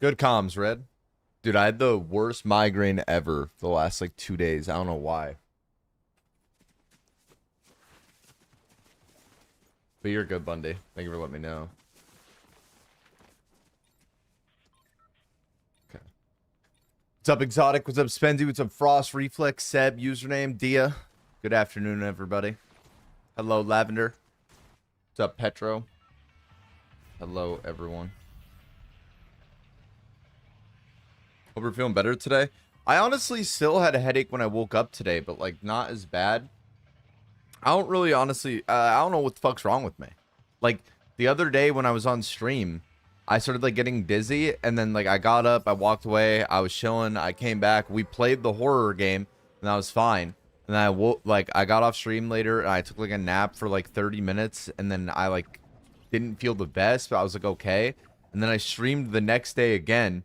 Good comms, Red. Dude, I had the worst migraine ever the last like 2 days. I don't know why. But you're good, Bundy. Thank you for letting me know. Okay. What's up, Exotic? What's up, Spendy? What's up, Frost, Reflex, Seb, username, Dia? Good afternoon, everybody. Hello, Lavender. What's up, Petro? Hello, everyone. Hope you're feeling better today. I honestly still had a headache when I woke up today, but like not as bad. I don't really honestly, I don't know what the fuck's wrong with me. Like the other day when I was on stream, I started like getting dizzy and then like I got up, I walked away, I was chilling, I came back, we played the horror game and I was fine. And then I woke, like I got off stream later and I took like a nap for like 30 minutes and then I like didn't feel the best, but I was like, okay. And then I streamed the next day again.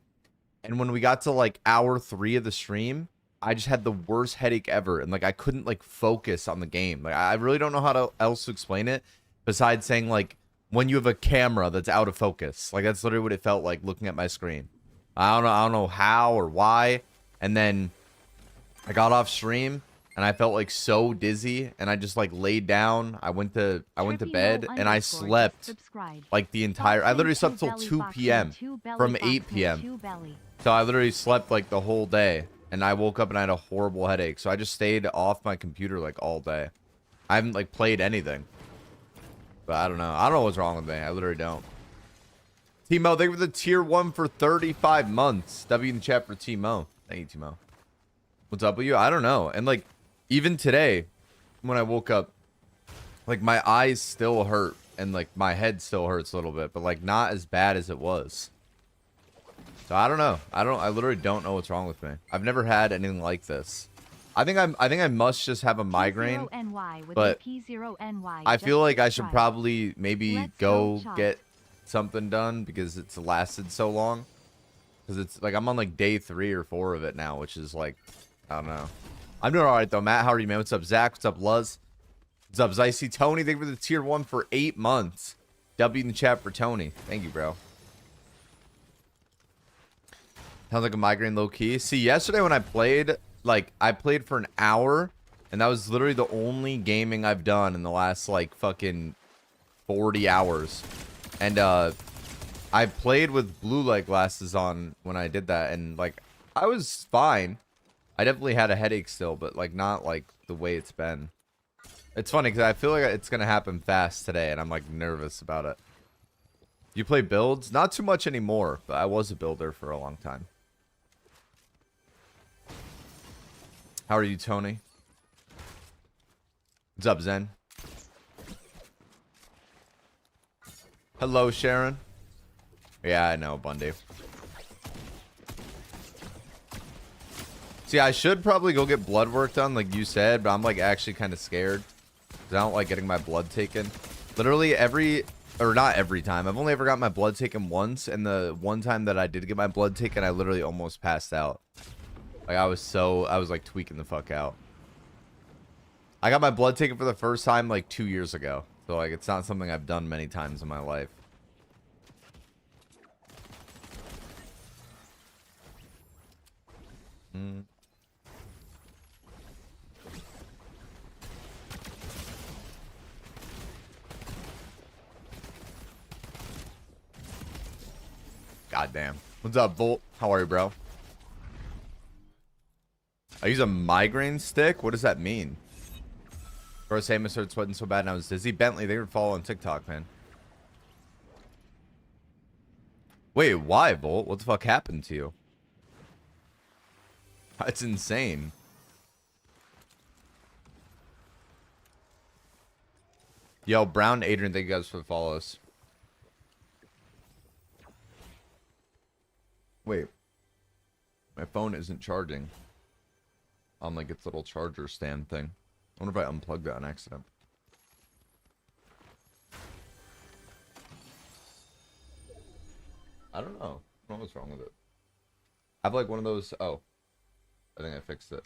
And when we got to like hour 3 of the stream, I just had the worst headache ever. And like, I couldn't like focus on the game. Like, I really don't know how to else to explain it besides saying like, when you have a camera that's out of focus, like that's literally what it felt like looking at my screen. I don't know how or why. And then I got off stream and I felt like so dizzy and I just like laid down. I went to bed and I slept like the entire, I literally slept till 2 p.m. from 8 p.m. So I literally slept like the whole day and I woke up and I had a horrible headache. So I just stayed off my computer like all day. I haven't like played anything. But I don't know. I don't know what's wrong with me. I literally don't. Timo, thank you for the tier 1 for 35 months. W in the chat for Timo. Thank you, Timo. What's up with you? I don't know. And like, even today, when I woke up, like my eyes still hurt and like my head still hurts a little bit, but like not as bad as it was. So I don't know. I literally don't know what's wrong with me. I've never had anything like this. I think I must just have a migraine, but I feel like I should probably maybe go get something done because it's lasted so long. Because it's like I'm on like day 3 or 4 of it now, which is like, I don't know. I'm doing all right though. Matt, how are you, man? What's up, Zach? What's up, Luz? What's up, Zicey? Tony, thank you for the tier 1 for 8 months. W in the chat for Tony. Thank you, bro. Sounds like a migraine low key. See, yesterday when I played, like I played for an hour and that was literally the only gaming I've done in the last like fucking 40 hours. And I played with blue light glasses on when I did that and like I was fine. I definitely had a headache still, but like not like the way it's been. It's funny because I feel like it's gonna happen fast today and I'm like nervous about it. You play builds? Not too much anymore, but I was a builder for a long time. How are you, Tony? What's up, Zen? Hello, Sharon. Yeah, I know, Bundy. See, I should probably go get blood work done, like you said, but I'm like actually kind of scared. Because I don't like getting my blood taken. Literally not every time. I've only ever got my blood taken once, and the one time that I did get my blood taken, I literally almost passed out. Like, I was like tweaking the fuck out. I got my blood taken for the first time like 2 years ago. So, like, it's not something I've done many times in my life. Goddamn. What's up, Volt? How are you, bro? I use a migraine stick? What does that mean? Bro, Samus started sweating so bad and I was dizzy. Bentley, they were following TikTok, man. Wait, why, Volt? What the fuck happened to you? That's insane. Yo, Brown Adrian, thank you guys for the follows. Wait. My phone isn't charging on like its little charger stand thing. I wonder if I unplugged that on accident. I don't know. I don't know what's wrong with it. I have like one of those. Oh, I think I fixed it.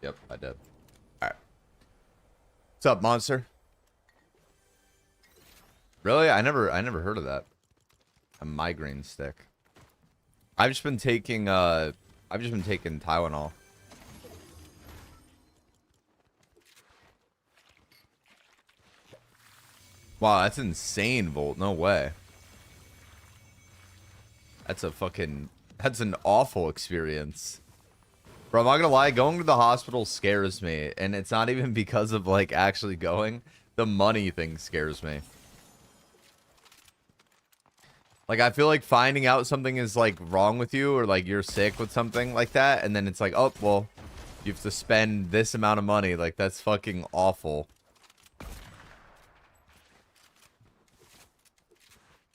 Yep, I did. Alright. What's up, monster? Really? I never heard of that. A migraine stick. I've just been taking Tylenol. Wow, that's insane, Volt. No way. That's an awful experience. Bro, I'm not gonna lie, going to the hospital scares me, and it's not even because of like actually going. The money thing scares me. Like, I feel like finding out something is like wrong with you, or like you're sick with something like that, and then it's like, oh well, you have to spend this amount of money. Like, that's fucking awful.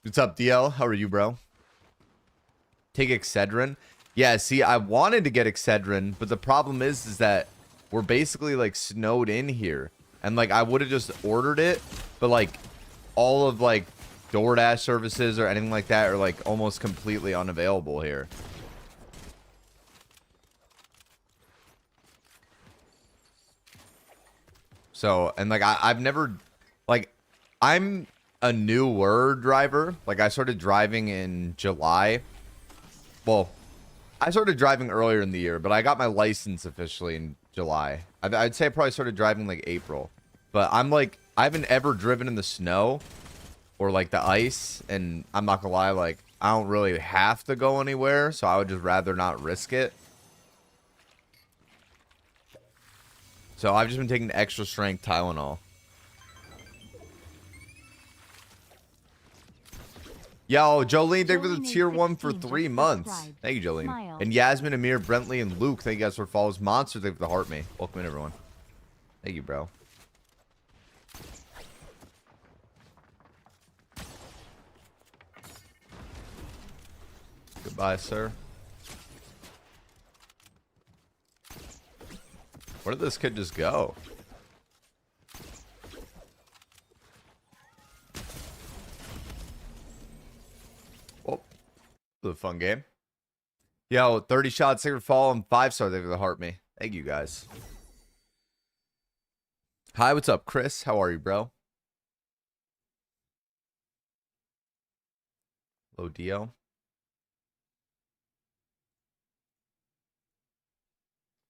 What's up, DL? How are you, bro? Take Excedrin. Yeah, see, I wanted to get Excedrin, but the problem is that we're basically like snowed in here, and like I would have just ordered it, but like all of like DoorDash services or anything like that are like almost completely unavailable here. So, and like I've never, like, I'm a newer driver. Like, I started driving in July. Well, I started driving earlier in the year, but I got my license officially in July. I'd say I probably started driving like April. But I'm like, I haven't ever driven in the snow or like the ice, and I'm not gonna lie, like, I don't really have to go anywhere, so I would just rather not risk it. So I've just been taking extra strength Tylenol. Yo, Jolene, thank you for the tier 1 for 3 months. Thank you, Jolene. And Yasmin, Amir, Brentley, and Luke, thank you guys for follows. Monster, thank you for the heart me. Welcome in, everyone. Thank you, bro. Goodbye, sir. Where did this kid just go? Oh, this is a fun game. Yo, 30 shots, sacred fall, and 5-star, thank you for the heart me. Thank you, guys. Hi, what's up, Chris? How are you, bro? Hello, Dio.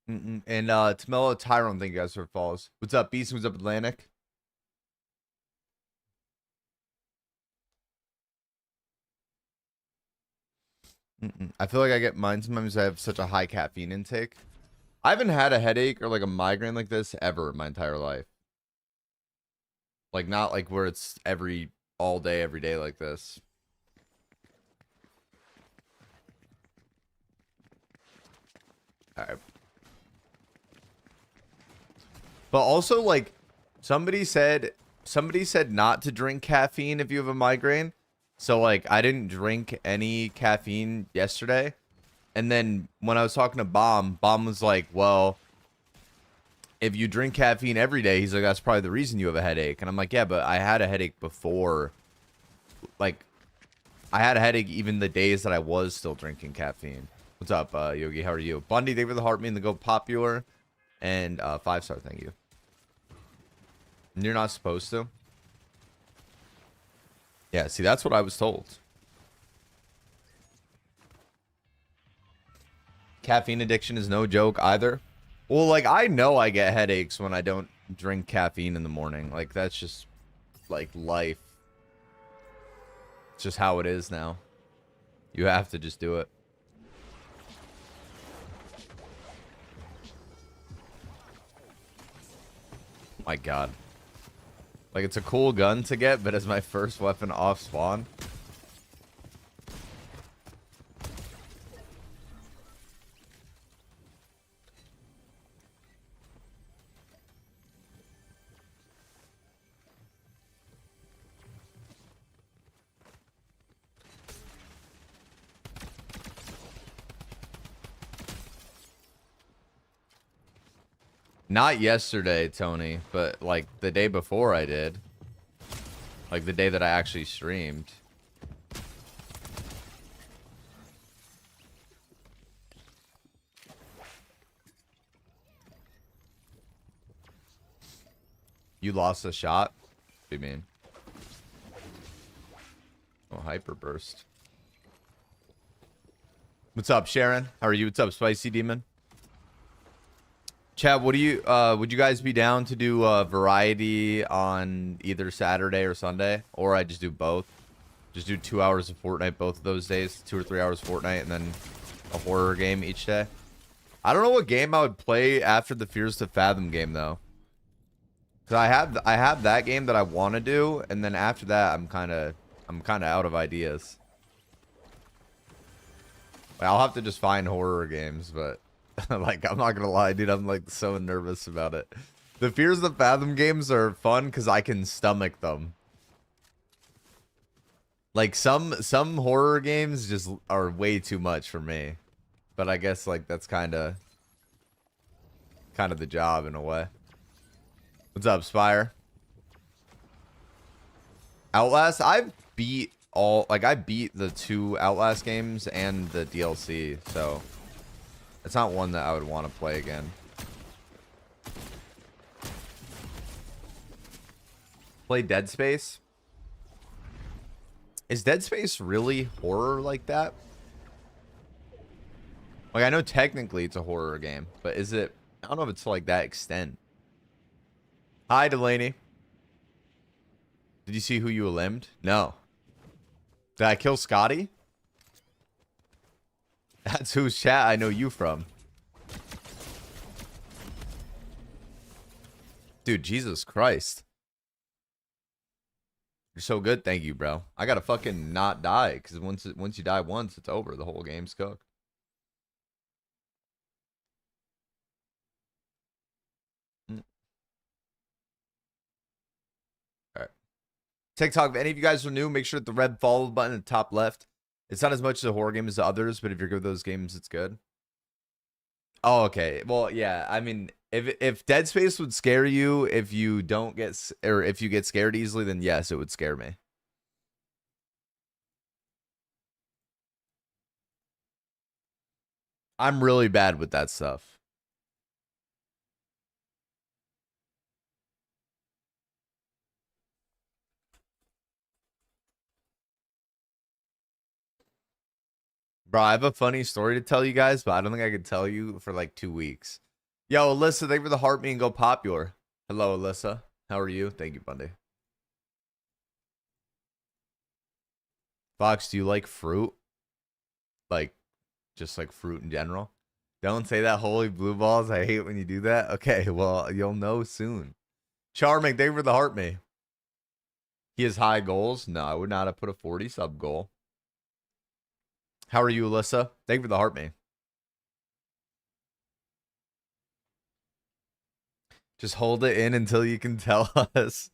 And Tamelo Tyrone, thank you guys for follows. What's up, Beast? What's up, Atlantic? I feel like I get mine sometimes. I have such a high caffeine intake. I haven't had a headache or like a migraine like this ever in my entire life. Like, not like where it's all day, every day like this. All right. But also, like, somebody said not to drink caffeine if you have a migraine. So like, I didn't drink any caffeine yesterday. And then when I was talking to Bomb was like, well, if you drink caffeine every day, he's like, that's probably the reason you have a headache. And I'm like, yeah, but I had a headache before. Like, I had a headache even the days that I was still drinking caffeine. What's up, Yogi? How are you? Bundy, thank you for the heart me and the go popular. And 5-star, thank you. And you're not supposed to? Yeah, see, that's what I was told. Caffeine addiction is no joke either. Well, like, I know I get headaches when I don't drink caffeine in the morning. Like, that's just, like, life. It's just how it is now. You have to just do it. My God. Like, it's a cool gun to get, but as my first weapon off spawn. Not yesterday, Tony, but like the day before I did. Like the day that I actually streamed. You lost a shot? What do you mean? hyper burst. What's up, Sharon? How are you? What's up, Spicy Demon? Chad, what do you would you guys be down to do variety on either Saturday or Sunday? Or I just do both? Just do 2 hours of Fortnite both of those days, 2 or 3 hours Fortnite, and then a horror game each day. I don't know what game I would play after the Fears to Fathom game though. Cause I have that game that I want to do, and then after that I'm kind of out of ideas. Like, I'll have to just find horror games, but like I'm not gonna lie, dude, I'm like so nervous about it. The Fears to Fathom games are fun because I can stomach them. Like some horror games just are way too much for me. But I guess like that's kind of the job in a way. What's up, Spire? Outlast, I beat the 2 Outlast games and the DLC, so it's not one that I would want to play again. Play Dead Space? Is Dead Space really horror like that? Like, I know technically it's a horror game, but is it? I don't know if it's to like that extent. Hi, Delaney. Did you see who you limbed? No. Did I kill Scotty? That's whose chat I know you from. Dude, Jesus Christ. You're so good. Thank you, bro. I gotta fucking not die, because once you die once, it's over. The whole game's cooked. TikTok, if any of you guys are new, make sure to hit the red follow button at the top left. It's not as much a horror game as the others, but if you're good with those games, it's good. Oh, okay. Well, yeah. I mean, if Dead Space would scare you, if you don't get, or if you get scared easily, then yes, it would scare me. I'm really bad with that stuff. Bro, I have a funny story to tell you guys, but I don't think I could tell you for like 2 weeks. Yo, Alyssa, thank you for the heart me and go popular. Hello, Alyssa. How are you? Thank you, Bundy. Fox, do you like fruit? Like, just like fruit in general? Don't say that, holy blue balls. I hate when you do that. Okay, well, you'll know soon. Charming, thank you for the heart me. He has high goals. No, I would not have put a 40 sub goal. How are you, Alyssa? Thank you for the heart me. Just hold it in until you can tell us.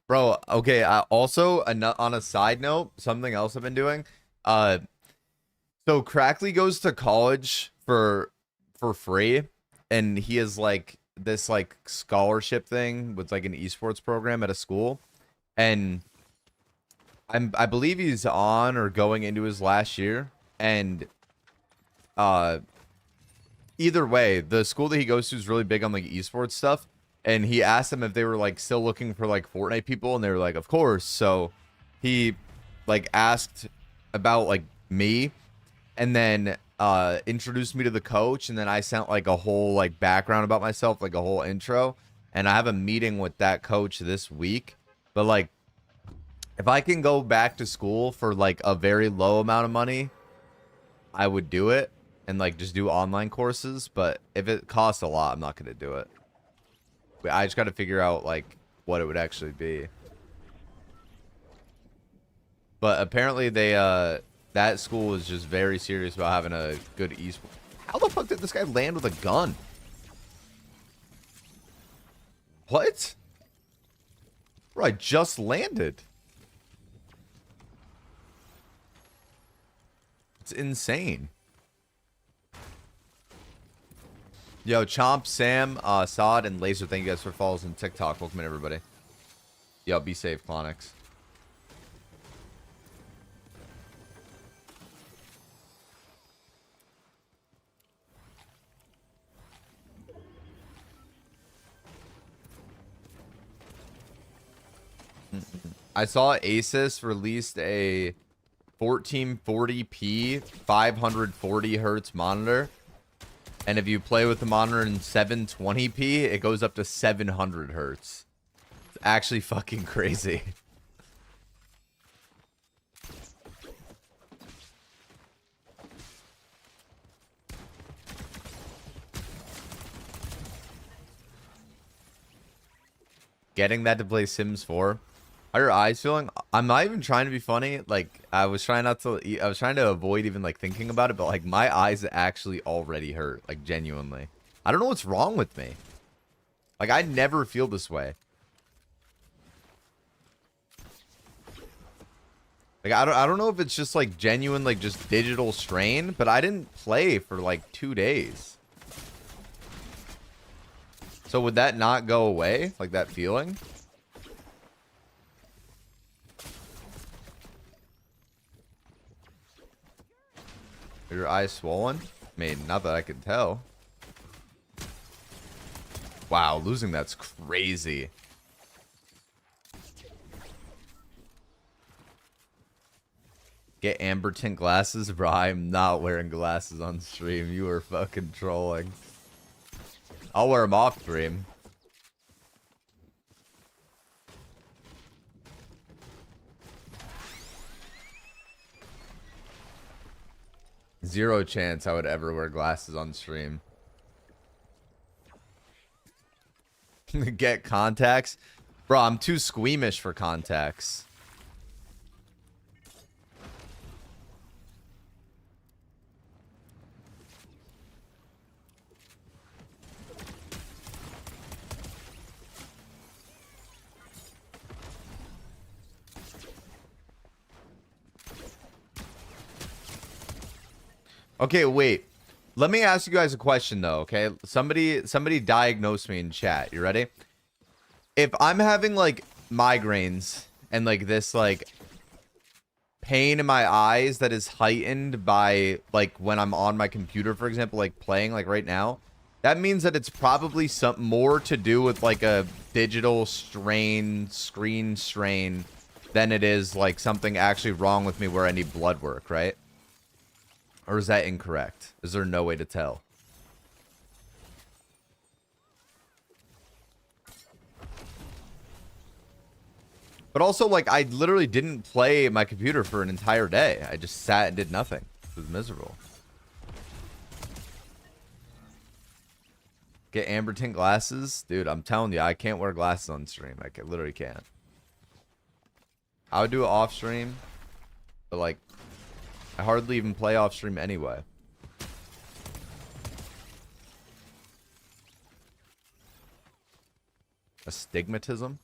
Bro, okay, also, on a side note, something else I've been doing. So Crackley goes to college for free, and he has like this like scholarship thing with like an esports program at a school, and I believe he's on or going into his last year, and either way, the school that he goes to is really big on like esports stuff, and he asked them if they were like still looking for like Fortnite people, and they were like, of course. So he like asked about like me, and then introduced me to the coach, and then I sent like a whole like background about myself, like a whole intro, and I have a meeting with that coach this week. But like, if I can go back to school for like a very low amount of money, I would do it and like just do online courses. But if it costs a lot, I'm not going to do it. But I just got to figure out like what it would actually be. But apparently they that school is just very serious about having a good esport. How the fuck did this guy land with a gun? What? Bro, I just landed. It's insane. Yo, Chomp, Sam, Sod, and Laser, thank you guys for follows on TikTok. Welcome in, everybody. Yo, be safe, Clonix. I saw Asus released a 1440p 540 hertz monitor, and if you play with the monitor in 720p, it goes up to 700 hertz. It's actually fucking crazy. Getting that to play Sims 4. How are your eyes feeling? I'm not even trying to be funny. Like, I was trying to avoid even like thinking about it, but like my eyes actually already hurt, like genuinely. I don't know what's wrong with me. Like, I never feel this way. Like, I don't know if it's just like genuine, like just digital strain, but I didn't play for like 2 days. So would that not go away? Like that feeling? Are your eyes swollen? I mean, not that I can tell. Wow, losing that's crazy. Get amber tint glasses? Bro, I'm not wearing glasses on stream. You are fucking trolling. I'll wear them off stream. Zero chance I would ever wear glasses on stream. Get contacts? Bro, I'm too squeamish for contacts. Okay, wait. Let me ask you guys a question though, okay? Somebody diagnose me in chat. You ready? If I'm having like migraines and like this like pain in my eyes that is heightened by like when I'm on my computer, for example, like playing like right now, that means that it's probably something more to do with like a digital strain, screen strain, than it is like something actually wrong with me where I need blood work, right? Or is that incorrect? Is there no way to tell? But also, like, I literally didn't play my computer for an entire day. I just sat and did nothing. It was miserable. Get amber tint glasses? Dude, I'm telling you, I can't wear glasses on stream. I literally can't. I would do it off stream. But, like, I hardly even play off stream anyway. Astigmatism?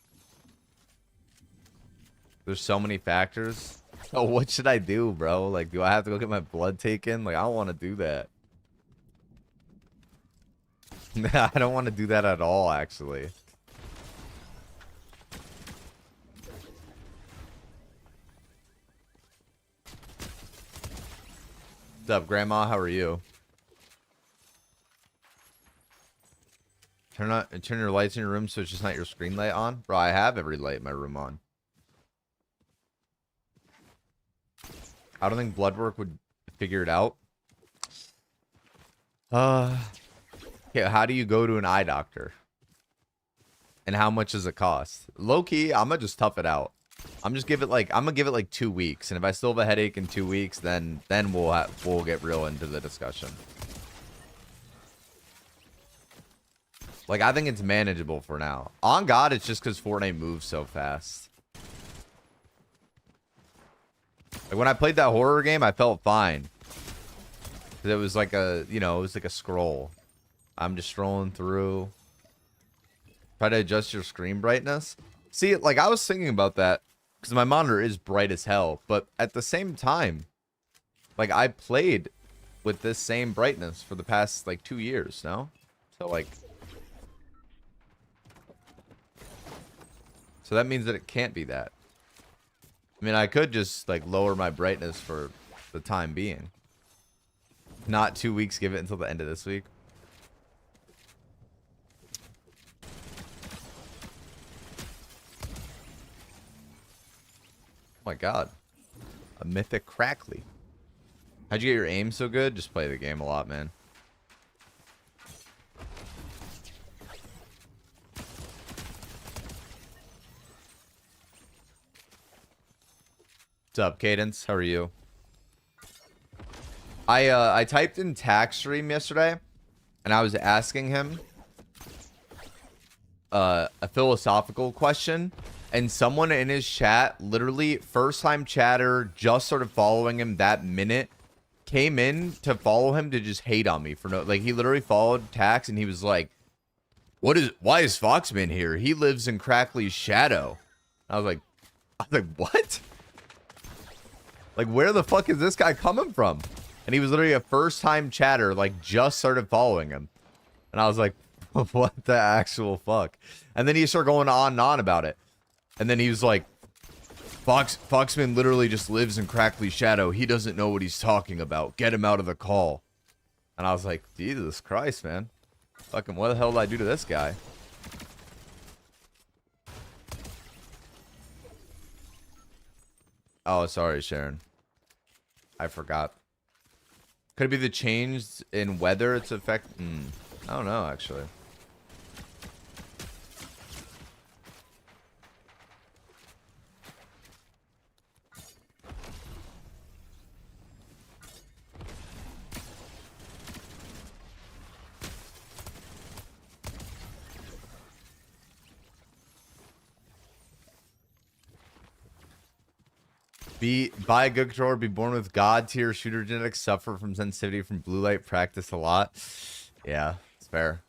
There's so many factors. Oh, what should I do, bro? Like, do I have to go get my blood taken? Like, I don't want to do that. I don't want to do that at all, actually. What's up, Grandma? How are you? Turn your lights in your room so it's just not your screen light on. Bro, I have every light in my room on. I don't think blood work would figure it out. Yeah, how do you go to an eye doctor? And how much does it cost? Low key, I'm gonna just tough it out. I'm gonna give it like 2 weeks, and if I still have a headache in 2 weeks, then we'll get real into the discussion. Like, I think it's manageable for now. On God, it's just because Fortnite moves so fast. Like, when I played that horror game, I felt fine. Because it was like a, you know, it was like a scroll. I'm just scrolling through. Try to adjust your screen brightness. See, like, I was thinking about that. Because my monitor is bright as hell. But at the same time, like, I played with this same brightness for the past, like, 2 years, no? So, like... So that means that it can't be that. I mean, I could just, like, lower my brightness for the time being. Not 2 weeks, give it until the end of this week. my god. A mythic crackly. How'd you get your aim so good? Just play the game a lot, man. What's up, Cadence? How are you? I typed in tax stream yesterday, and I was asking him a philosophical question, and someone in his chat, literally first time chatter, just started following him that minute, came in to follow him to just hate on me for no, like, he literally followed tax and he was like, why is Foxman here? He lives in Crackley's shadow. I was like, what? Like, where the fuck is this guy coming from? And he was literally a first time chatter, like, just started following him. And I was like, what the actual fuck? And then he started going on and on about it. And then he was like, Foxman literally just lives in Crackley's shadow. He doesn't know what he's talking about. Get him out of the call. And I was like, Jesus Christ, man. Fucking what the hell did I do to this guy? Oh, sorry, Sharon. I forgot. Could it be the change in weather it's affect? I don't know, actually. Buy a good controller, be born with God tier shooter genetics, suffer from sensitivity from blue light, practice a lot. Yeah, it's fair.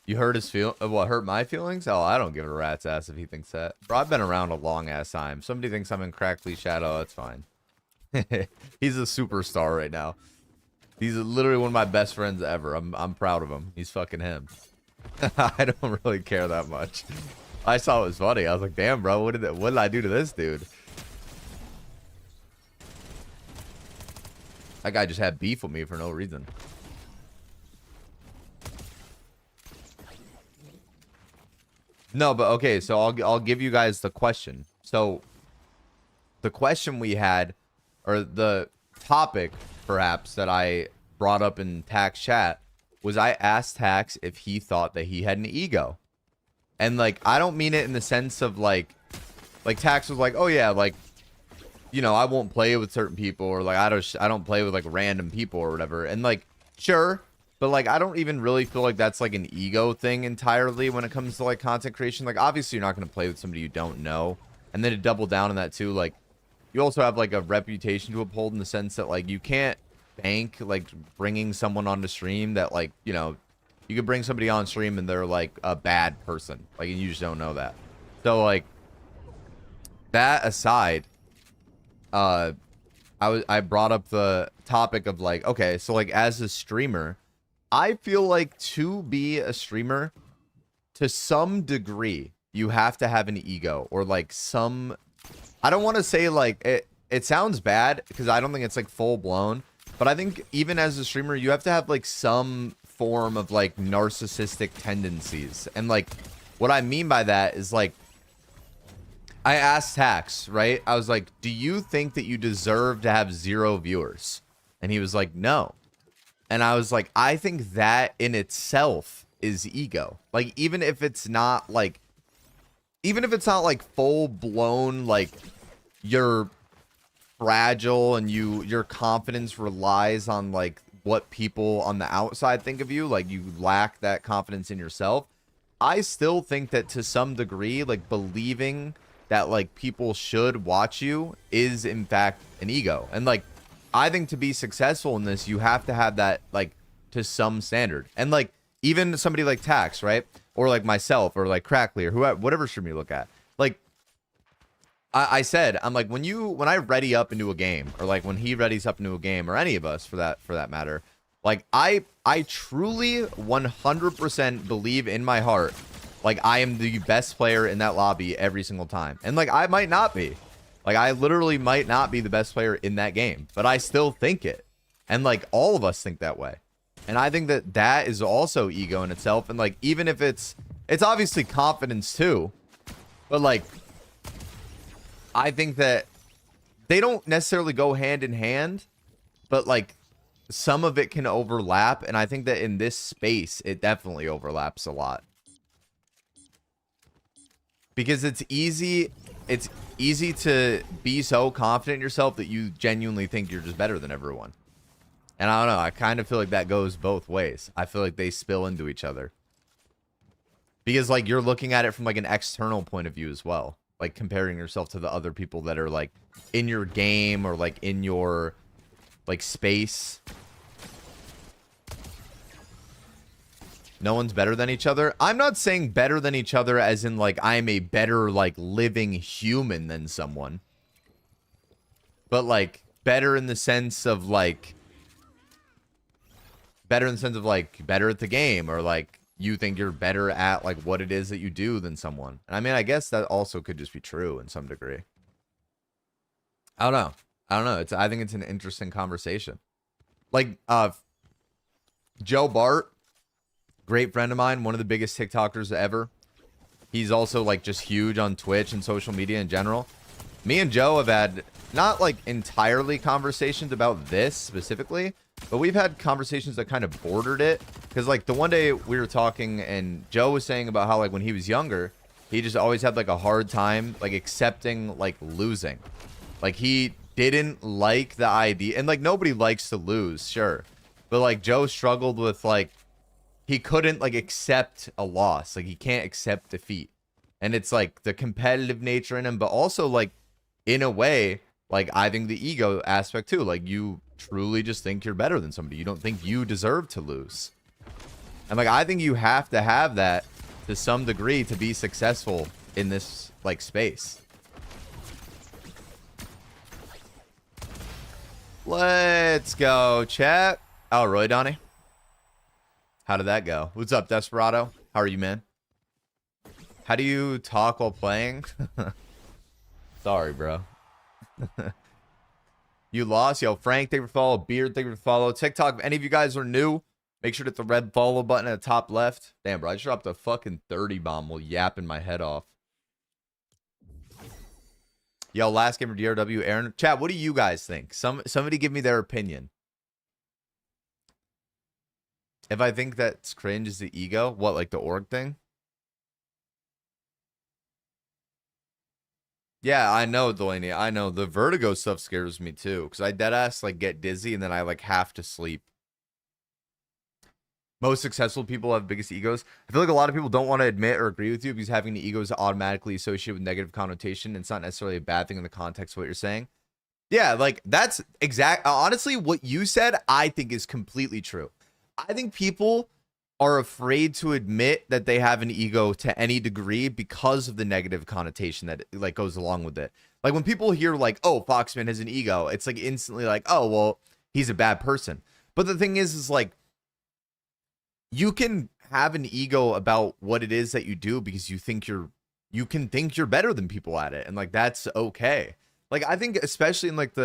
You hurt his what hurt my feelings? Oh, I don't give a rat's ass if he thinks that. Bro, I've been around a long ass time. Somebody thinks I'm in Crackley Shadow, that's fine. He's a superstar right now. He's literally one of my best friends ever. I'm proud of him. He's fucking him. I don't really care that much. I saw it was funny. I was like, damn, bro, what did I do to this dude? That guy just had beef with me for no reason. No, but okay, so I'll give you guys the question. So the question we had, or the topic perhaps that I brought up in Tax chat, was I asked Tax if he thought that he had an ego. And like, I don't mean it in the sense of like Tax was like, oh yeah, like, you know, I won't play with certain people, or like I don't play with like random people or whatever. And like, sure, but like I don't even really feel like that's like an ego thing entirely when it comes to like content creation. Like obviously you're not going to play with somebody you don't know. And then to double down on that too, like you also have like a reputation to uphold in the sense that like you can't bank like bringing someone on the stream that like, you know, you could bring somebody on stream and they're like a bad person, like, and you just don't know that. So like that aside, I brought up the topic of like, okay, so like as a streamer, I feel like to be a streamer, to some degree, you have to have an ego, or like some, I don't want to say like it sounds bad because I don't think it's like full blown, but I think even as a streamer, you have to have like some form of like narcissistic tendencies. And like what I mean by that is like, I asked Tax, right? I was like, do you think that you deserve to have 0 viewers? And he was like, no. And I was like, I think that in itself is ego. Like, even if it's not like full blown, like you're fragile and your confidence relies on like what people on the outside think of you, like you lack that confidence in yourself. I still think that to some degree, like believing that like people should watch you is in fact an ego. And like I think to be successful in this, you have to have that like to some standard. And like even somebody like Tax, right, or like myself, or like Crackley, or whoever, whatever stream you look at, like I said, I'm like, when I ready up into a game, or like when he readies up into a game, or any of us for that matter, like I truly 100% believe in my heart like I am the best player in that lobby every single time. And like I might not be. Like I literally might not be the best player in that game, but I still think it. And like all of us think that way. And I think that that is also ego in itself. And like even if it's obviously confidence too, but like I think that they don't necessarily go hand in hand, but like some of it can overlap. And I think that in this space, it definitely overlaps a lot. Because it's easy to be so confident in yourself that you genuinely think you're just better than everyone. And I don't know, I kind of feel like that goes both ways. I feel like they spill into each other. Because like you're looking at it from like an external point of view as well. Like comparing yourself to the other people that are like in your game or like in your like space. No one's better than each other. I'm not saying better than each other as in like I'm a better like living human than someone. But like better in the sense of like better at the game, or like you think you're better at like what it is that you do than someone. And I mean, I guess that also could just be true in some degree. I don't know. I think it's an interesting conversation. Like Joe Bart, great friend of mine, one of the biggest TikTokers ever. He's also like just huge on Twitch and social media in general. Me and Joe have had not like entirely conversations about this specifically, but we've had conversations that kind of bordered it. Because like the one day we were talking and Joe was saying about how like when he was younger, he just always had like a hard time like accepting like losing. Like he didn't like the idea, and like nobody likes to lose, sure. But like Joe struggled with like, he couldn't like accept a loss. Like he can't accept defeat. And it's like the competitive nature in him, but also like in a way, like I think the ego aspect too. Like you truly just think you're better than somebody. You don't think you deserve to lose. And like I think you have to have that to some degree to be successful in this like space. Let's go, chat. Oh, really, Donnie? How did that go? What's up, Desperado? How are you, man? How do you talk while playing? Sorry, bro. You lost. Yo, Frank, thank you for follow. Beard, thank you for follow. TikTok, if any of you guys are new, make sure to hit the red follow button at the top left. Damn, bro, I just dropped a fucking 30 bomb while yapping my head off. Yo, last gamer DRW, Aaron. Chat, what do you guys think? Somebody give me their opinion. If I think that's cringe is the ego, what, like the org thing? Yeah, I know, Delaney. I know. The vertigo stuff scares me too, because I deadass like get dizzy and then I like have to sleep. Most successful people have biggest egos. I feel like a lot of people don't want to admit or agree with you because having the ego is automatically associated with negative connotation. It's not necessarily a bad thing in the context of what you're saying. Yeah, like that's honestly, what you said, I think is completely true. I think people are afraid to admit that they have an ego to any degree because of the negative connotation that like goes along with it. Like when people hear like, oh, Foxman has an ego, it's like instantly like, oh, well, he's a bad person. But the thing is like, you can have an ego about what it is that you do because you can think you're better than people at it. And like, that's okay. Like, I think especially in like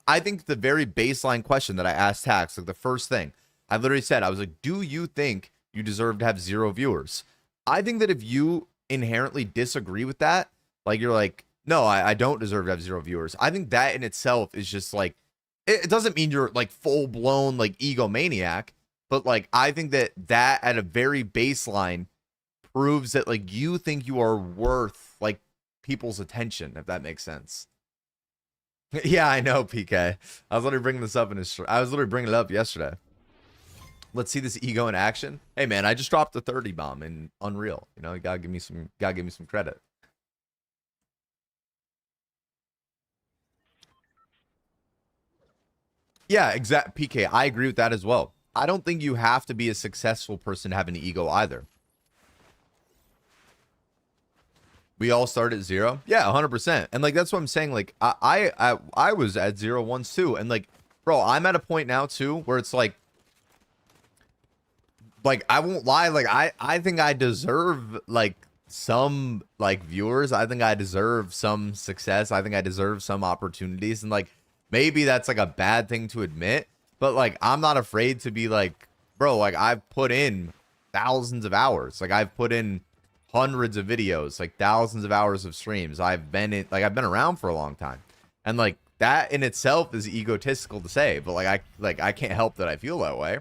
I think the very baseline question that I asked Tax, like the first thing I literally said, I was like, do you think you deserve to have 0 viewers? I think that if you inherently disagree with that, like you're like, no, I don't deserve to have 0 viewers. I think that in itself is just like, it doesn't mean you're like full blown like egomaniac. But like, I think that at a very baseline proves that like you think you are worth like people's attention, if that makes sense. Yeah, I know, PK. I was literally bringing this up I was literally bringing it up yesterday. Let's see this ego in action. Hey man, I just dropped the 30 bomb in Unreal. You know, you gotta give me some credit. Yeah, PK. I agree with that as well. I don't think you have to be a successful person to have an ego either. We all start at 0. Yeah, 100%. And like, that's what I'm saying. Like I was at 0 once too. And like, bro, I'm at a point now too, where it's like I won't lie. Like I think I deserve like some like viewers. I think I deserve some success. I think I deserve some opportunities. And like, maybe that's like a bad thing to admit. But like, I'm not afraid to be like, bro, like I've put in thousands of hours. Like I've put in hundreds of videos, like thousands of hours of streams. I've been around for a long time. And like that in itself is egotistical to say, but I can't help that I feel that way.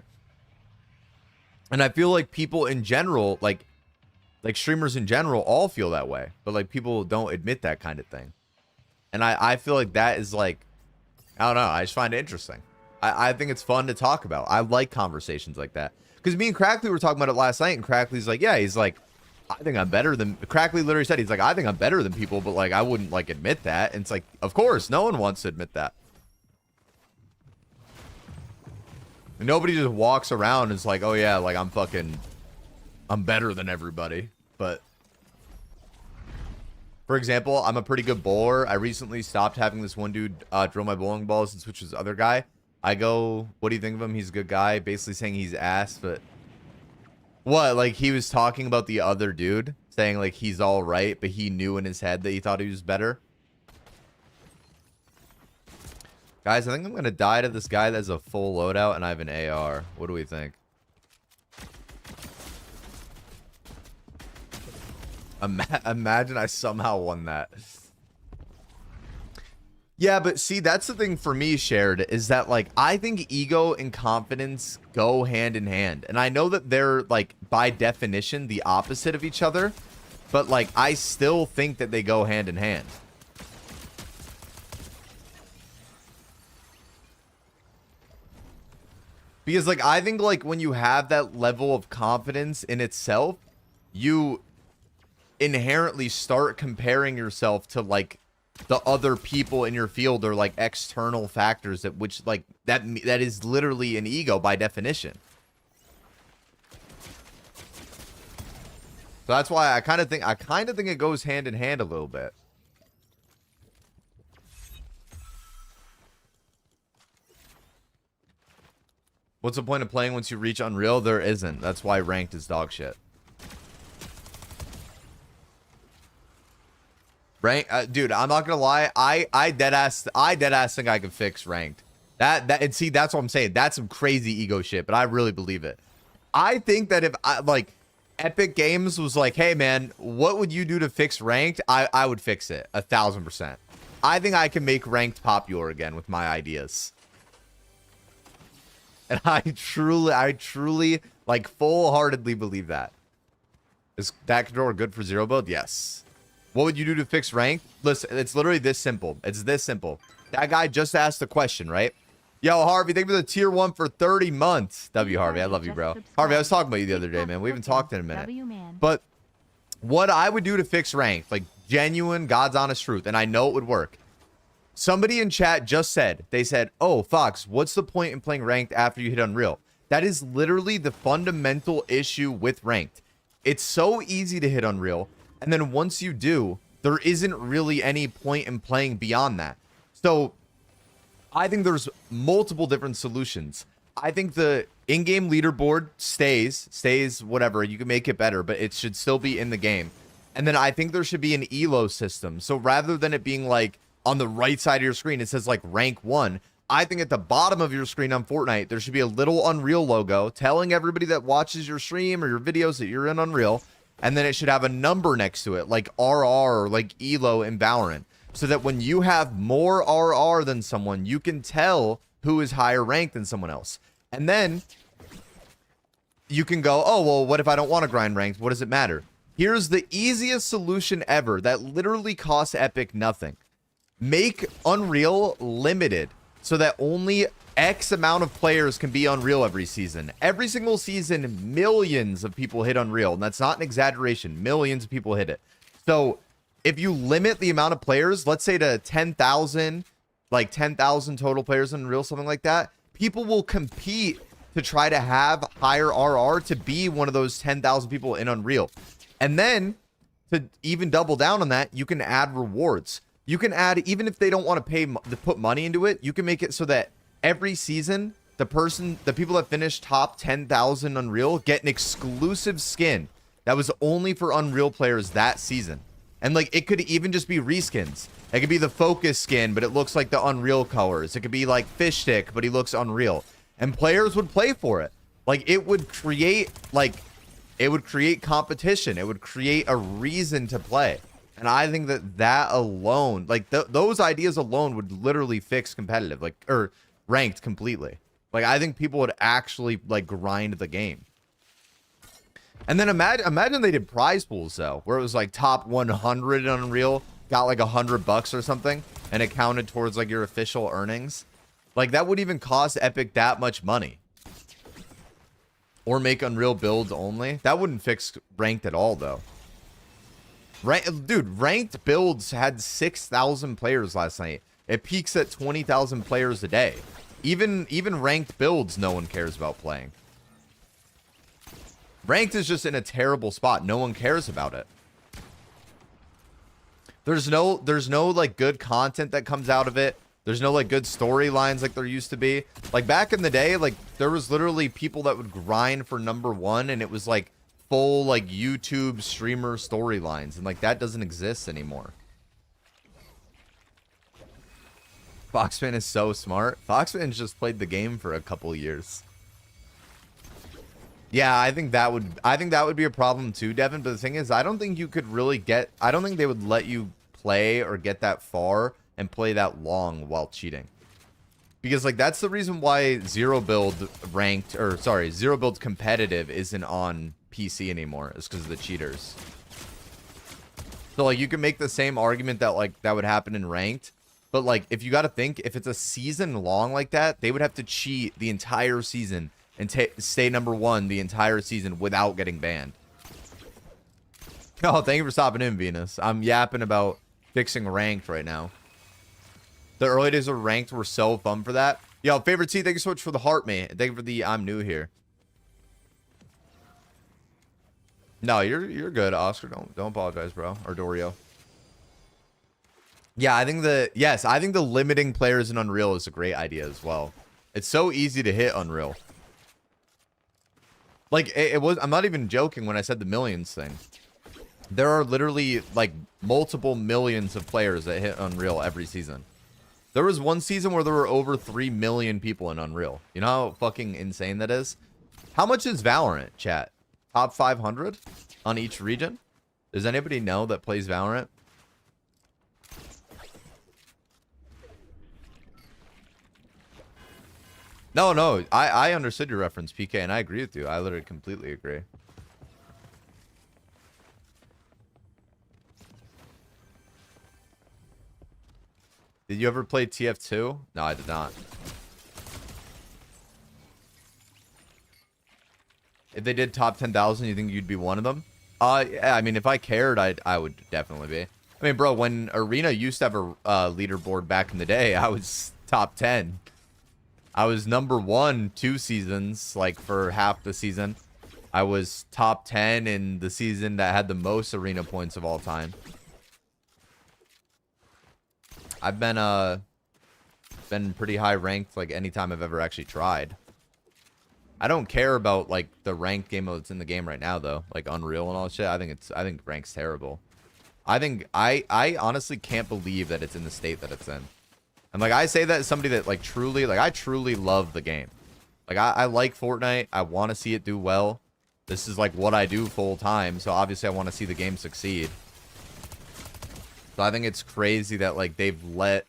And I feel like people in general, like streamers in general all feel that way, but like people don't admit that kind of thing. And I feel like that is like, I don't know, I just find it interesting. I think it's fun to talk about. I like conversations like that. Because me and Crackley were talking about it last night, and Crackley's like, yeah, he's like, I think I'm better than, Crackley literally said, he's like, I think I'm better than people, but like, I wouldn't like admit that. And it's like, of course, no one wants to admit that. And nobody just walks around and is like, oh yeah, like I'm better than everybody. But for example, I'm a pretty good bowler. I recently stopped having this one dude drill my bowling balls and switch to this other guy. I go, what do you think of him? He's a good guy. Basically saying he's ass, but what? Like he was talking about the other dude, saying like he's all right, but he knew in his head that he thought he was better. Guys, I think I'm going to die to this guy that has a full loadout and I have an AR. What do we think? Imagine I somehow won that. Yeah, but see, that's the thing for me, Shared, is that like I think ego and confidence go hand in hand. And I know that they're like by definition the opposite of each other, but like I still think that they go hand in hand. Because like I think like when you have that level of confidence in itself, you inherently start comparing yourself to like the other people in your field, or like external factors that which like that is literally an ego by definition. So that's why I kind of think it goes hand in hand a little bit. What's the point of playing once you reach Unreal? There isn't. That's why ranked is dog shit. Rank, dude, I'm not gonna lie. I deadass think I can fix ranked. And see, that's what I'm saying. That's some crazy ego shit, but I really believe it. I think that if like Epic Games was like, hey man, what would you do to fix ranked? I would fix it 1000%. I think I can make ranked popular again with my ideas. And I truly like full-heartedly believe that. Is that controller good for zero build? Yes. What would you do to fix rank? Listen, it's literally this simple. It's this simple. That guy just asked the question, right? Yo, Harvey, thank you for the tier 1 for 30 months. W, Harvey, I love you, bro. Harvey, I was talking about you the other day, man. We haven't talked in a minute. But what I would do to fix rank, like genuine, God's honest truth, and I know it would work. Somebody in chat just said, they said, oh, Fox, what's the point in playing ranked after you hit Unreal? That is literally the fundamental issue with ranked. It's so easy to hit Unreal. And then once you do, there isn't really any point in playing beyond that. So I think there's multiple different solutions. I think the in-game leaderboard stays whatever. You can make it better, but it should still be in the game. And then I think there should be an elo system. So rather than it being like on the right side of your screen, it says like rank 1. I think at the bottom of your screen on Fortnite, there should be a little Unreal logo telling everybody that watches your stream or your videos that you're in Unreal. And then it should have a number next to it, like RR or like ELO in Valorant. So that when you have more RR than someone, you can tell who is higher ranked than someone else. And then you can go, oh, well, what if I don't want to grind ranked? What does it matter? Here's the easiest solution ever that literally costs Epic nothing. Make Unreal limited so that only X amount of players can be Unreal every season. Every single season, millions of people hit Unreal. And that's not an exaggeration. Millions of people hit it. So if you limit the amount of players, let's say to 10,000, like 10,000 total players in Unreal, something like that, people will compete to try to have higher RR to be one of those 10,000 people in Unreal. And then to even double down on that, you can add rewards. You can add, even if they don't want to put money into it, you can make it so that every season, the people that finish top 10,000 Unreal get an exclusive skin that was only for Unreal players that season. And like, it could even just be reskins. It could be the Focus skin, but it looks like the Unreal colors. It could be like Fish Stick, but he looks Unreal. And players would play for it. Like, it would create like It would create competition. It would create a reason to play. And I think that that alone, like those ideas alone would literally fix competitive, like, or ranked completely. Like, I think people would actually like grind the game. And then imagine they did prize pools though, where it was like top 100 in Unreal, got like $100 or something, and it counted towards like your official earnings. Like, that would even cost Epic that much money. Or make Unreal builds only. That wouldn't fix ranked at all though. Dude, ranked builds had 6,000 players last night. It peaks at 20,000 players a day. Even ranked builds, no one cares about playing. Ranked is just in a terrible spot. No one cares about it. There's no like good content that comes out of it. There's no like good storylines like there used to be. Like back in the day, like there was literally people that would grind for #1, and it was like full like YouTube streamer storylines, and like that doesn't exist anymore. Foxman is so smart. Foxman's just played the game for a couple years. Yeah, I think that would be a problem too, Devin. But the thing is, I don't think you could really get. I don't think they would let you play or get that far and play that long while cheating. Because like that's the reason why Zero Build competitive isn't on PC anymore, is because of the cheaters. So like you can make the same argument that like that would happen in ranked, but like if you got to think, if it's a season long like that, they would have to cheat the entire season and stay #1 the entire season without getting banned. Oh, thank you for stopping in, Venus. I'm yapping about fixing ranked right now. The early days of ranked were so fun for that. Yo, favorite T, thank you so much for the heart, man. Thank you for the I'm new here. No, you're good, Oscar. Don't apologize, bro. Or Dorio. Yeah, I think the limiting players in Unreal is a great idea as well. It's so easy to hit Unreal. Like it was, I'm not even joking when I said the millions thing. There are literally like multiple millions of players that hit Unreal every season. There was one season where there were over 3 million people in Unreal. You know how fucking insane that is? How much is Valorant, chat? Top 500 on each region? Does anybody know that plays Valorant? No, I understood your reference, PK, and I agree with you. I literally completely agree. Did you ever play TF2? No, I did not. If they did top 10,000, you think you'd be one of them? Yeah, I mean, if I cared, I would definitely be. I mean, bro, when Arena used to have a leaderboard back in the day, I was top 10. I was #1 2 seasons, like for half the season. I was top 10 in the season that had the most Arena points of all time. I've been pretty high ranked like anytime I've ever actually tried. I don't care about like the ranked game that's in the game right now though, like Unreal and all that shit. I think ranked's terrible. I honestly can't believe that it's in the state that it's in. And like I say that as somebody that like truly, like I truly love the game. Like I like Fortnite. I want to see it do well. This is like what I do full time, so obviously I want to see the game succeed. So I think it's crazy that like they've let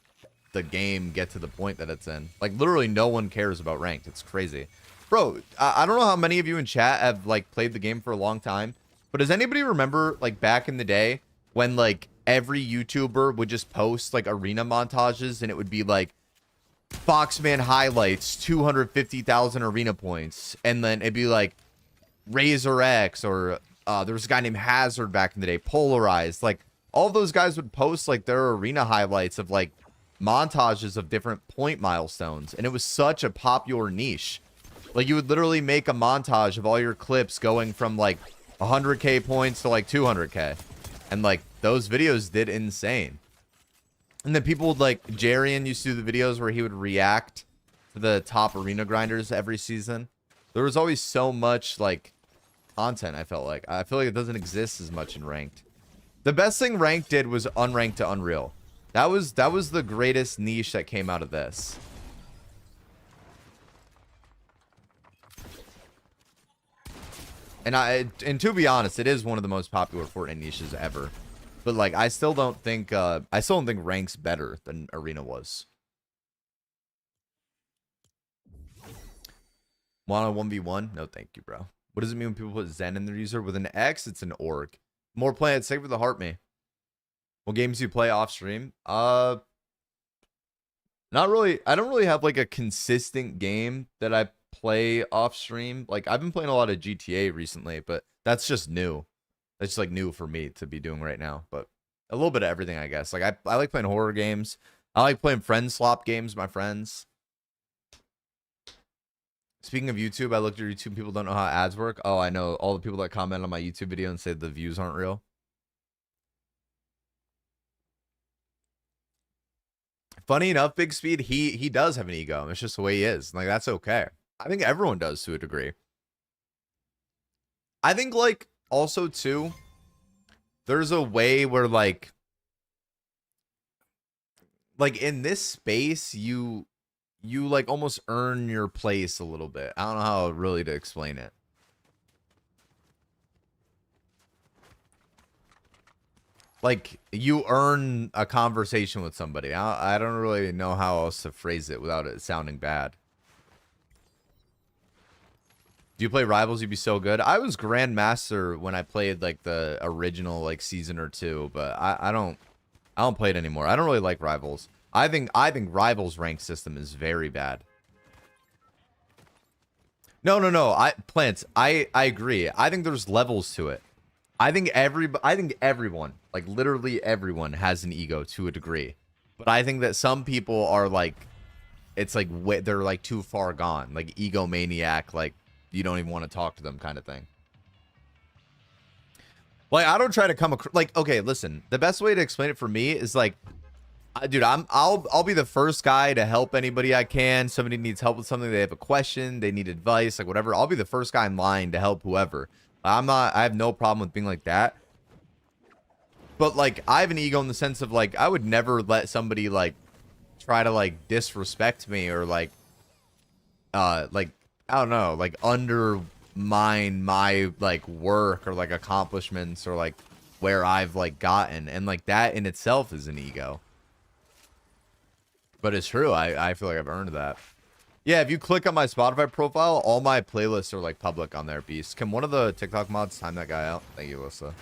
the game get to the point that it's in. Like literally no one cares about ranked. It's crazy. Bro, I don't know how many of you in chat have like played the game for a long time, but does anybody remember like back in the day when like every YouTuber would just post like arena montages and it would be like Foxman highlights 250,000 arena points, and then it'd be like Razor X, or there was a guy named Hazard back in the day, Polarized. Like all of those guys would post like their arena highlights of like montages of different point milestones, and it was such a popular niche. Like you would literally make a montage of all your clips going from like 100k points to like 200k, and like those videos did insane. And then people would like, Jarian used to do the videos where he would react to the top arena grinders every season. There was always so much like content. I feel like it doesn't exist as much in ranked. The best thing ranked did was unranked to Unreal. That was the greatest niche that came out of this. And to be honest, it is one of the most popular Fortnite niches ever. But like, I still don't think rank's better than arena was. Want a 1v1? No, thank you, bro. What does it mean when people put Zen in their user? With an X, it's an org. More play it, save for the heart me. What games do you play off stream? Not really. I don't really have like a consistent game that I play off stream. Like, I've been playing a lot of GTA recently, but that's just new. That's just like new for me to be doing right now. But a little bit of everything, I guess. Like, I like playing horror games. I like playing friend swap games with my friends. Speaking of YouTube, I looked at YouTube. People don't know how ads work. Oh, I know. All the people that comment on my YouTube video and say the views aren't real. Funny enough, Big Speed, he does have an ego. It's just the way he is. Like, that's okay. I think everyone does to a degree. I think, like, also, too, there's a way where, like in this space, you like almost earn your place a little bit. I don't know how really to explain it. Like, you earn a conversation with somebody. I don't really know how else to phrase it without it sounding bad. Do you play Rivals? You'd be so good. I was Grandmaster when I played like the original like season or two, but I don't play it anymore. I don't really like Rivals. I think Rivals rank system is very bad. No. Plants. I agree. I think there's levels to it. I think everyone, like literally everyone, has an ego to a degree. But I think that some people are like, it's like they're like too far gone, like egomaniac, like you don't even want to talk to them kind of thing. Like, I don't try to come across like, okay, listen, the best way to explain it for me is like, dude, I'll be the first guy to help anybody I can. Somebody needs help with something, they have a question, they need advice, like whatever. I'll be the first guy in line to help whoever. I have no problem with being like that. But like, I have an ego in the sense of like, I would never let somebody like try to like disrespect me or like I don't know, like undermine my like work or like accomplishments or like where I've like gotten, and like that in itself is an ego. But it's true. I feel like I've earned that. Yeah, if you click on my Spotify profile, all my playlists are like public on there, Beast. Can one of the TikTok mods time that guy out? Thank you, Alyssa.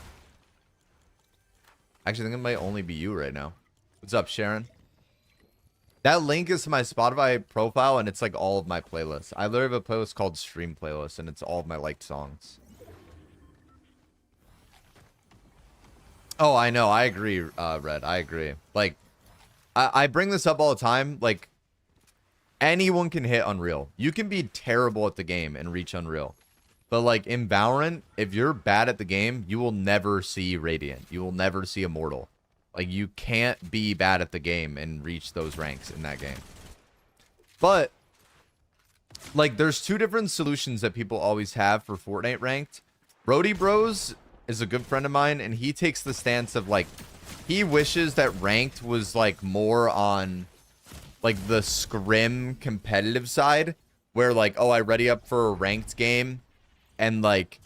Actually, I think it might only be you right now. What's up, Sharon? That link is to my Spotify profile, and it's like all of my playlists. I literally have a playlist called Stream Playlist, and it's all of my liked songs. Oh, I know. I agree, Red. I agree. Like, I bring this up all the time. Like, anyone can hit Unreal. You can be terrible at the game and reach Unreal. But like in Valorant, if you're bad at the game, you will never see Radiant. You will never see Immortal. Like, you can't be bad at the game and reach those ranks in that game. But like, there's two different solutions that people always have for Fortnite ranked. Brody Bros is a good friend of mine, and he takes the stance of like, he wishes that ranked was like more on like the scrim competitive side, where like, oh, I ready up for a ranked game and like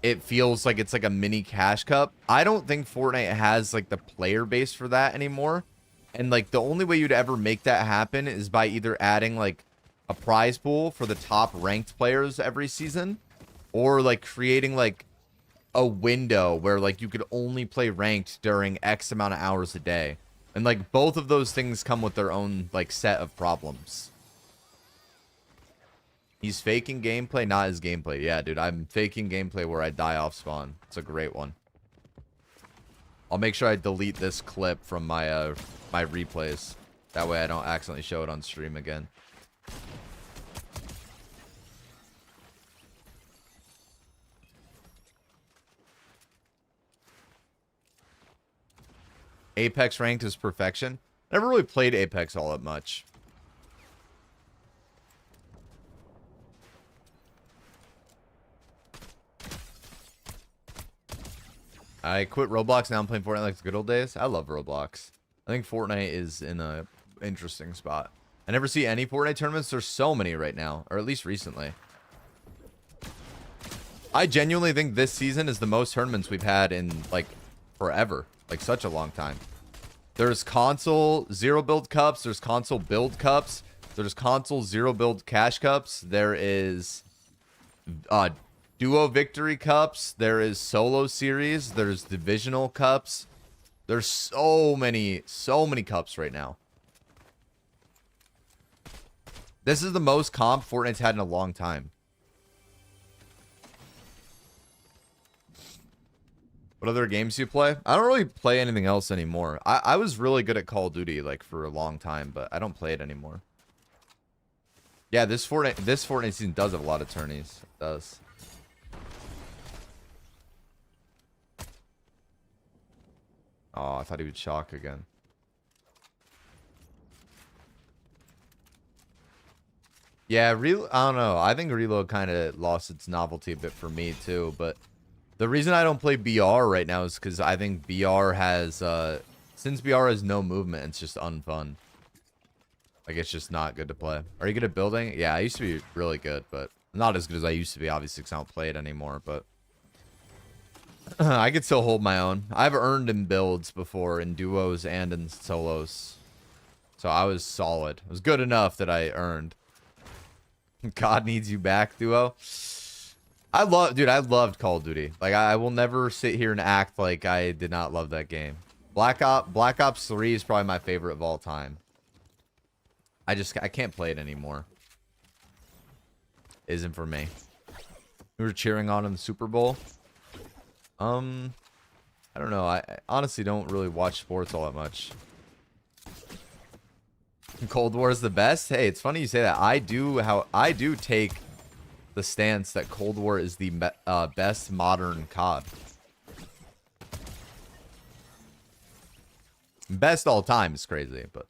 it feels like it's like a mini cash cup. I don't think Fortnite has like the player base for that anymore. And like, the only way you'd ever make that happen is by either adding like a prize pool for the top ranked players every season, or like creating like a window where like you could only play ranked during X amount of hours a day. And like, both of those things come with their own like set of problems. He's faking gameplay, not his gameplay. Yeah, dude, I'm faking gameplay where I die off spawn. It's a great one. I'll make sure I delete this clip from my my replays. That way I don't accidentally show it on stream again. Apex ranked is perfection. Never really played Apex all that much. I quit Roblox, now I'm playing Fortnite like the good old days. I love Roblox. I think Fortnite is in a interesting spot. I never see any Fortnite tournaments. There's so many right now, or at least recently. I genuinely think this season is the most tournaments we've had in like forever, like such a long time. There's console zero build cups. There's console build cups. There's console zero build cash cups. There is duo victory cups. There is solo series. There's divisional cups. There's so many cups right now. This is the most comp Fortnite's had in a long time. What other games do you play? I don't really play anything else anymore. I was really good at Call of Duty like for a long time, but I don't play it anymore. Yeah, this Fortnite season does have a lot of tourneys. It does. Oh, I thought he would shock again. Yeah, I don't know. I think Reload kind of lost its novelty a bit for me too, but the reason I don't play BR right now is because I think BR has, since BR has no movement, it's just unfun. Like, it's just not good to play. Are you good at building? Yeah, I used to be really good, but not as good as I used to be, obviously, because I don't play it anymore, but I could still hold my own. I've earned in builds before, in duos and in solos. So I was solid. It was good enough that I earned. God needs you back, duo. Dude, I loved Call of Duty. Like, I will never sit here and act like I did not love that game. Black Ops 3 is probably my favorite of all time. I can't play it anymore. Isn't for me. We were cheering on in the Super Bowl. I don't know. I honestly don't really watch sports all that much. Cold War is the best. Hey, it's funny you say that. I do take the stance that Cold War is the best modern COD. Best all time is crazy, but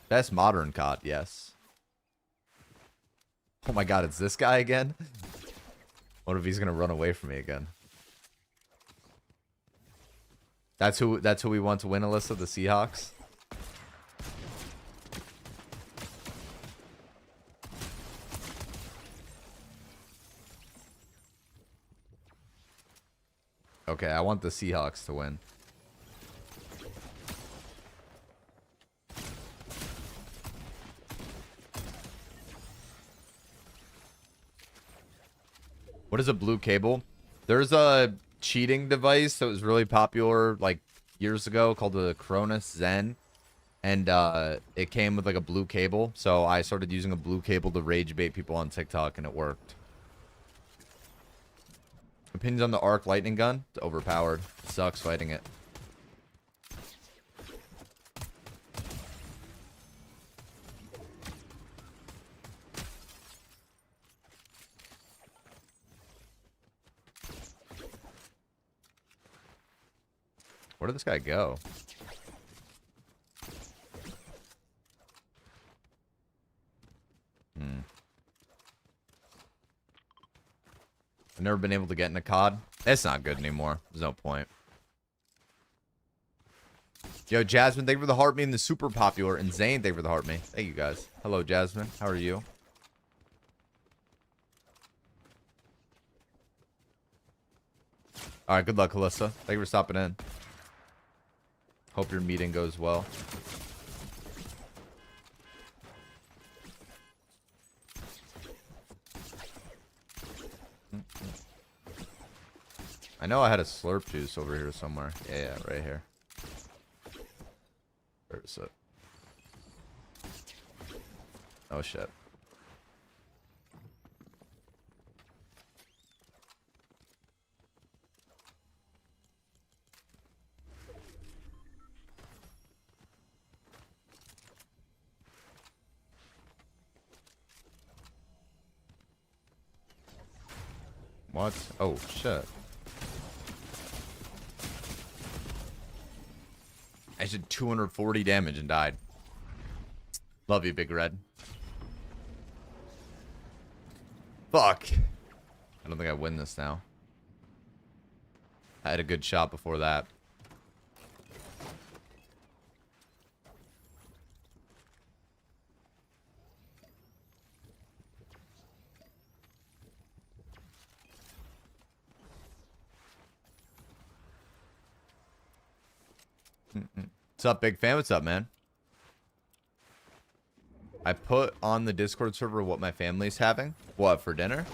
best modern COD, yes. Oh my god, it's this guy again? What if he's gonna run away from me again? That's who we want to win, Alyssa, the Seahawks. Okay, I want the Seahawks to win. What is a blue cable? There's a cheating device that was really popular like years ago called the Cronus Zen. And it came with like a blue cable. So I started using a blue cable to rage bait people on TikTok and it worked. Opinions on the arc lightning gun? It's overpowered. It sucks fighting it. Where did this guy go? I've never been able to get in a COD. It's not good anymore. There's no point. Yo, Jasmine, thank you for the heart me and the super popular. And Zane, thank you for the heart me. Thank you, guys. Hello, Jasmine. How are you? Alright, good luck, Alyssa. Thank you for stopping in. Hope your meeting goes well. I know I had a slurp juice over here somewhere. Yeah, right here. Where is it? Oh, shit. What? Oh, shit. I did 240 damage and died. Love you, Big Red. Fuck. I don't think I win this now. I had a good shot before that. What's up, big fan? What's up, man? I put on the Discord server what my family's having. What, for dinner?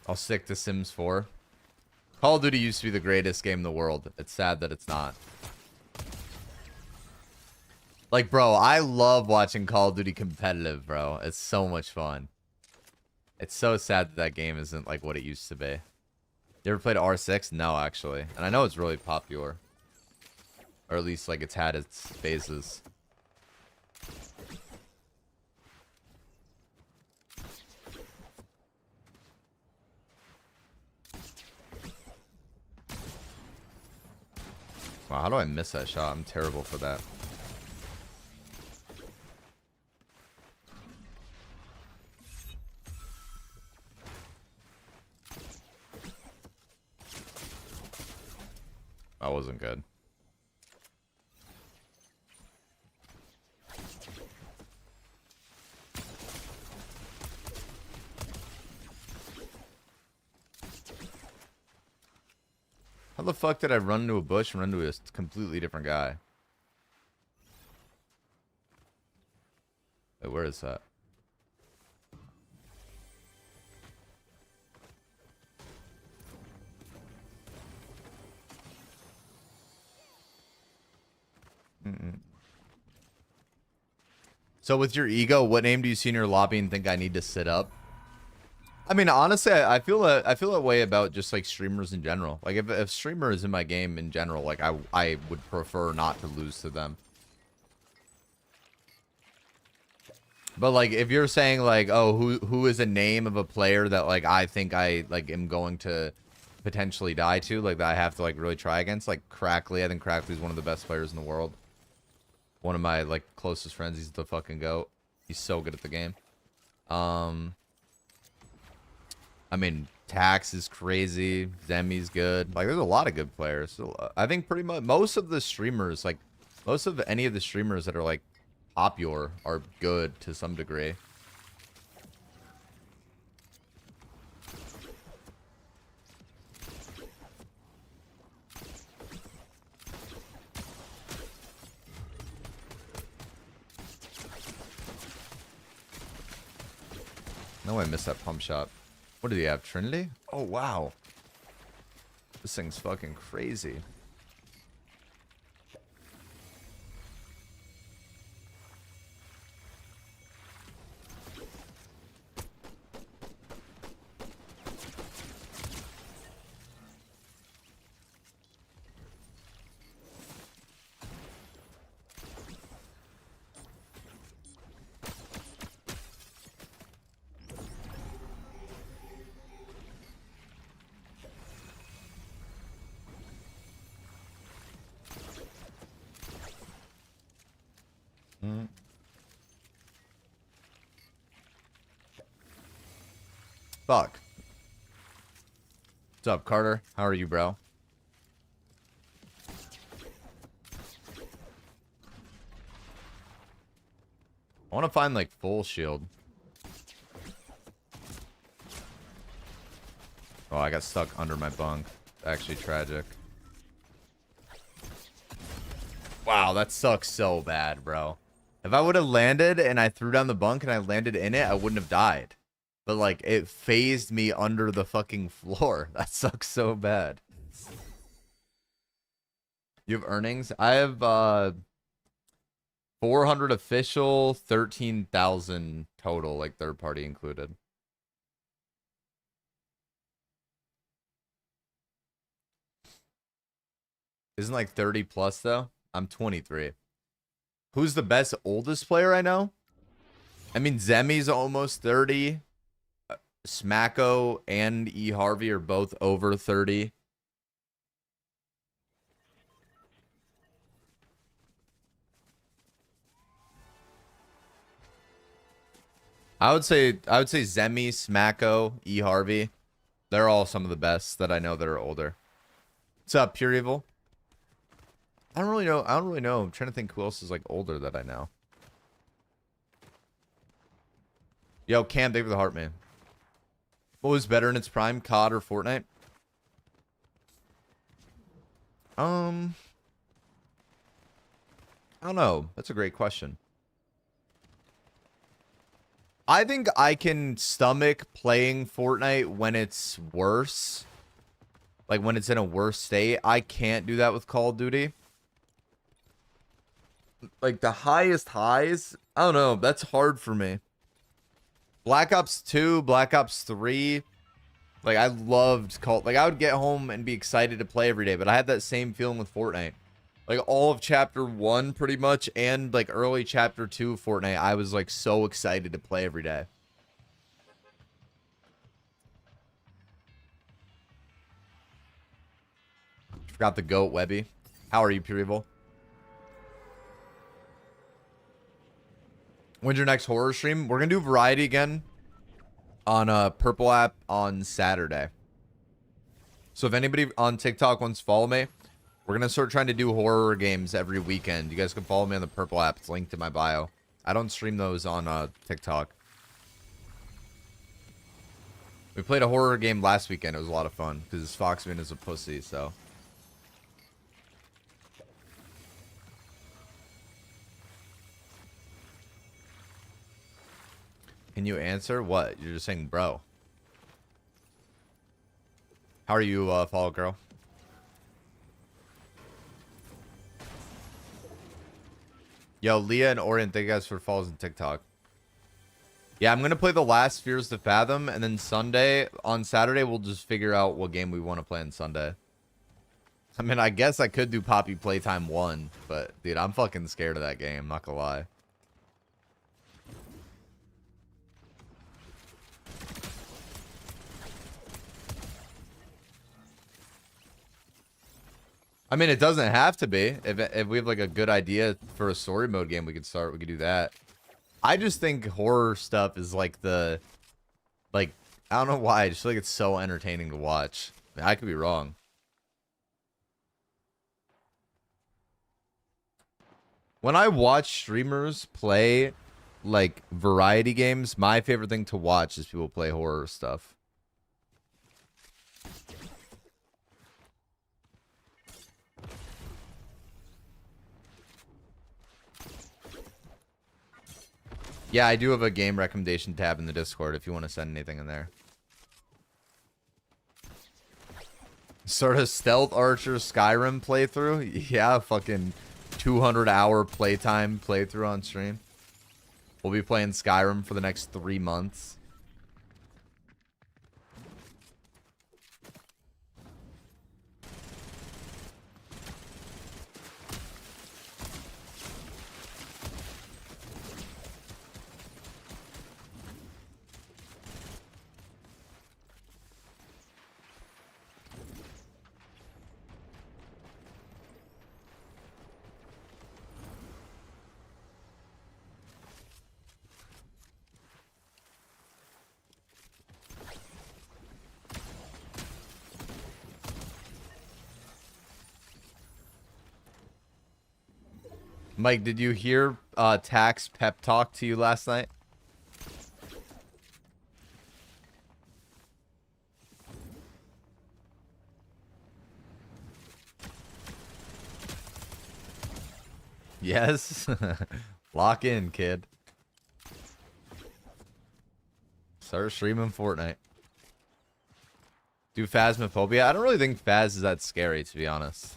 I'll stick to Sims 4. Call of Duty used to be the greatest game in the world. It's sad that it's not. Like, bro, I love watching Call of Duty competitive, bro. It's so much fun. It's so sad that that game isn't like what it used to be. You ever played R6? No, actually. And I know it's really popular. Or at least, like, it's had its phases. Wow, how do I miss that shot? I'm terrible for that. That wasn't good. How the fuck did I run into a bush and run into a completely different guy? Wait, where is that? So with your ego, what name do you see in your lobby and think I need to sit up? I mean, honestly, I feel that way about just like streamers in general. Like if streamer is in my game in general, like I would prefer not to lose to them. But like if you're saying like, oh, who is a name of a player that like I think I like am going to potentially die to, like that I have to like really try against, like Crackley. I think Crackley's one of the best players in the world. One of my like closest friends. He's the fucking GOAT. He's so good at the game. I mean, Tax is crazy. Zemi's good. Like, there's a lot of good players. So, I think pretty much most of the streamers, like most of any of the streamers that are like popular, are good to some degree. No, I missed that pump shot. What do they have? Trinity? Oh, wow. This thing's fucking crazy. Fuck. What's up, Carter? How are you, bro? I want to find, like, full shield. Oh, I got stuck under my bunk. Actually tragic. Wow, that sucks so bad, bro. If I would have landed and I threw down the bunk and I landed in it, I wouldn't have died. But, like, it phased me under the fucking floor. That sucks so bad. You have earnings? I have, 400 official, 13,000 total, like, third party included. Isn't, like, 30 plus, though? I'm 23. Who's the best oldest player I know? I mean, Zemi's almost 30. Smacko and E. Harvey are both over 30. I would say Zemi, Smacko, E. Harvey. They're all some of the best that I know that are older. What's up, Pure Evil? I don't really know. I'm trying to think who else is like older that I know. Yo, Cam, thank you for the heart, man. What was better in its prime, COD or Fortnite? I don't know. That's a great question. I think I can stomach playing Fortnite when it's worse. Like when it's in a worse state. I can't do that with Call of Duty. Like the highest highs, I don't know. That's hard for me. Black Ops 2, Black Ops 3. Like I loved Call. Like I would get home and be excited to play every day. But I had that same feeling with Fortnite. Like all of chapter 1 pretty much and like early chapter 2 of Fortnite, I was like so excited to play every day. Forgot the goat, Webby. How are you, Pure Evil? When's your next horror stream? We're gonna do variety again on Purple app on Saturday. So if anybody on TikTok wants to follow me, we're gonna start trying to do horror games every weekend. You guys can follow me on the Purple app. It's linked in my bio. I don't stream those on TikTok. We played a horror game last weekend. It was a lot of fun because Foxman is a pussy. So. Can you answer? What? You're just saying, bro. How are you, follow girl? Yo, Leah and Orion, thank you guys for follows on TikTok. Yeah, I'm going to play the last Fears to Fathom, and then on Saturday, we'll just figure out what game we want to play on Sunday. I mean, I guess I could do Poppy Playtime 1, but, dude, I'm fucking scared of that game, not gonna lie. I mean, it doesn't have to be. If we have like a good idea for a story mode game, we could do that. I just think horror stuff is like I don't know why. I just feel like it's so entertaining to watch. I could be wrong. When I watch streamers play like variety games, my favorite thing to watch is people play horror stuff. Yeah, I do have a game recommendation tab in the Discord if you want to send anything in there. Sort of Stealth Archer Skyrim playthrough? Yeah, fucking 200-hour playtime playthrough on stream. We'll be playing Skyrim for the next 3 months. Mike, did you hear Tax pep talk to you last night? Yes. Lock in, kid. Start streaming Fortnite. Do Phasmophobia? I don't really think Phas is that scary, to be honest.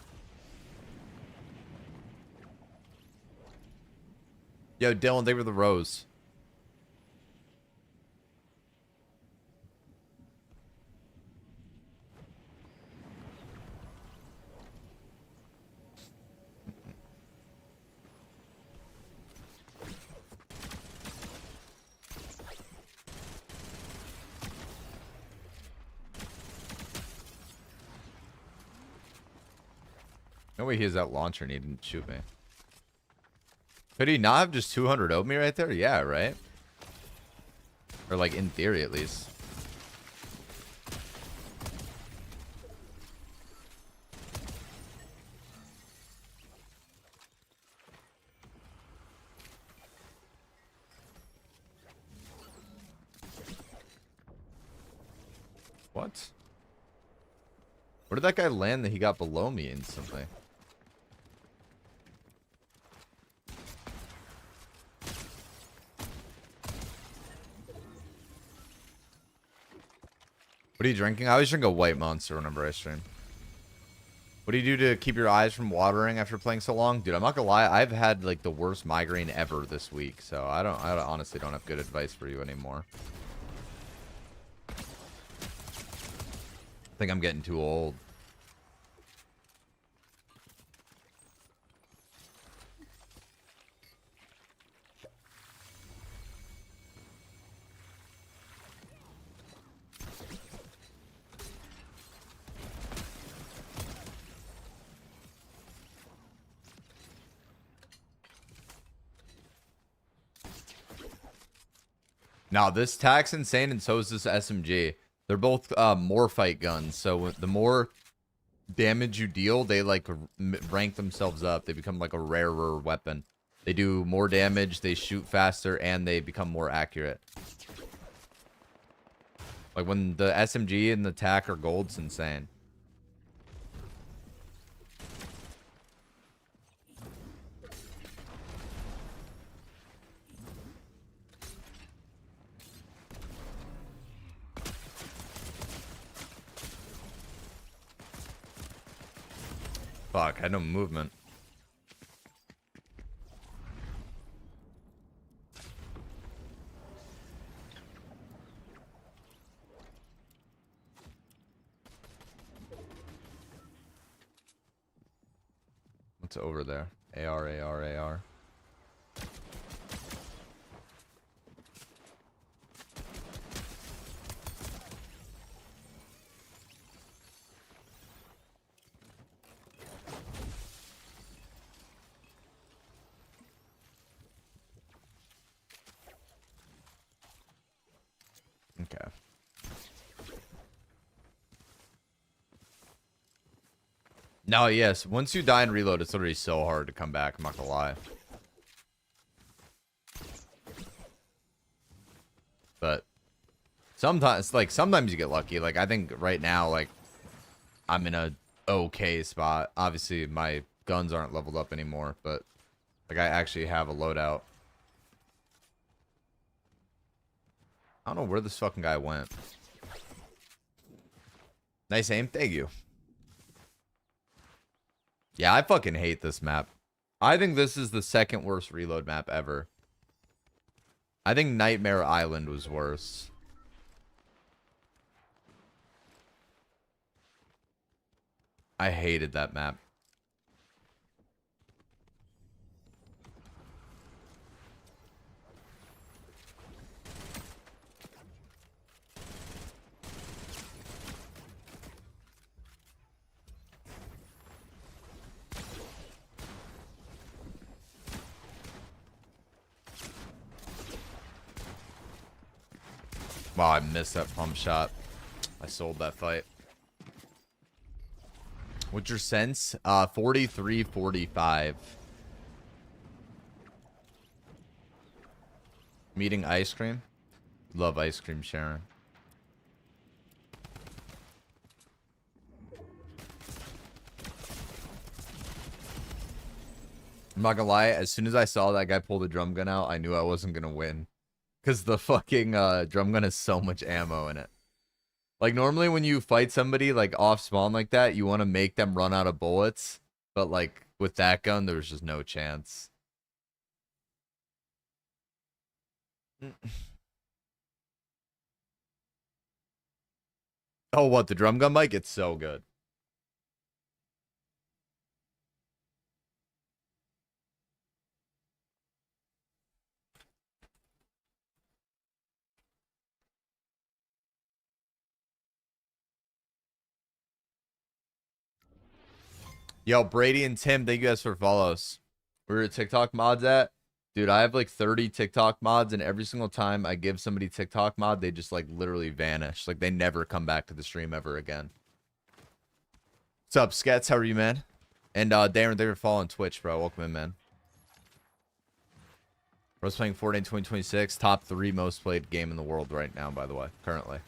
Yo, Dylan, thank you for the rose. No way he has that launcher and he didn't shoot me. Could he not have just 200 O'd me right there? Yeah, right? Or like in theory at least. What? Where did that guy land that he got below me instantly? What are you drinking? I always drink a white Monster whenever I stream. What do you do to keep your eyes from watering after playing so long? Dude, I'm not gonna lie. I've had like the worst migraine ever this week. So I honestly don't have good advice for you anymore. I think I'm getting too old. Now, this TAC's insane, and so is this SMG. They're both Morphite guns, so the more damage you deal, they, like, rank themselves up. They become, like, a rarer weapon. They do more damage, they shoot faster, and they become more accurate. Like, when the SMG and the TAC are gold, it's insane. Fuck, I had no movement. What's over there? AR, AR, AR. Okay. No, yes. Once you die and reload, it's literally so hard to come back. I'm not gonna lie. But sometimes, like, sometimes you get lucky. Like, I think right now, like, I'm in a okay spot. Obviously, my guns aren't leveled up anymore, but, like, I actually have a loadout. I don't know where this fucking guy went. Nice aim. Thank you. Yeah, I fucking hate this map. I think this is the second worst reload map ever. I think Nightmare Island was worse. I hated that map. Wow, I missed that pump shot. I sold that fight. What's your sense? 43-45. Meeting ice cream? Love ice cream, Sharon. I'm not gonna lie, as soon as I saw that guy pull the drum gun out, I knew I wasn't gonna win. Because the fucking drum gun has so much ammo in it. Like, normally when you fight somebody, like, off spawn like that, you want to make them run out of bullets. But, like, with that gun, there was just no chance. Oh, what? The drum gun mic? It's so good. Yo, Brady and Tim, thank you guys for follows. Where are TikTok mods at? Dude, I have like 30 TikTok mods, and every single time I give somebody TikTok mod, they just like literally vanish. Like, they never come back to the stream ever again. What's up, Skets? How are you, man? And Darren, they were following Twitch, bro. Welcome in, man. Bro's playing Fortnite 2026. Top 3 most played game in the world right now, by the way, currently.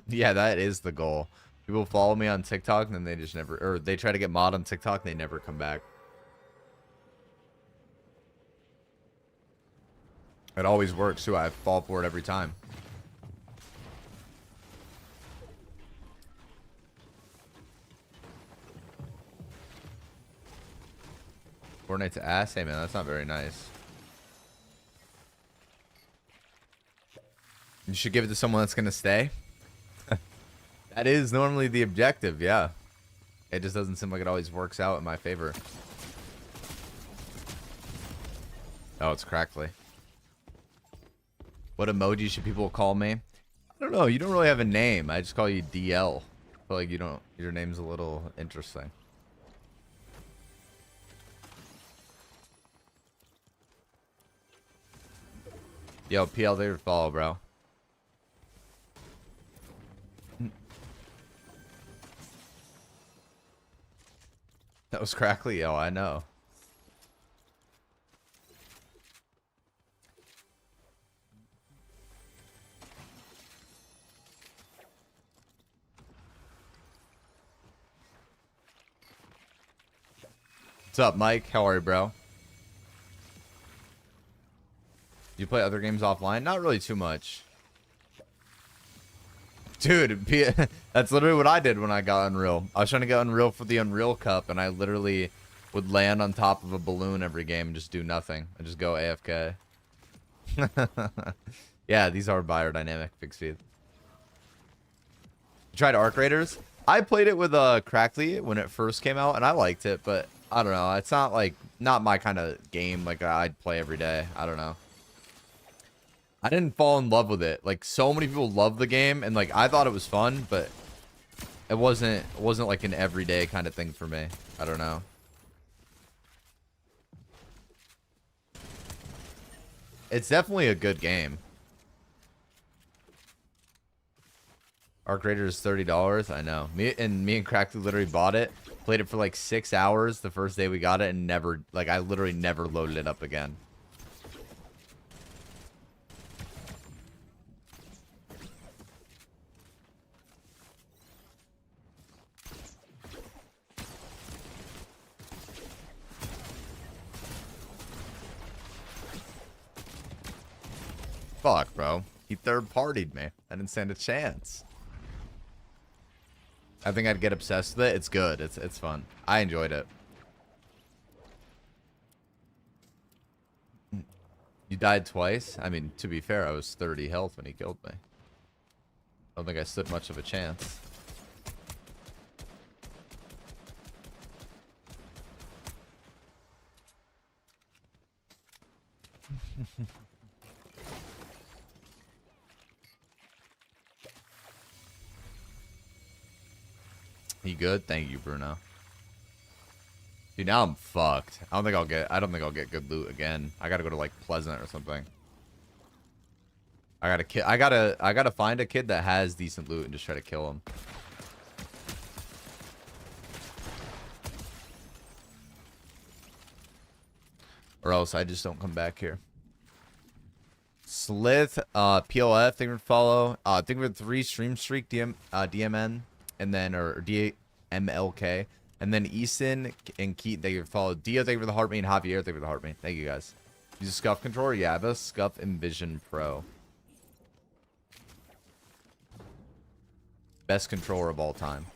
Yeah, that is the goal. People follow me on TikTok and then they just never, or they try to get mod on TikTok and they never come back. It always works too. I fall for it every time. Fortnite's ass? Hey man, that's not very nice. You should give it to someone that's gonna stay. That is normally the objective, yeah. It just doesn't seem like it always works out in my favor. Oh, it's crackly. What emoji should people call me? I don't know. You don't really have a name. I just call you DL. I feel like you don't. Your name's a little interesting. Yo, PL, they would follow, bro. That was crackly. Yo, I know. What's up, Mike? How are you, bro? You play other games offline? Not really too much. Dude, that's literally what I did when I got Unreal. I was trying to get Unreal for the Unreal Cup, and I literally would land on top of a balloon every game and just do nothing. And just go AFK. Yeah, these are biodynamic fixed speed. You tried Arc Raiders? I played it with Crackly when it first came out, and I liked it, but I don't know. It's not like, not my kind of game like I'd play every day. I don't know. I didn't fall in love with it. Like, so many people love the game, and like I thought it was fun, but it wasn't like an everyday kind of thing for me. I don't know. It's definitely a good game. Arc Raider is $30. I know. Me and Crackly literally bought it, played it for like 6 hours the first day we got it, and never, like, I literally never loaded it up again. Fuck, bro. He third-partied me. I didn't stand a chance. I think I'd get obsessed with it. It's good. It's fun. I enjoyed it. You died twice? I mean, to be fair, I was 30 health when he killed me. I don't think I stood much of a chance. You good? Thank you, Bruno. Dude, now I'm fucked. I don't think I'll get good loot again. I gotta go to like Pleasant or something. I gotta find a kid that has decent loot and just try to kill him. Or else I just don't come back here. Slith, PLF, thank you for follow. Thank you for 3 stream streak, DMN. And then, or DMLK. And then Easton and Keaton, thank you for follow. Dio, thank you for the heart me, and Javier, thank you for the heart me. Thank you guys. Use a Scuff controller? Yeah, I have a Scuff Envision Pro. Best controller of all time.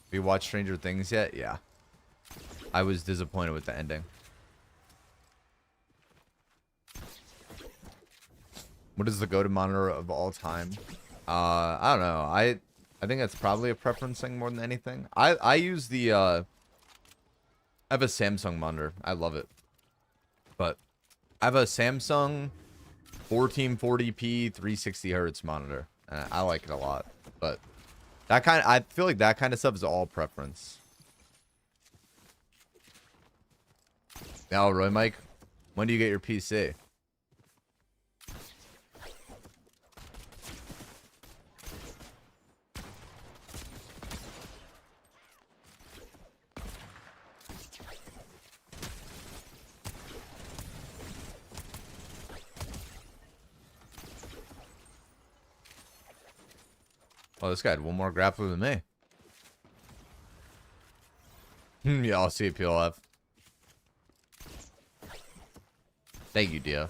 Have you watched Stranger Things yet? Yeah. I was disappointed with the ending. What is the go-to monitor of all time? I don't know. I think that's probably a preference thing more than anything. I use the I have a Samsung monitor. I love it. But I have a Samsung 1440p 360 hertz monitor. I like it a lot. But I feel like that kind of stuff is all preference. Now, Roy Mike, when do you get your PC? Oh, this guy had one more grappler than me. Yeah, I'll see PLF. Thank you, Dia.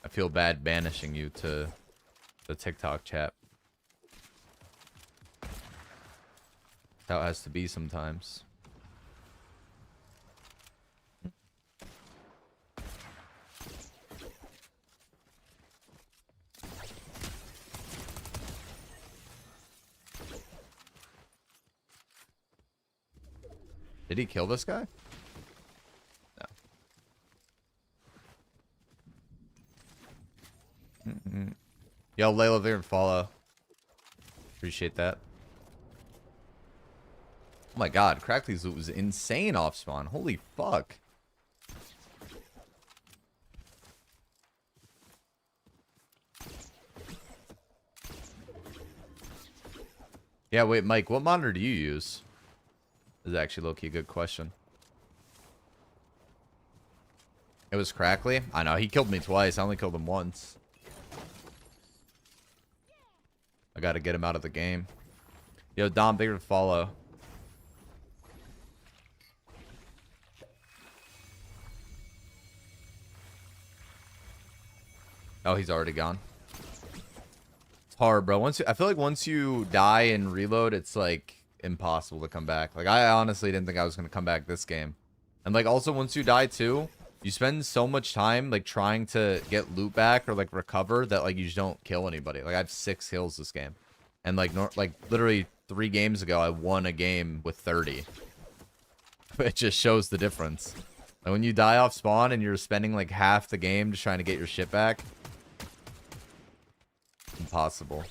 I feel bad banishing you to the TikTok chat. That's how it has to be sometimes. Did he kill this guy? No. Yo, Layla there and follow. Appreciate that. Oh my god, Crackley's loot was insane off spawn. Holy fuck. Yeah, wait, Mike, what monitor do you use? This is actually low-key a good question. It was Crackley? I know, he killed me twice. I only killed him once. I gotta get him out of the game. Yo, Dom, bigger follow. Oh, he's already gone. It's hard, bro. I feel like once you die and reload, it's like impossible to come back. Like, I honestly didn't think I was gonna come back this game. And like, also once you die too, you spend so much time like trying to get loot back or like recover that like you just don't kill anybody. Like, I have 6 kills this game, and like literally 3 games ago I won a game with 30. It just shows the difference. Like, when you die off spawn and you're spending like half the game just trying to get your shit back, impossible.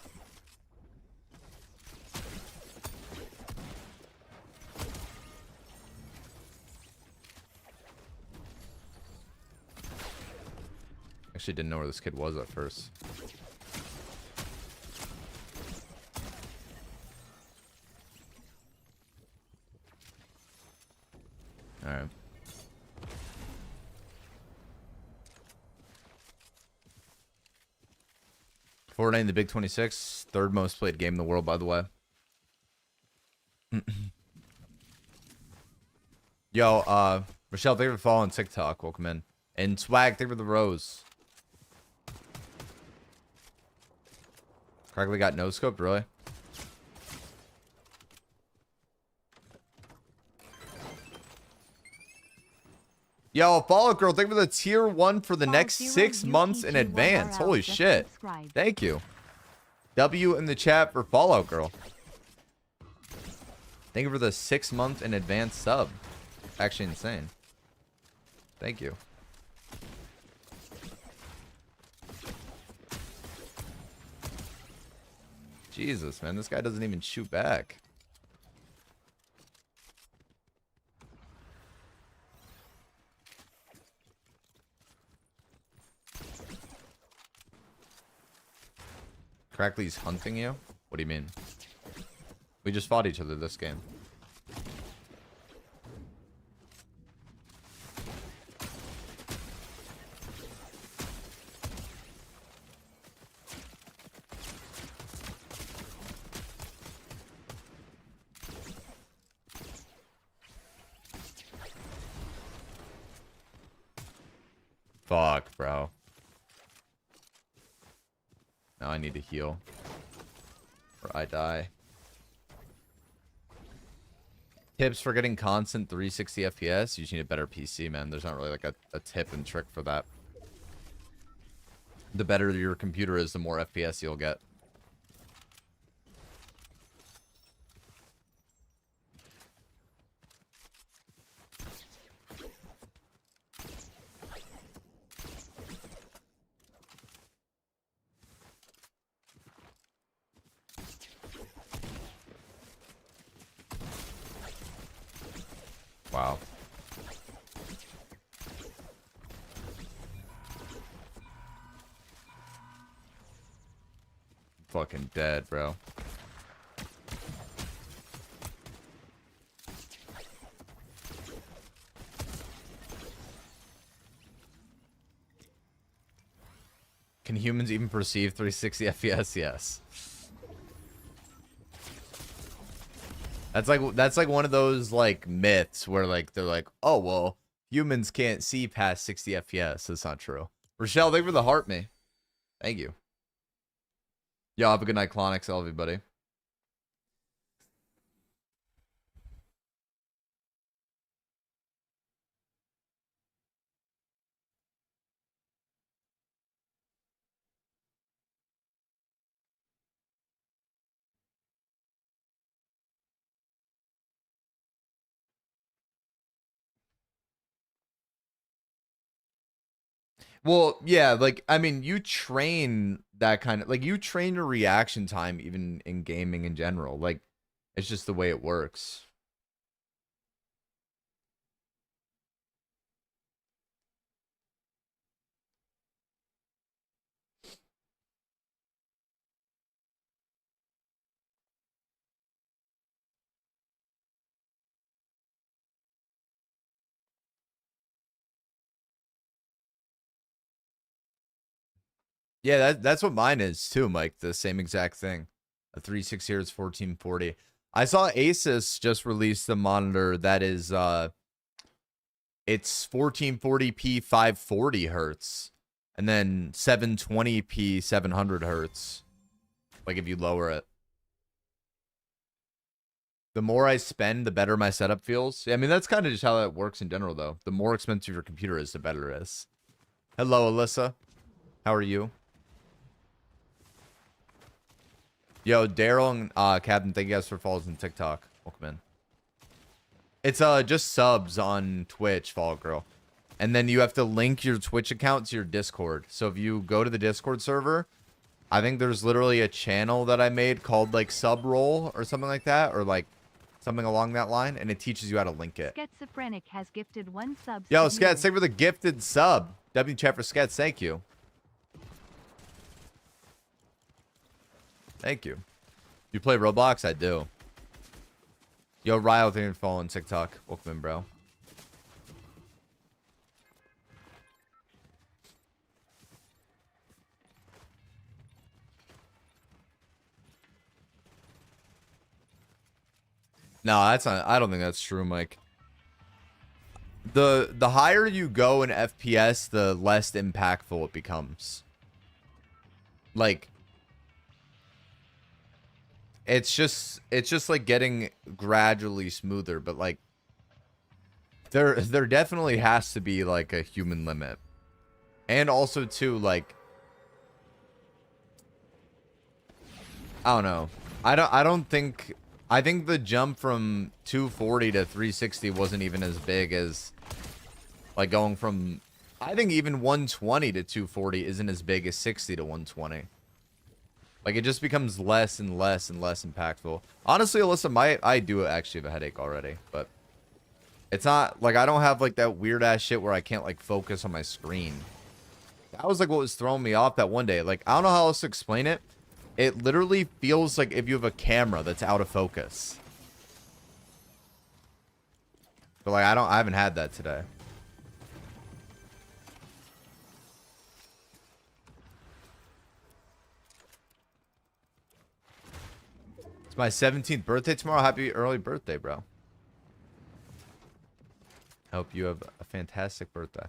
Actually didn't know where this kid was at first. Alright. Fortnite in the Big 26, 3rd most played game in the world, by the way. Yo, Michelle, thank you for following TikTok. Welcome in. And Swag, thank you for the rose. Crackley got no scoped, really? Yo, Follow Girl, thank you for the tier 1 for the next 6 months in advance. Holy shit. Thank you. W in the chat for Follow Girl. Thank you for the 6 month in advance sub. Actually insane. Thank you. Jesus, man, this guy doesn't even shoot back. Crackley's hunting you? What do you mean? We just fought each other this game. Fuck, bro. Now I need to heal. Or I die. Tips for getting constant 360 FPS? You just need a better PC, man. There's not really like a tip and trick for that. The better your computer is, the more FPS you'll get. Wow. Fucking dead, bro. Can humans even perceive 360 FPS? Yes. That's like one of those like myths where like they're like, oh well, humans can't see past 60 FPS. That's not true. Rochelle, thank you for the heart me. Thank you. Yo, have a good night, Clonix, everybody. Well, yeah, like I mean, you train that kind of like you train your reaction time even in gaming in general. Like it's just the way it works. Yeah, that's what mine is too, Mike. The same exact thing. A 360 hertz 1440. I saw Asus just released the monitor that is it's 1440p 540 hertz and then 720p 700 hertz. Like if you lower it. The more I spend, the better my setup feels. I mean, that's kind of just how that works in general, though. The more expensive your computer is, the better it is. Hello, Alyssa. How are you? Yo, Daryl and Captain, thank you guys for following on TikTok. Welcome in. It's just subs on Twitch, Fall Girl. And then you have to link your Twitch account to your Discord. So if you go to the Discord server, I think there's literally a channel that I made called like Sub Roll or something like that, or like something along that line, and it teaches you how to link it. Schizophrenic has gifted 1 sub. Yo, Skets, thank you for the gifted sub. W chat for Skets, thank you. Thank you. You play Roblox? I do. Yo, Ryle, thank you for following TikTok. Welcome in, bro. No, that's not. I don't think that's true, Mike. The higher you go in FPS, the less impactful it becomes. Like, it's just like getting gradually smoother, but like there definitely has to be like a human limit. And also too, like, I don't know. I think the jump from 240 to 360 wasn't even as big as like going from, I think even 120 to 240 isn't as big as 60 to 120. Like it just becomes less and less and less impactful. Honestly, Alyssa, I do actually have a headache already, but it's not like I don't have like that weird ass shit where I can't like focus on my screen. That was like what was throwing me off that one day. Like I don't know how else to explain it. It literally feels like if you have a camera that's out of focus. But like I haven't had that today. It's my 17th birthday tomorrow. Happy early birthday, bro. Hope you have a fantastic birthday.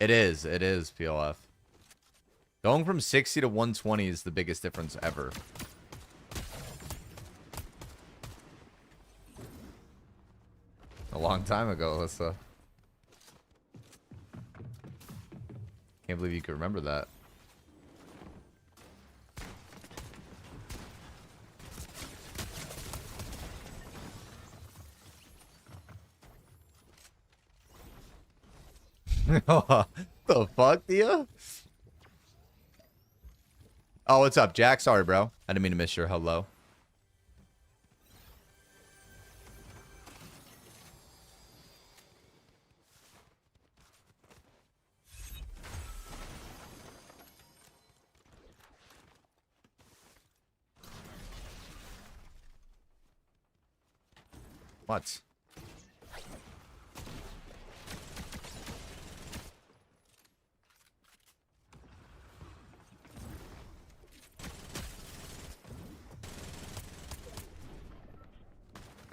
It is PLF. Going from 60 to 120 is the biggest difference ever. A long time ago, Alyssa. Can't believe you could remember that. The fuck, Dia? Oh, what's up, Jack? Sorry, bro. I didn't mean to miss your hello. What?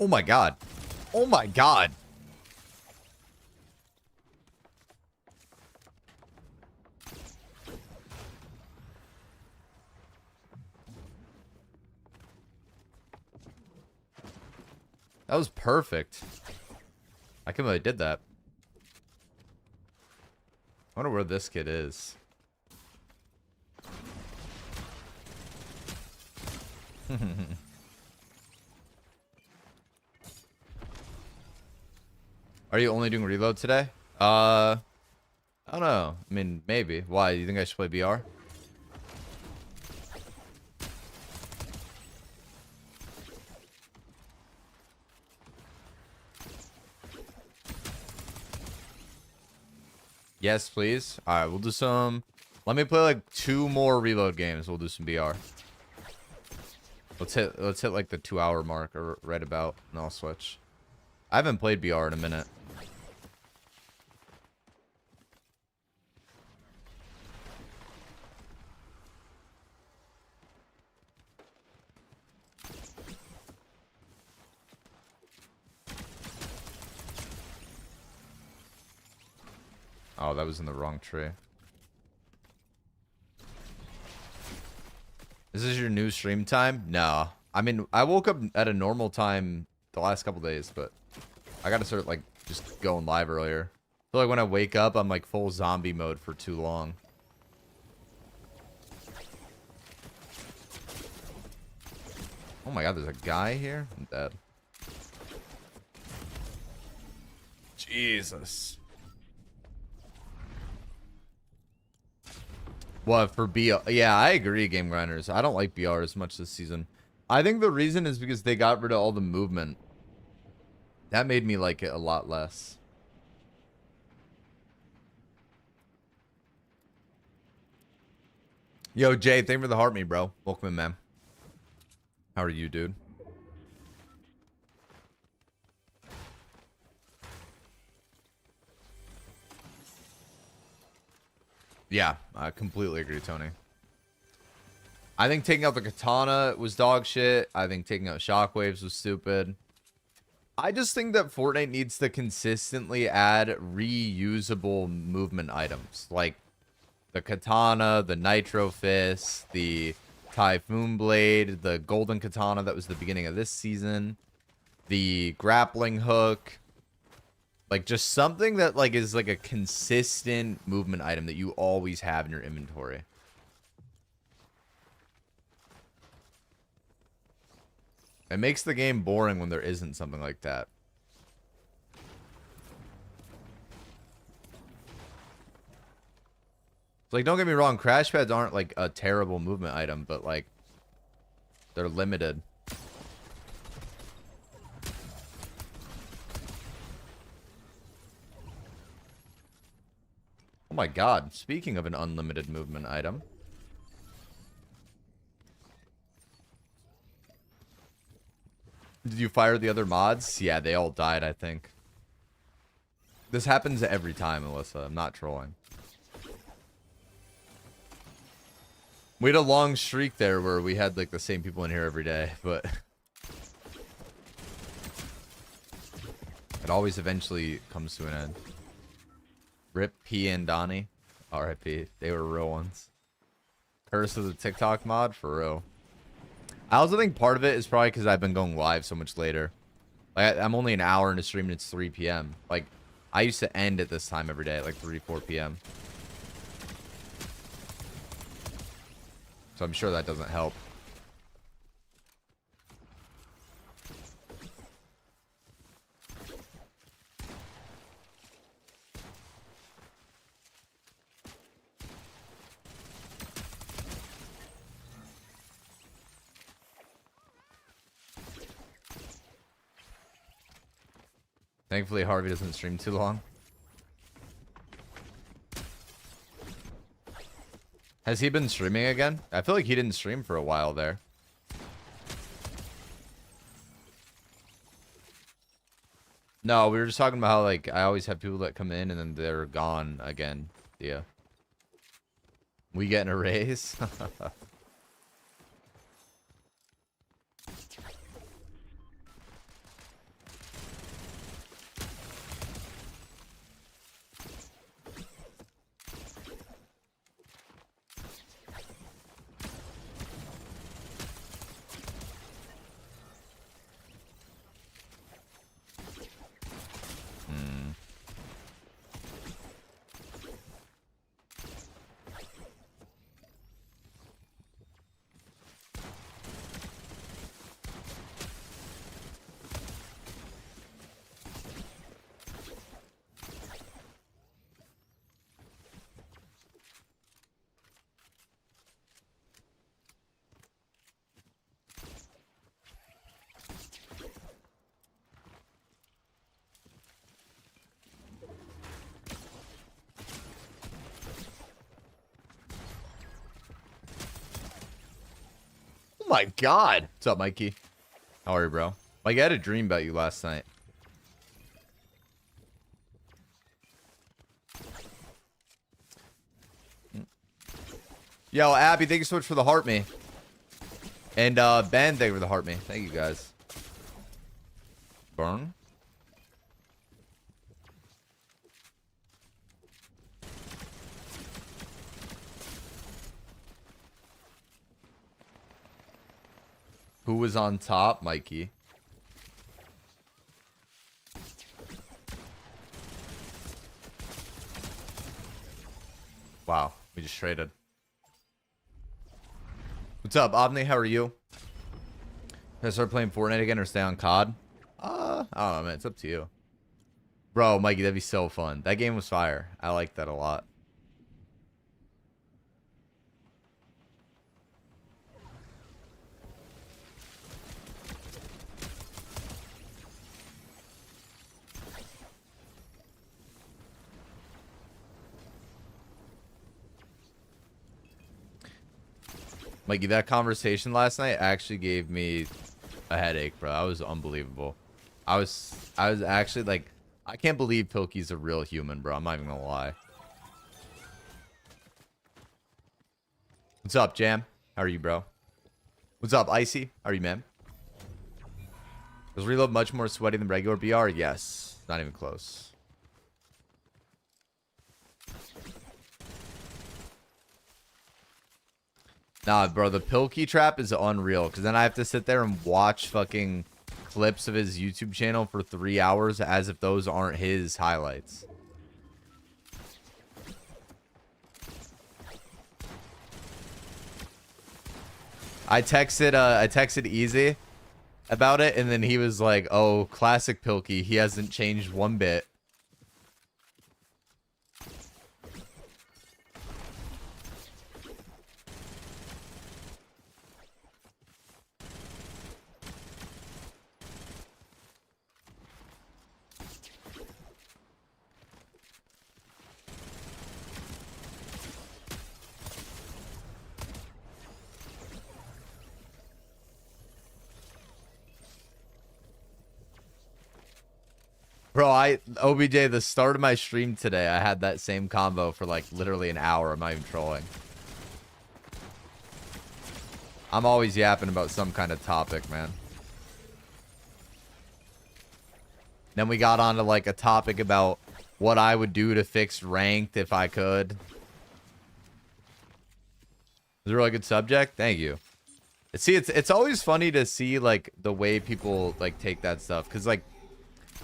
Oh my god. Oh my god. That was perfect. I can't believe I did that. I wonder where this kid is. Are you only doing reload today? I don't know. I mean, maybe. Why? You think I should play BR? Yes, please. All right, we'll do some. Let me play like 2 more reload games. We'll do some BR. Let's hit like the 2-hour mark or right about, and I'll switch. I haven't played BR in a minute. Oh, that was in the wrong tree. Is this your new stream time? No. I mean, I woke up at a normal time the last couple days, but I gotta start, like, just going live earlier. I feel like when I wake up, I'm, like, full zombie mode for too long. Oh my god, there's a guy here? I'm dead. Jesus. What, for BR? Yeah, I agree, Game Grinders. I don't like BR as much this season. I think the reason is because they got rid of all the movement. That made me like it a lot less. Yo, Jay, thank you for the heart me, bro. Welcome in, man. How are you, dude? Yeah, I completely agree, Tony. I think taking out the katana was dog shit. I think taking out shockwaves was stupid. I just think that Fortnite needs to consistently add reusable movement items. Like the katana, the nitro fist, the typhoon blade, the golden katana that was the beginning of this season, the grappling hook. Like, just something that, like, is, like, a consistent movement item that you always have in your inventory. It makes the game boring when there isn't something like that. Like, don't get me wrong, crash pads aren't, like, a terrible movement item, but, like, they're limited. Oh my god, speaking of an unlimited movement item. Did you fire the other mods? Yeah, they all died, I think. This happens every time, Alyssa. I'm not trolling. We had a long streak there where we had, like, the same people in here every day, but... it always eventually comes to an end. Rip P and Donnie. RIP. They were real ones. Curse of the TikTok mod, for real. I also think part of it is probably because I've been going live so much later. Like, I'm only an hour into stream and it's 3 p.m. Like, I used to end at this time every day at like 3, 4 p.m. So I'm sure that doesn't help. Thankfully, Harvey doesn't stream too long. Has he been streaming again? I feel like he didn't stream for a while there. No, we were just talking about how, like, I always have people that come in and then they're gone again. Yeah. We getting a raise? my god. What's up, Mikey? How are you, bro? Like, I had a dream about you last night. Yo, Abby, thank you so much for the heart me. And Ben, thank you for the heart me. Thank you guys. Burn. Who was on top? Mikey. Wow, we just traded. What's up, Omni? How are you? Can I start playing Fortnite again or stay on COD? I don't know, man. It's up to you. Bro, Mikey, that'd be so fun. That game was fire. I like that a lot. Mikey, that conversation last night actually gave me a headache, bro. That was unbelievable. I was actually like, I can't believe Pilkey's a real human, bro. I'm not even gonna lie. What's up, Jam? How are you, bro? What's up, Icy? How are you, man? Was Reload much more sweaty than regular BR? Yes. Not even close. Nah, bro, the Pilkey trap is unreal. Because then I have to sit there and watch fucking clips of his YouTube channel for 3 hours as if those aren't his highlights. I texted Easy about it, and then he was like, oh, classic Pilkey. He hasn't changed one bit. Bro, OBJ, the start of my stream today, I had that same combo for like literally an hour. I'm not even trolling. I'm always yapping about some kind of topic, man. Then we got onto like a topic about what I would do to fix ranked if I could. It's a really good subject. Thank you. See, it's always funny to see like the way people like take that stuff, because like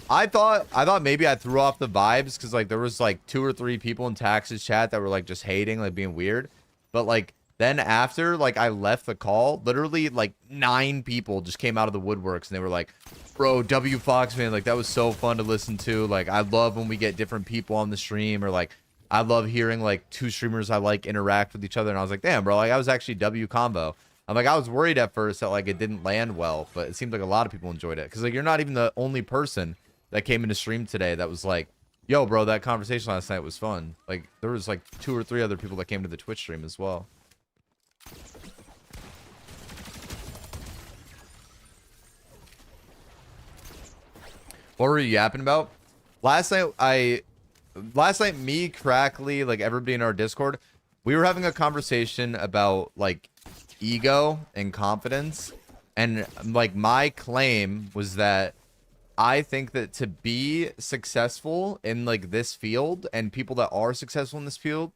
I thought maybe I threw off the vibes because like there was like 2 or 3 people in Tax's chat that were like just hating, like being weird. But like then after like I left the call, literally like 9 people just came out of the woodworks and they were like, bro, W Fox, man, like that was so fun to listen to. Like I love when we get different people on the stream, or like I love hearing like 2 streamers I like interact with each other. And I was like, damn, bro, like I was actually W combo. I'm like, I was worried at first that like it didn't land well, but it seemed like a lot of people enjoyed it. Because like you're not even the only person that came into stream today that was like, yo, bro, that conversation last night was fun. Like there was like 2 or 3 other people that came to the Twitch stream as well. What were you yapping about? Last night, me, Crackly, like everybody in our Discord, we were having a conversation about like ego and confidence. And like my claim was that I think that to be successful in like this field, and people that are successful in this field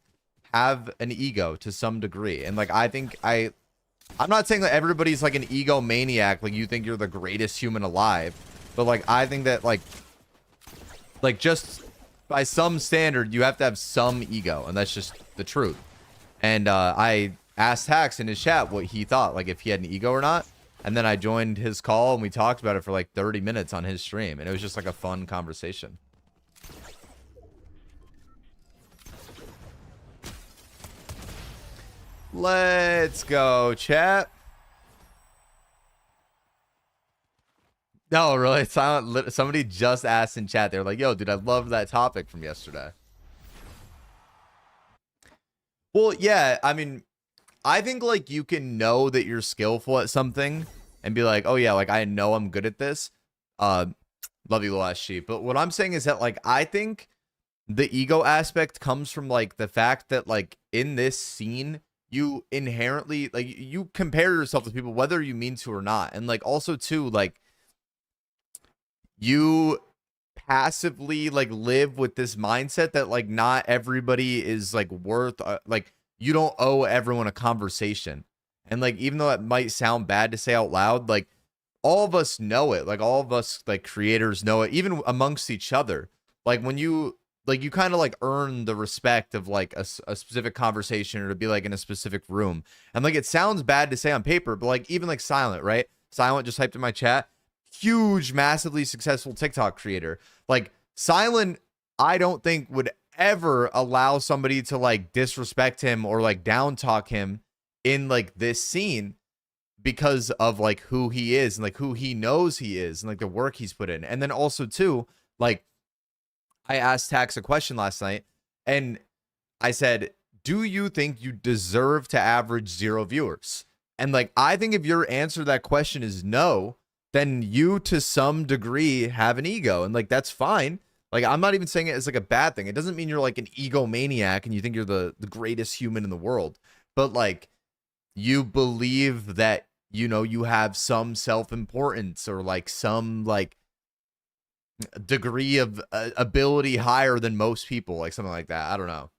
have an ego to some degree. And like I'm not saying that everybody's like an egomaniac, like you think you're the greatest human alive, but like I think that like just by some standard you have to have some ego, and that's just the truth. And I asked Hax in his chat what he thought, like if he had an ego or not. And then I joined his call and we talked about it for like 30 minutes on his stream. And it was just like a fun conversation. Let's go, chat. No, really, silent. Somebody just asked in chat. They were like, yo, dude, I love that topic from yesterday. Well, yeah, I mean, I think like you can know that you're skillful at something and be like, oh yeah, like I know I'm good at this. Love you, last sheep. But what I'm saying is that like I think the ego aspect comes from like the fact that like in this scene you inherently like you compare yourself to people whether you mean to or not, and like also too like you passively like live with this mindset that like not everybody is like worth like you don't owe everyone a conversation. And like even though it might sound bad to say out loud, like all of us know it, like all of us like creators know it even amongst each other. Like when you like you kind of like earn the respect of like a specific conversation or to be like in a specific room. And like it sounds bad to say on paper, but like even like Silent, right? Silent just typed in my chat, huge massively successful TikTok creator. Like Silent, I don't think would ever allow somebody to like disrespect him or like down talk him in like this scene because of like who he is and like who he knows he is and like the work he's put in. And then also too, like I asked Tax a question last night and I said, do you think you deserve to average 0 viewers? And like, I think if your answer to that question is no, then you to some degree have an ego, and like, that's fine. Like, I'm not even saying it as like a bad thing. It doesn't mean you're like an egomaniac and you think you're the greatest human in the world, but like you believe that, you know, you have some self-importance or like some like degree of ability higher than most people, like something like that. I don't know.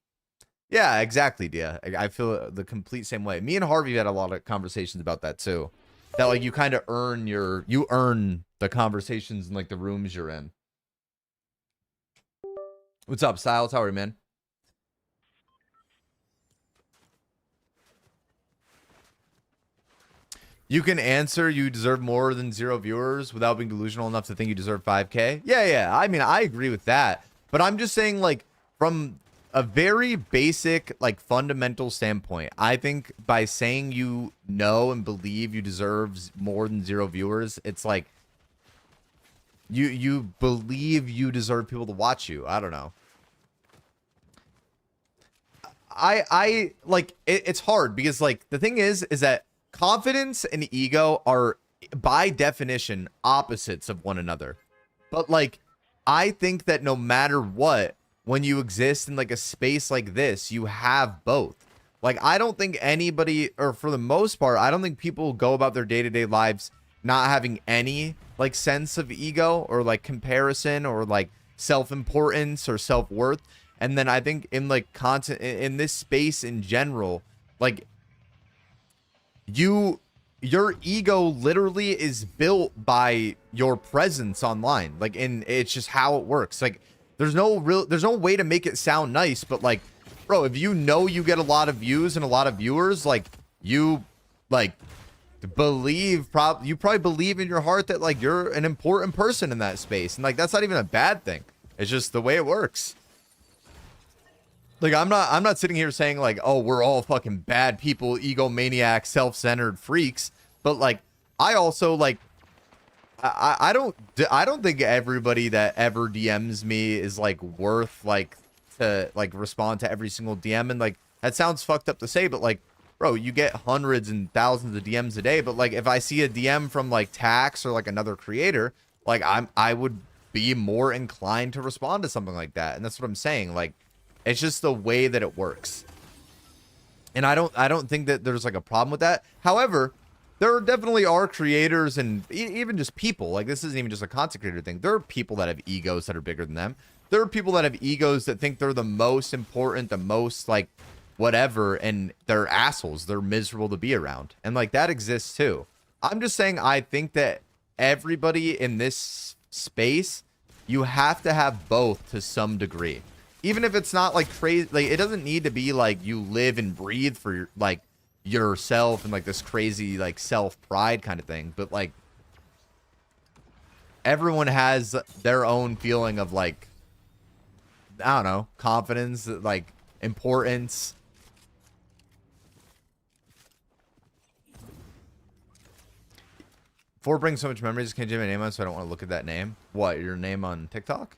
Yeah, exactly, Dia. I feel the complete same way. Me and Harvey had a lot of conversations about that too. That like you kind of earn you earn the conversations in like the rooms you're in. What's up, Styles? How are you, man? You can answer you deserve more than 0 viewers without being delusional enough to think you deserve 5K. Yeah. I mean, I agree with that. But I'm just saying, like, from a very basic, like, fundamental standpoint, I think by saying you know and believe you deserve more than 0 viewers, it's like you believe you deserve people to watch you. I don't know. I like it's hard because like the thing is that confidence and ego are by definition opposites of one another. But like I think that no matter what, when you exist in like a space like this, you have both. Like I don't think anybody, or for the most part, I don't think people go about their day-to-day lives not having any like sense of ego or like comparison or like self-importance or self-worth. And then I think in like content in this space in general, like your ego literally is built by your presence online. Like, and it's just how it works. Like there's no way to make it sound nice, but like, bro, if you know you get a lot of views and a lot of viewers, like you like you probably believe in your heart that like you're an important person in that space. And like that's not even a bad thing. It's just the way it works. Like I'm not sitting here saying like, oh, we're all fucking bad people, egomaniac, self-centered freaks. But like, I also like, I don't think everybody that ever DMs me is like worth like to like respond to every single DM. And like, that sounds fucked up to say, but like, bro, you get hundreds and thousands of DMs a day. But like, if I see a DM from like Tax or like another creator, like I would be more inclined to respond to something like that. And that's what I'm saying. Like, it's just the way that it works. And I don't think that there's like a problem with that. However, there definitely are creators and even just people. Like this isn't even just a content creator thing. There are people that have egos that are bigger than them. There are people that have egos that think they're the most important, the most like whatever, and they're assholes. They're miserable to be around. And like that exists too. I'm just saying I think that everybody in this space, you have to have both to some degree. Even if it's not like crazy, like it doesn't need to be like you live and breathe for like yourself and like this crazy like self-pride kind of thing. But like everyone has their own feeling of like, I don't know, confidence, like importance. Ford brings so much memories. Can't change my name on, so I don't want to look at that name. What, your name on TikTok?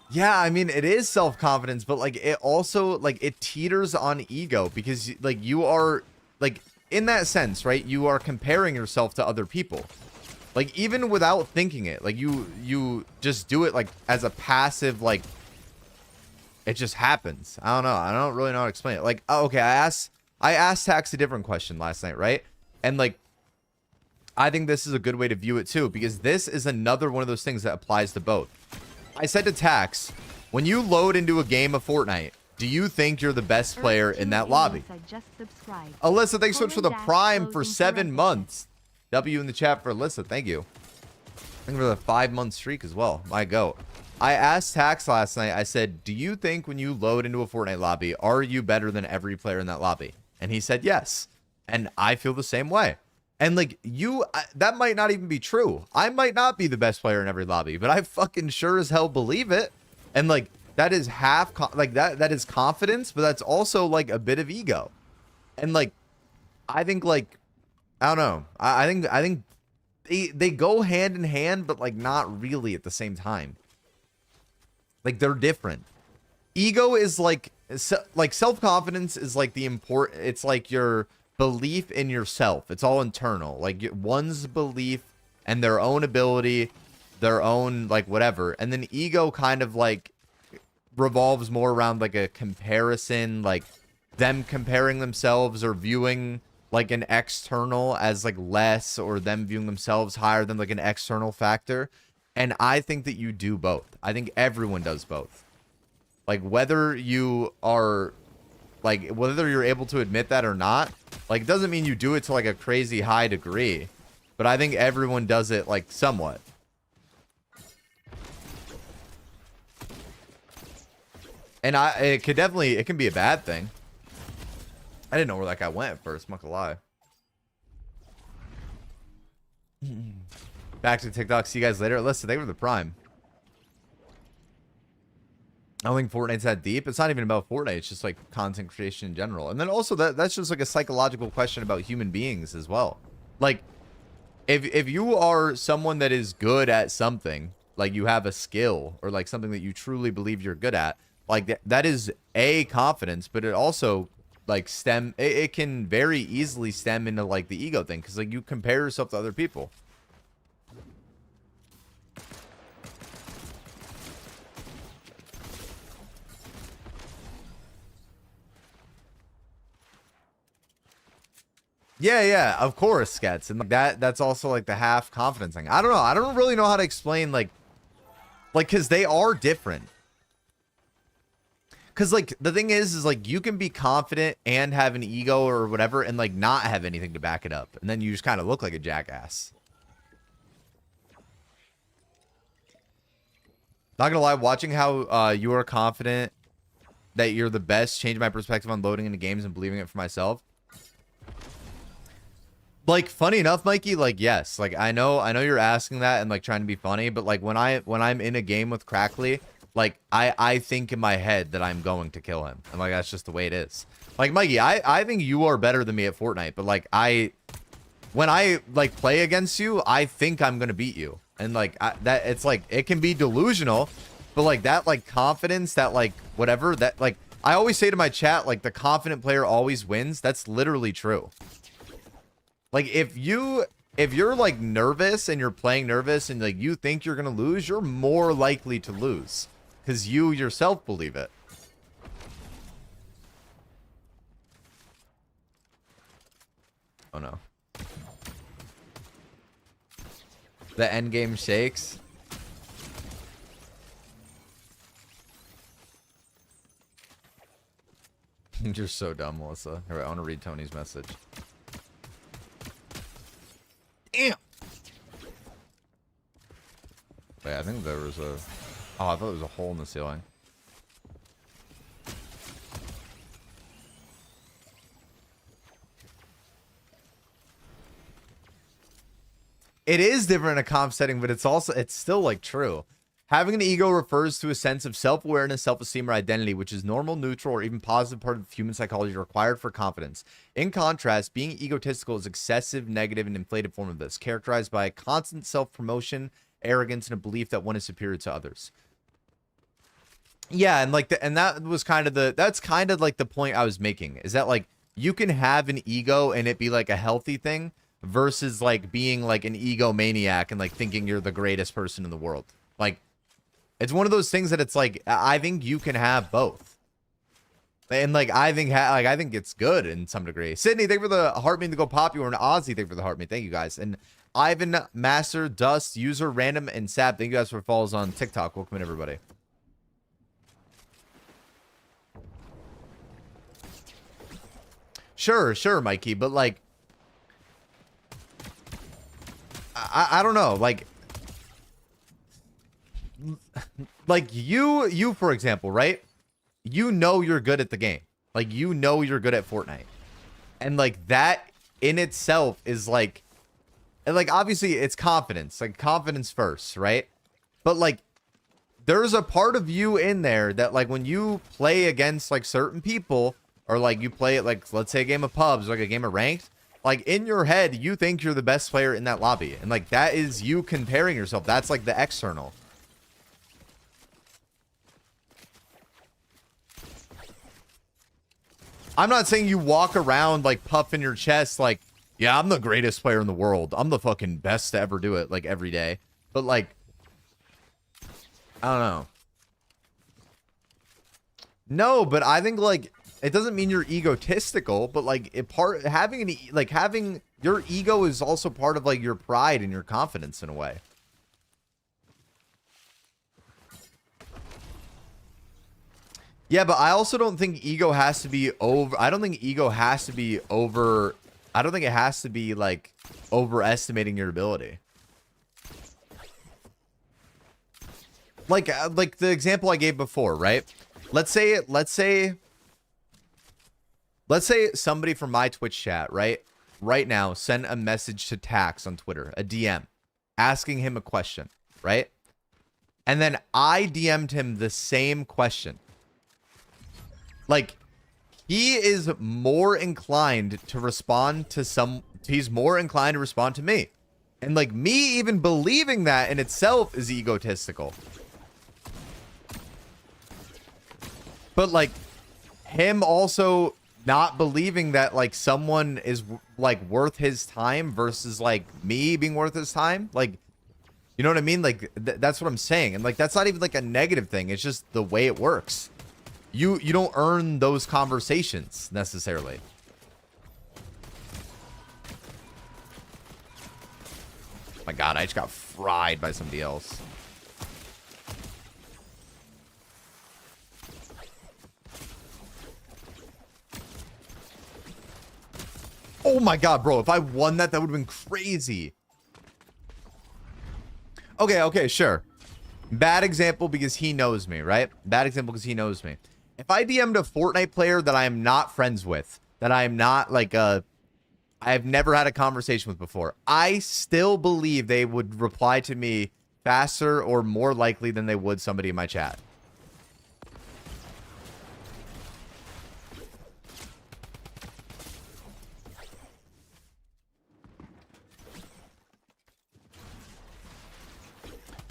Yeah, I mean, it is self-confidence, but like it also like it teeters on ego because like you are like in that sense, right? You are comparing yourself to other people. Like even without thinking it, like you just do it like as a passive, like it just happens. I don't know. I don't really know how to explain it. Like, oh, okay, I asked Tax a different question last night, right? And like I think this is a good way to view it too, because this is another one of those things that applies to both. I said to Tax, when you load into a game of Fortnite, do you think you're the best player in that lobby? Alyssa, thanks so much for the Prime for 7 months. W in the chat for Alyssa. Thank you. Thank you for the 5-month streak as well. My goat. I asked Tax last night, I said, do you think when you load into a Fortnite lobby, are you better than every player in that lobby? And he said yes. And I feel the same way. And like that might not even be true. I might not be the best player in every lobby, but I fucking sure as hell believe it. And like that is that is confidence, but that's also like a bit of ego. And like I think like I don't know. I think they go hand in hand, but like not really at the same time. Like they're different. Ego is like self-confidence is like it's like your belief in yourself. It's all internal. Like one's belief and their own ability, their own like whatever. And then ego kind of like revolves more around like a comparison, like them comparing themselves or viewing like an external as like less, or them viewing themselves higher than like an external factor. And I think that you do both. I think everyone does both. Like whether you are like whether you're able to admit that or not, like it doesn't mean you do it to like a crazy high degree, but I think everyone does it like somewhat. And it can be a bad thing. I didn't know where that guy went at first, I'm not gonna lie. Back to TikTok. See you guys later. Listen, thank you for the Prime. I don't think Fortnite's that deep. It's not even about Fortnite. It's just like content creation in general. And then also that's just like a psychological question about human beings as well. Like if you are someone that is good at something, like you have a skill or like something that you truly believe you're good at, like that is a confidence, but it also like it can very easily stem into like the ego thing, because like you compare yourself to other people. Yeah, of course, Skets. And like that's also like the half confidence thing. I don't know. I don't really know how to explain like because they are different. Because like the thing is like you can be confident and have an ego or whatever and like not have anything to back it up. And then you just kind of look like a jackass. Not gonna lie, watching how you are confident that you're the best changed my perspective on loading into games and believing it for myself. Like, funny enough, Mikey, like, yes, like I know you're asking that and like trying to be funny, but like when I'm in a game with Crackly, like I think in my head that I'm going to kill him, and like that's just the way it is. Like, Mikey, I think you are better than me at Fortnite, but like when I like play against you, I think I'm gonna beat you, and like that it's like it can be delusional, but like that like confidence, that like whatever, that like I always say to my chat, like the confident player always wins. That's literally true. Like if you're like nervous and you're playing nervous and like you think you're gonna lose, you're more likely to lose because you yourself believe it. Oh no. The end game shakes. You're so dumb, Melissa. All right, I want to read Tony's message. Damn. Wait, I think there was a... Oh, I thought there was a hole in the ceiling. It is different in a comp setting, but it's still like true. Having an ego refers to a sense of self-awareness, self-esteem, or identity, which is normal, neutral, or even positive part of human psychology required for confidence. In contrast, being egotistical is excessive, negative, and inflated form of this, characterized by constant self-promotion, arrogance, and a belief that one is superior to others. Yeah, and like and that was kind of that's kind of like the point I was making, is that like you can have an ego and it be like a healthy thing versus like being like an egomaniac and like thinking you're the greatest person in the world. Like it's one of those things that it's like I think you can have both. And like I think I think it's good in some degree. Sydney, thank you for the heartbeat to go popular, and Ozzy, thank you for the heartbeat. Thank you guys. And Ivan, Master, Dust, User, Random, and Sab, thank you guys for follows on TikTok. Welcome in, everybody. Sure, Mikey, but like I don't know, like you for example, right? You know you're good at the game. Like you know you're good at Fortnite. And like that in itself is like, and like obviously it's confidence, like confidence first, right? But like there's a part of you in there that like when you play against like certain people, or like you play it like, let's say a game of pubs, like a game of ranked, like in your head you think you're the best player in that lobby, and like that is you comparing yourself. That's like the external. I'm not saying you walk around like puffing your chest like, yeah, I'm the greatest player in the world, I'm the fucking best to ever do it, like every day. But like I don't know. No, but I think like it doesn't mean you're egotistical, but like having your ego is also part of like your pride and your confidence in a way. Yeah, but I also don't think ego has to be over. I don't think ego has to be over. I don't think it has to be like overestimating your ability. Like the example I gave before, right? Let's say somebody from my Twitch chat, right now, send a message to Tax on Twitter, a DM, asking him a question, right? And then I DM'd him the same question. Like, he is more inclined to respond to he's more inclined to respond to me. And like me even believing that in itself is egotistical. But like him also not believing that like someone is like worth his time versus like me being worth his time, like, you know what I mean? Like that's what I'm saying. And like that's not even like a negative thing, it's just the way it works. You don't earn those conversations necessarily. My god, I just got fried by somebody else. Oh my god, bro. If I won that, that would have been crazy. Okay, sure. Bad example because he knows me, right? Bad example because he knows me. If I DM'd a Fortnite player that I am not friends with, that I am not like I've never had a conversation with before, I still believe they would reply to me faster or more likely than they would somebody in my chat.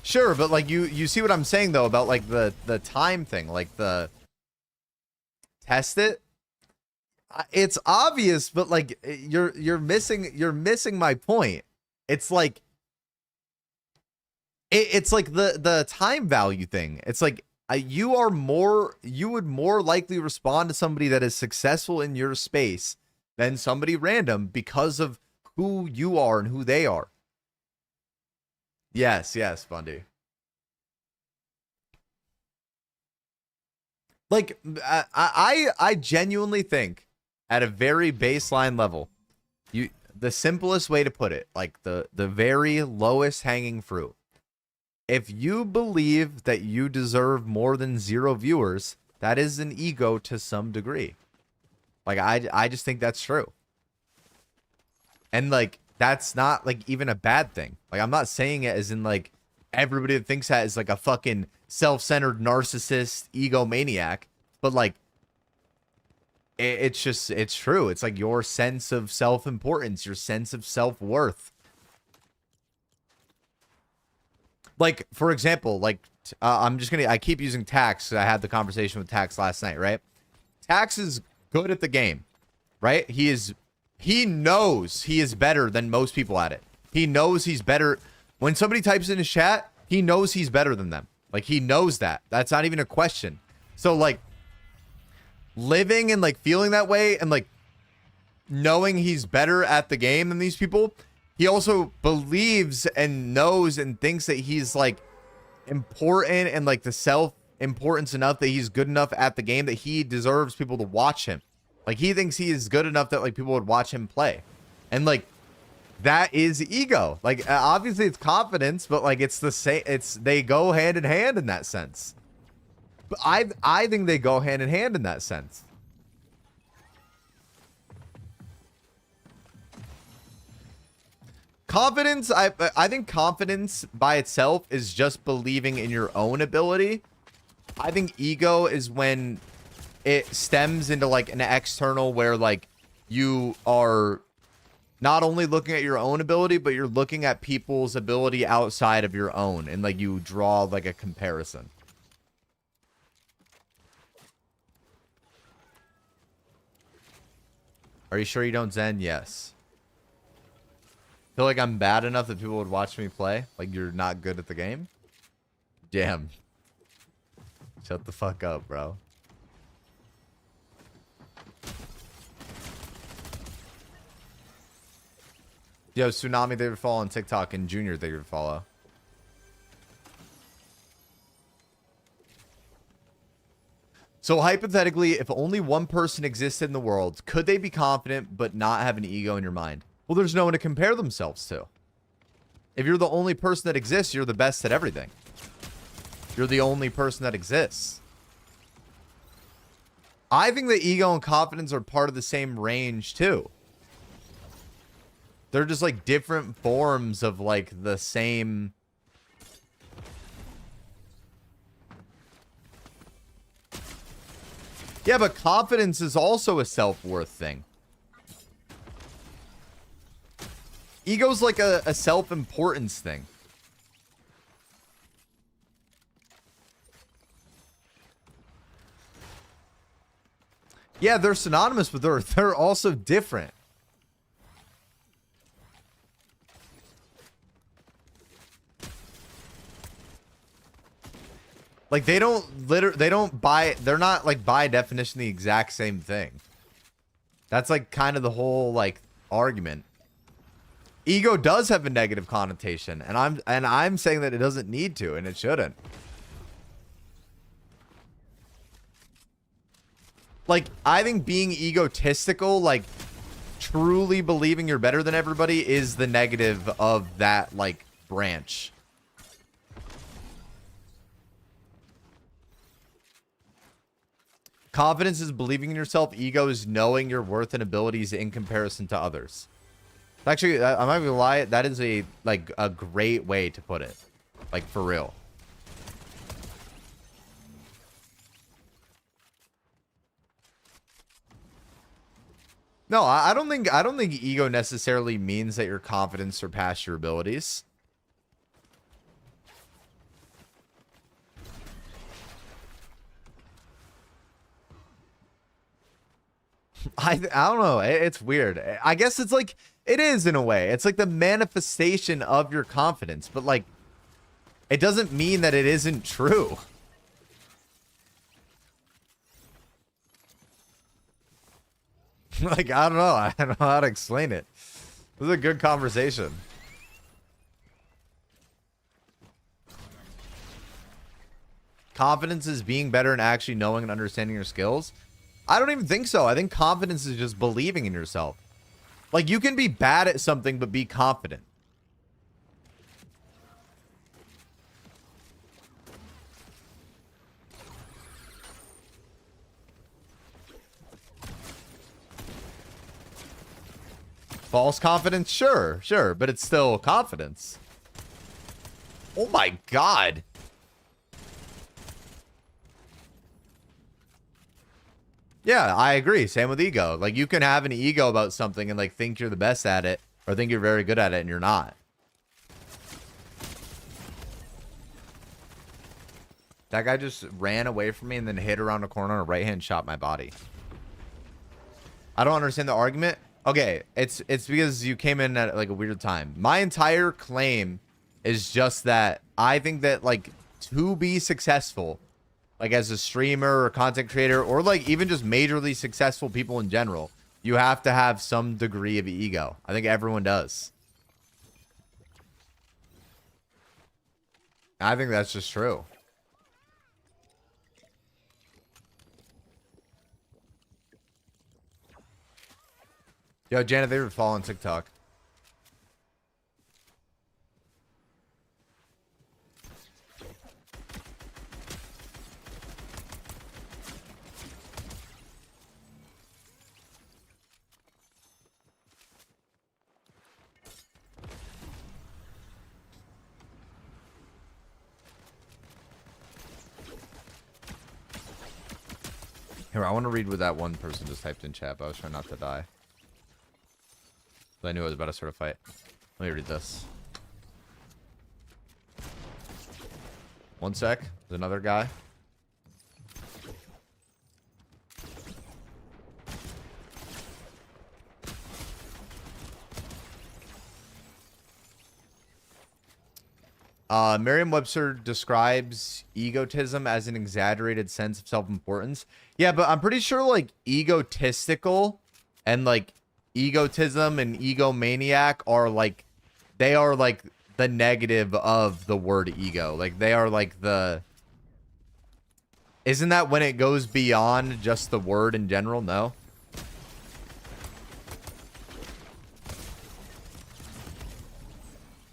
Sure, but like you see what I'm saying though about like the time thing, like the test it. It's obvious, but like you're missing my point. It's like it's like the time value thing. It's like you would more likely respond to somebody that is successful in your space than somebody random because of who you are and who they are. Yes, Bundy. Like I genuinely think at a very baseline level, the simplest way to put it, like the very lowest hanging fruit. If you believe that you deserve more than 0 viewers, that is an ego to some degree. Like I just think that's true. And like that's not like even a bad thing. Like I'm not saying it as in like everybody that thinks that is like a fucking self-centered narcissist egomaniac, but like it's true. It's like your sense of self-importance, your sense of self-worth. Like for example, like I'm just gonna, I keep using Tax. I had the conversation with Tax last night, right? Tax is good at the game, right? He knows he is better than most people at it. He knows he's better. When somebody types in his chat, he knows he's better than them. Like, he knows that. That's not even a question. So, like, living and, like, feeling that way and, like, knowing he's better at the game than these people, he also believes and knows and thinks that he's, like, important and, like, the self-importance enough that he's good enough at the game that he deserves people to watch him. Like, he thinks he is good enough that, like, people would watch him play. And, like, that is ego. Like, obviously it's confidence, but, like, it's the same. They go hand in hand in that sense. But I think they go hand in hand in that sense. Confidence, I think confidence by itself is just believing in your own ability. I think ego is when it stems into, like, an external where, like, you are not only looking at your own ability, but you're looking at people's ability outside of your own, and, like, you draw, like, a comparison. Are you sure you don't Zen? Yes. Feel like I'm bad enough that people would watch me play? Like, you're not good at the game? Damn. Shut the fuck up, bro. Yo, Tsunami, they would follow on TikTok, and Junior, they would follow. So, hypothetically, if only one person existed in the world, could they be confident but not have an ego in your mind? Well, there's no one to compare themselves to. If you're the only person that exists, you're the best at everything. You're the only person that exists. I think that ego and confidence are part of the same range, too. They're just, like, different forms of, like, the same... Yeah, but confidence is also a self-worth thing. Ego's like a self-importance thing. Yeah, they're synonymous, but they're also different. Like, they're not, like, by definition the exact same thing. That's, like, kind of the whole, like, argument. Ego does have a negative connotation, and I'm saying that it doesn't need to, and it shouldn't. Like, I think being egotistical, like, truly believing you're better than everybody is the negative of that, like, branch. Confidence is believing in yourself. Ego is knowing your worth and abilities in comparison to others. Actually, I'm not gonna lie. That is a great way to put it. Like, for real. No, I don't think ego necessarily means that your confidence surpass your abilities. I don't know. It's weird. I guess it's like, it is in a way. It's like the manifestation of your confidence, but, like, it doesn't mean that it isn't true. Like, I don't know. I don't know how to explain it. This is a good conversation. Confidence is being better and actually knowing and understanding your skills. I don't even think so. I think confidence is just believing in yourself. Like, you can be bad at something, but be confident. False confidence? Sure, but it's still confidence. Oh my god. Yeah, I agree. Same with ego. Like, you can have an ego about something and, like, think you're the best at it, or think you're very good at it, and you're not. That guy just ran away from me and then hit around the corner on a right hand shot my body. I don't understand the argument. Okay, it's because you came in at like a weird time. My entire claim is just that I think that like to be successful, like as a streamer or content creator, or like even just majorly successful people in general, you have to have some degree of ego. I think everyone does. I think that's just true. Yo, Janet, they were following TikTok. Here, I want to read what that one person just typed in chat, but I was trying not to die. I knew I was about to start a fight. Let me read this. One sec. There's another guy. Merriam-Webster describes egotism as an exaggerated sense of self-importance. Yeah, but I'm pretty sure like egotistical and like egotism and egomaniac are like, they are like the negative of the word ego. Like they are like the, isn't that when it goes beyond just the word in general? No.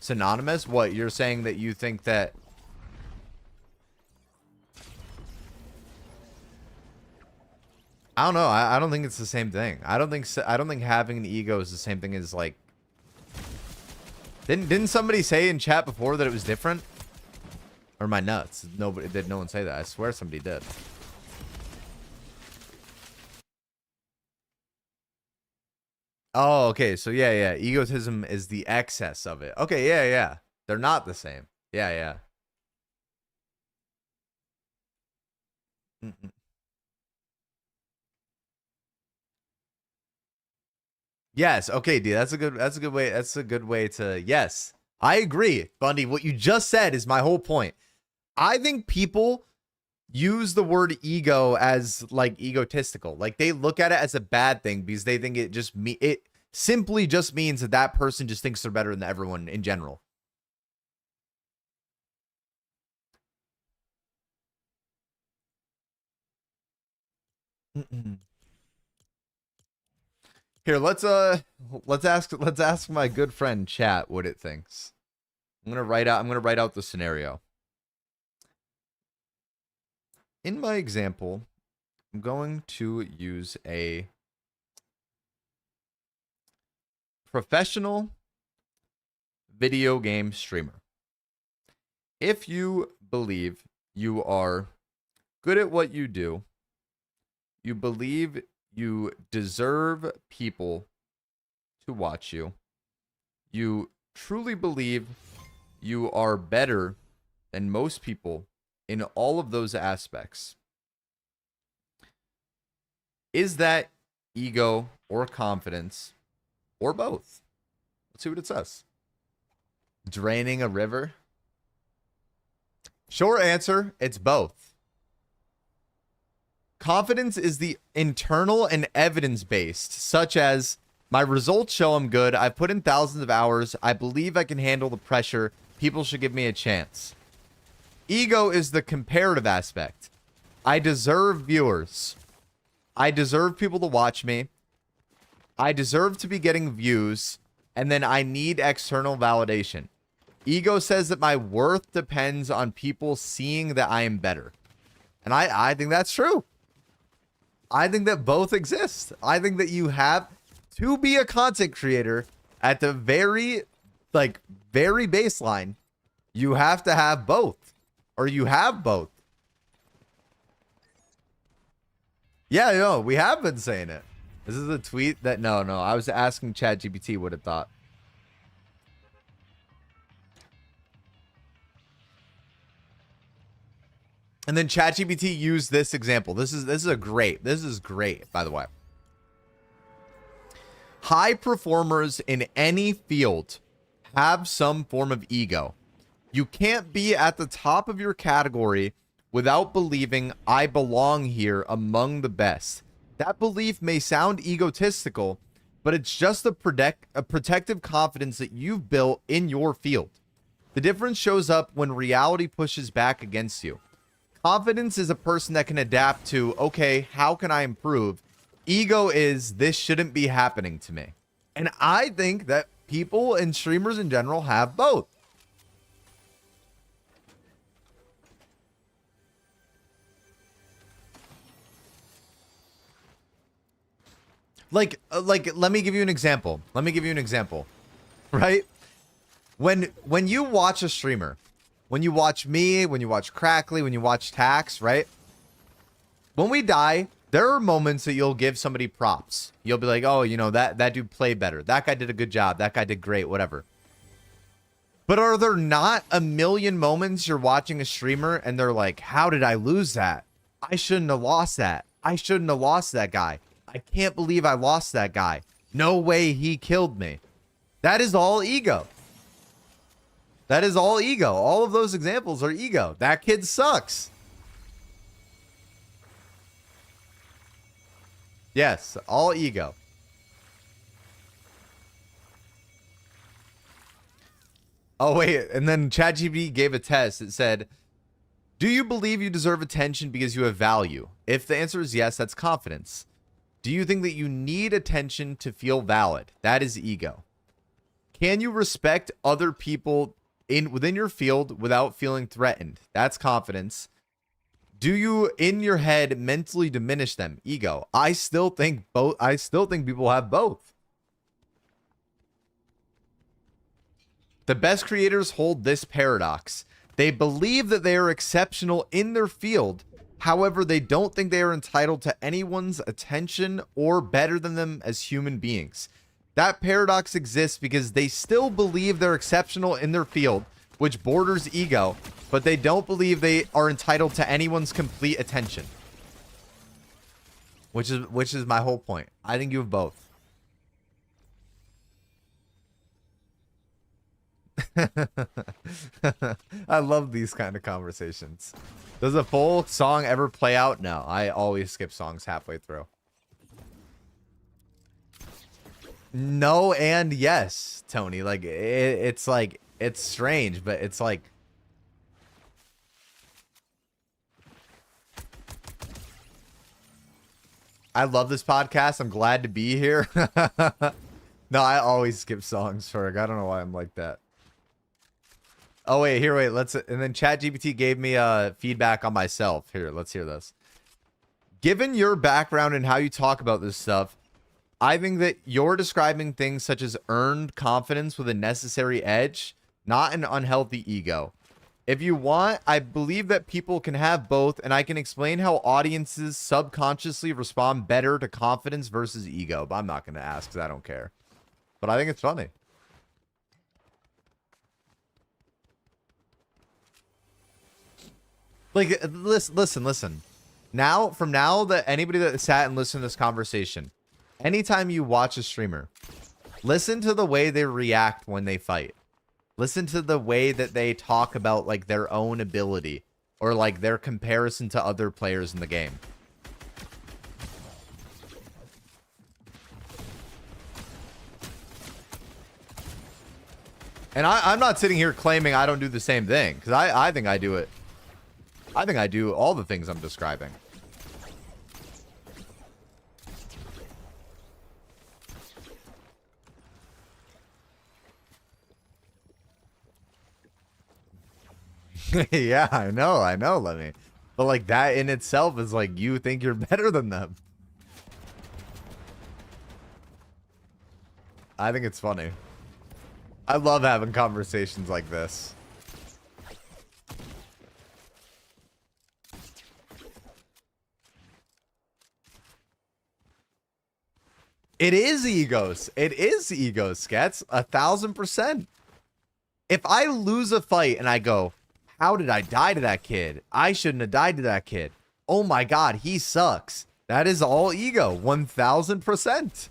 Synonymous? What, you're saying that you think that I don't know. I don't think it's the same thing. I don't think having an ego is the same thing as like didn't somebody say in chat before that it was different? Or am I nuts? Nobody did. No one say that. I swear somebody did. Oh, okay. So yeah. Egotism is the excess of it. Okay, yeah. They're not the same. Yeah. Yes. Okay, dude. That's a good way to, yes. I agree, Bundy. What you just said is my whole point. I think people use the word ego as like egotistical. Like they look at it as a bad thing because they think it simply just means that that person just thinks they're better than everyone in general. Here, let's ask my good friend chat what it thinks. I'm gonna write out the scenario. In my example, I'm going to use a professional video game streamer. If you believe you are good at what you do, you believe you deserve people to watch you, you truly believe you are better than most people in all of those aspects, is that ego or confidence or both? Let's see what it says. Draining a river? Short answer, it's both. Confidence is the internal and evidence-based, such as my results show I'm good, I've put in thousands of hours, I believe I can handle the pressure, people should give me a chance. Ego is the comparative aspect. I deserve viewers. I deserve people to watch me. I deserve to be getting views, and then I need external validation. Ego says that my worth depends on people seeing that I am better. And I think that's true. I think that both exist. I think that you have to be a content creator at the very baseline. You have to have both, or you have both. Yeah, no, we have been saying it. This is a tweet that no, I was asking ChatGPT what it thought. And then ChatGPT used this example. This is great, by the way. High performers in any field have some form of ego. You can't be at the top of your category without believing I belong here among the best. That belief may sound egotistical, but it's just a protective confidence that you've built in your field. The difference shows up when reality pushes back against you. Confidence is a person that can adapt to, okay, how can I improve? Ego is, this shouldn't be happening to me. And I think that people and streamers in general have both. Like, let me give you an example. Right? When you watch a streamer, when you watch me, when you watch Crackly, when you watch Tax, right? When we die, there are moments that you'll give somebody props. You'll be like, oh, you know, that dude played better. That guy did a good job. That guy did great, whatever. But are there not a million moments you're watching a streamer and they're like, how did I lose that? I shouldn't have lost that. I shouldn't have lost that guy. I can't believe I lost that guy. No way he killed me. That is all ego. That is all ego. All of those examples are ego. That kid sucks. Yes, all ego. Oh, wait. And then ChatGPT gave a test. It said, do you believe you deserve attention because you have value? If the answer is yes, that's confidence. Do you think that you need attention to feel valid? That is ego. Can you respect other people within your field without feeling threatened? That's confidence. Do you in your head mentally diminish them? Ego. I still think people have both. The best creators hold this paradox. They believe that they are exceptional in their field. However, they don't think they are entitled to anyone's attention or better than them as human beings. That paradox exists because they still believe they're exceptional in their field, which borders ego, but they don't believe they are entitled to anyone's complete attention. Which is my whole point. I think you have both. I love these kind of conversations. Does a full song ever play out? No, I always skip songs halfway through. No and yes, Tony. Like it's like it's strange, but it's like I love this podcast. I'm glad to be here. No, I always skip songs, Ferg. I don't know why I'm like that. Oh, wait, here, wait, let's, and then ChatGPT gave me feedback on myself. Here, let's hear this. Given your background and how you talk about this stuff, I think that you're describing things such as earned confidence with a necessary edge, not an unhealthy ego. If you want, I believe that people can have both, and I can explain how audiences subconsciously respond better to confidence versus ego, but I'm not going to ask because I don't care. But I think it's funny. Like, listen. Now, from now that anybody that sat and listened to this conversation, anytime you watch a streamer, listen to the way they react when they fight. Listen to the way that they talk about, like, their own ability or, like, their comparison to other players in the game. And I'm not sitting here claiming I don't do the same thing, because I think I do it. I think I do all the things I'm describing. Yeah, I know, Lemmy. But like that in itself is like you think you're better than them. I think it's funny. I love having conversations like this. It is egos. It is egos, Skets. 1000%. If I lose a fight and I go, How did I die to that kid? I shouldn't have died to that kid. Oh my God, he sucks. That is all ego, 1000%.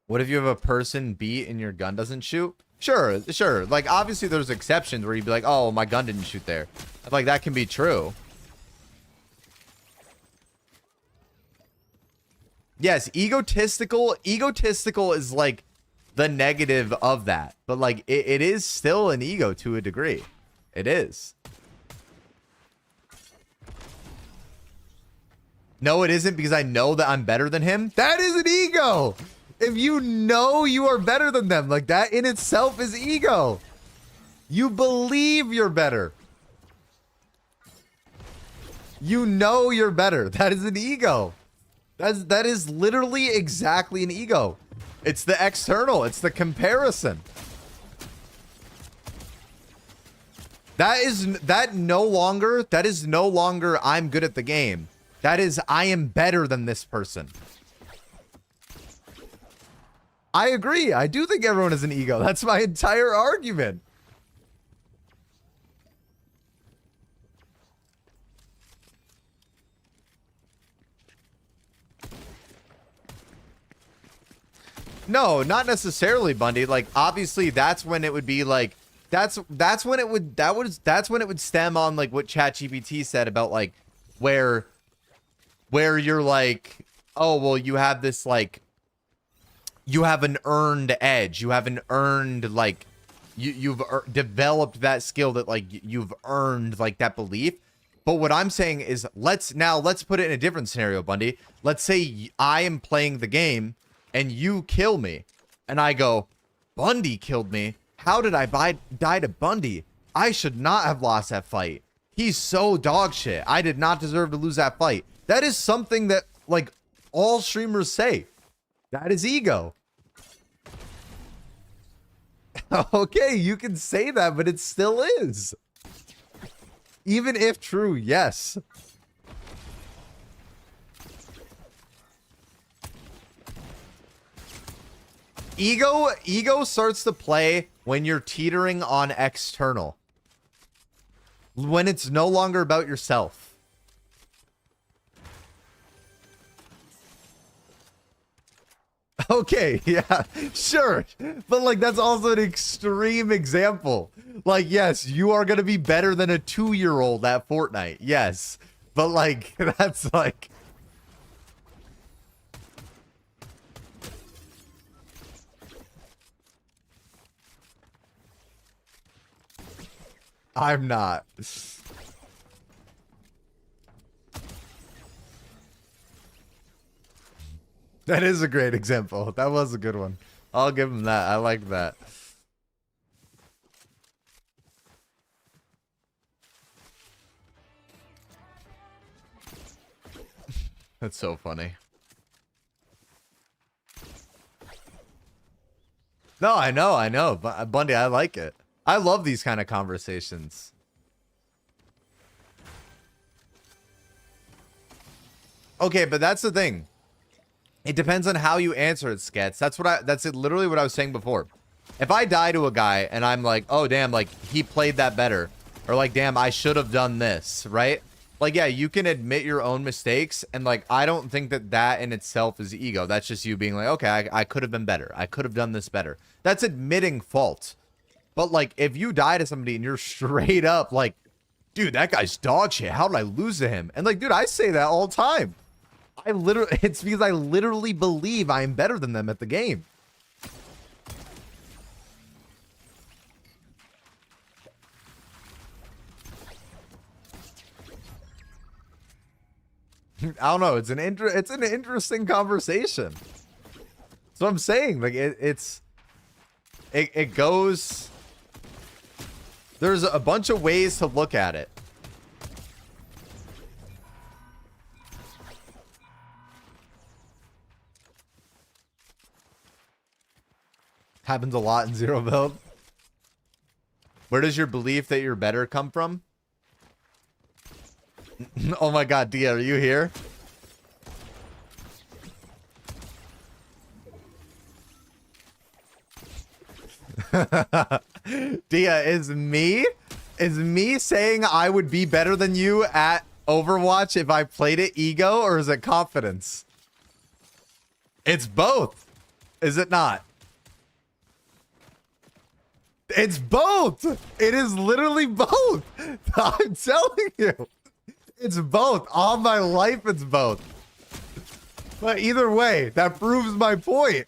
What if you have a person beat and your gun doesn't shoot? Sure, sure. Like, obviously there's exceptions where you'd be like, oh, my gun didn't shoot there. Like, that can be true. Yes, egotistical is like the negative of that. But like, it is still an ego to a degree. It is. No, it isn't, because I know that I'm better than him. That is an ego. If you know you are better than them, like that in itself is ego. You believe you're better. You know you're better. That is an ego. That is literally exactly an ego. It's the external. It's the comparison. That is no longer I'm good at the game. That is, I am better than this person. I agree. I do think everyone is an ego. That's my entire argument. No, not necessarily, Bundy. Like, obviously, that's when it would be like, that's when it would stem on like what ChatGPT said about like where you're like, oh well, you have this like, you have an earned edge. You have an earned like, you've developed that skill that like you've earned like that belief. But what I'm saying is let's put it in a different scenario, Bundy. Let's say I am playing the game and you kill me, and I go, Bundy killed me. How did I die to Bundy? I should not have lost that fight. He's so dog shit. I did not deserve to lose that fight. That is something that like all streamers say. That is ego. Okay, you can say that, but it still is. Even if true, yes. Ego starts to play when you're teetering on external. When it's no longer about yourself. Okay, yeah, sure. But like, that's also an extreme example. Like, yes, you are going to be better than a 2-year-old at Fortnite. Yes. But like, that's like... I'm not. That is a great example. That was a good one. I'll give him that. I like that. That's so funny. No, I know. But Bundy, I like it. I love these kind of conversations. Okay, but that's the thing. It depends on how you answer it, Skets. That's literally what I was saying before. If I die to a guy and I'm like, oh damn, like he played that better, or like damn, I should have done this, right? Like, yeah, you can admit your own mistakes, and like I don't think that in itself is ego. That's just you being like, okay, I could have been better. I could have done this better. That's admitting fault. But like, if you die to somebody and you're straight up like, dude, that guy's dog shit. How did I lose to him? And like, dude, I say that all the time. It's because I literally believe I'm better than them at the game. I don't know. It's an interesting conversation. So I'm saying, like, it goes. There's a bunch of ways to look at it. Happens a lot in zero build. Where does your belief that you're better come from? Oh my god, Dia, are you here? Dia, is me saying I would be better than you at Overwatch if I played it ego, or is it confidence? It's both. Is it not? It's both. It is literally both. I'm telling you. It's both. All my life, it's both. But either way, that proves my point.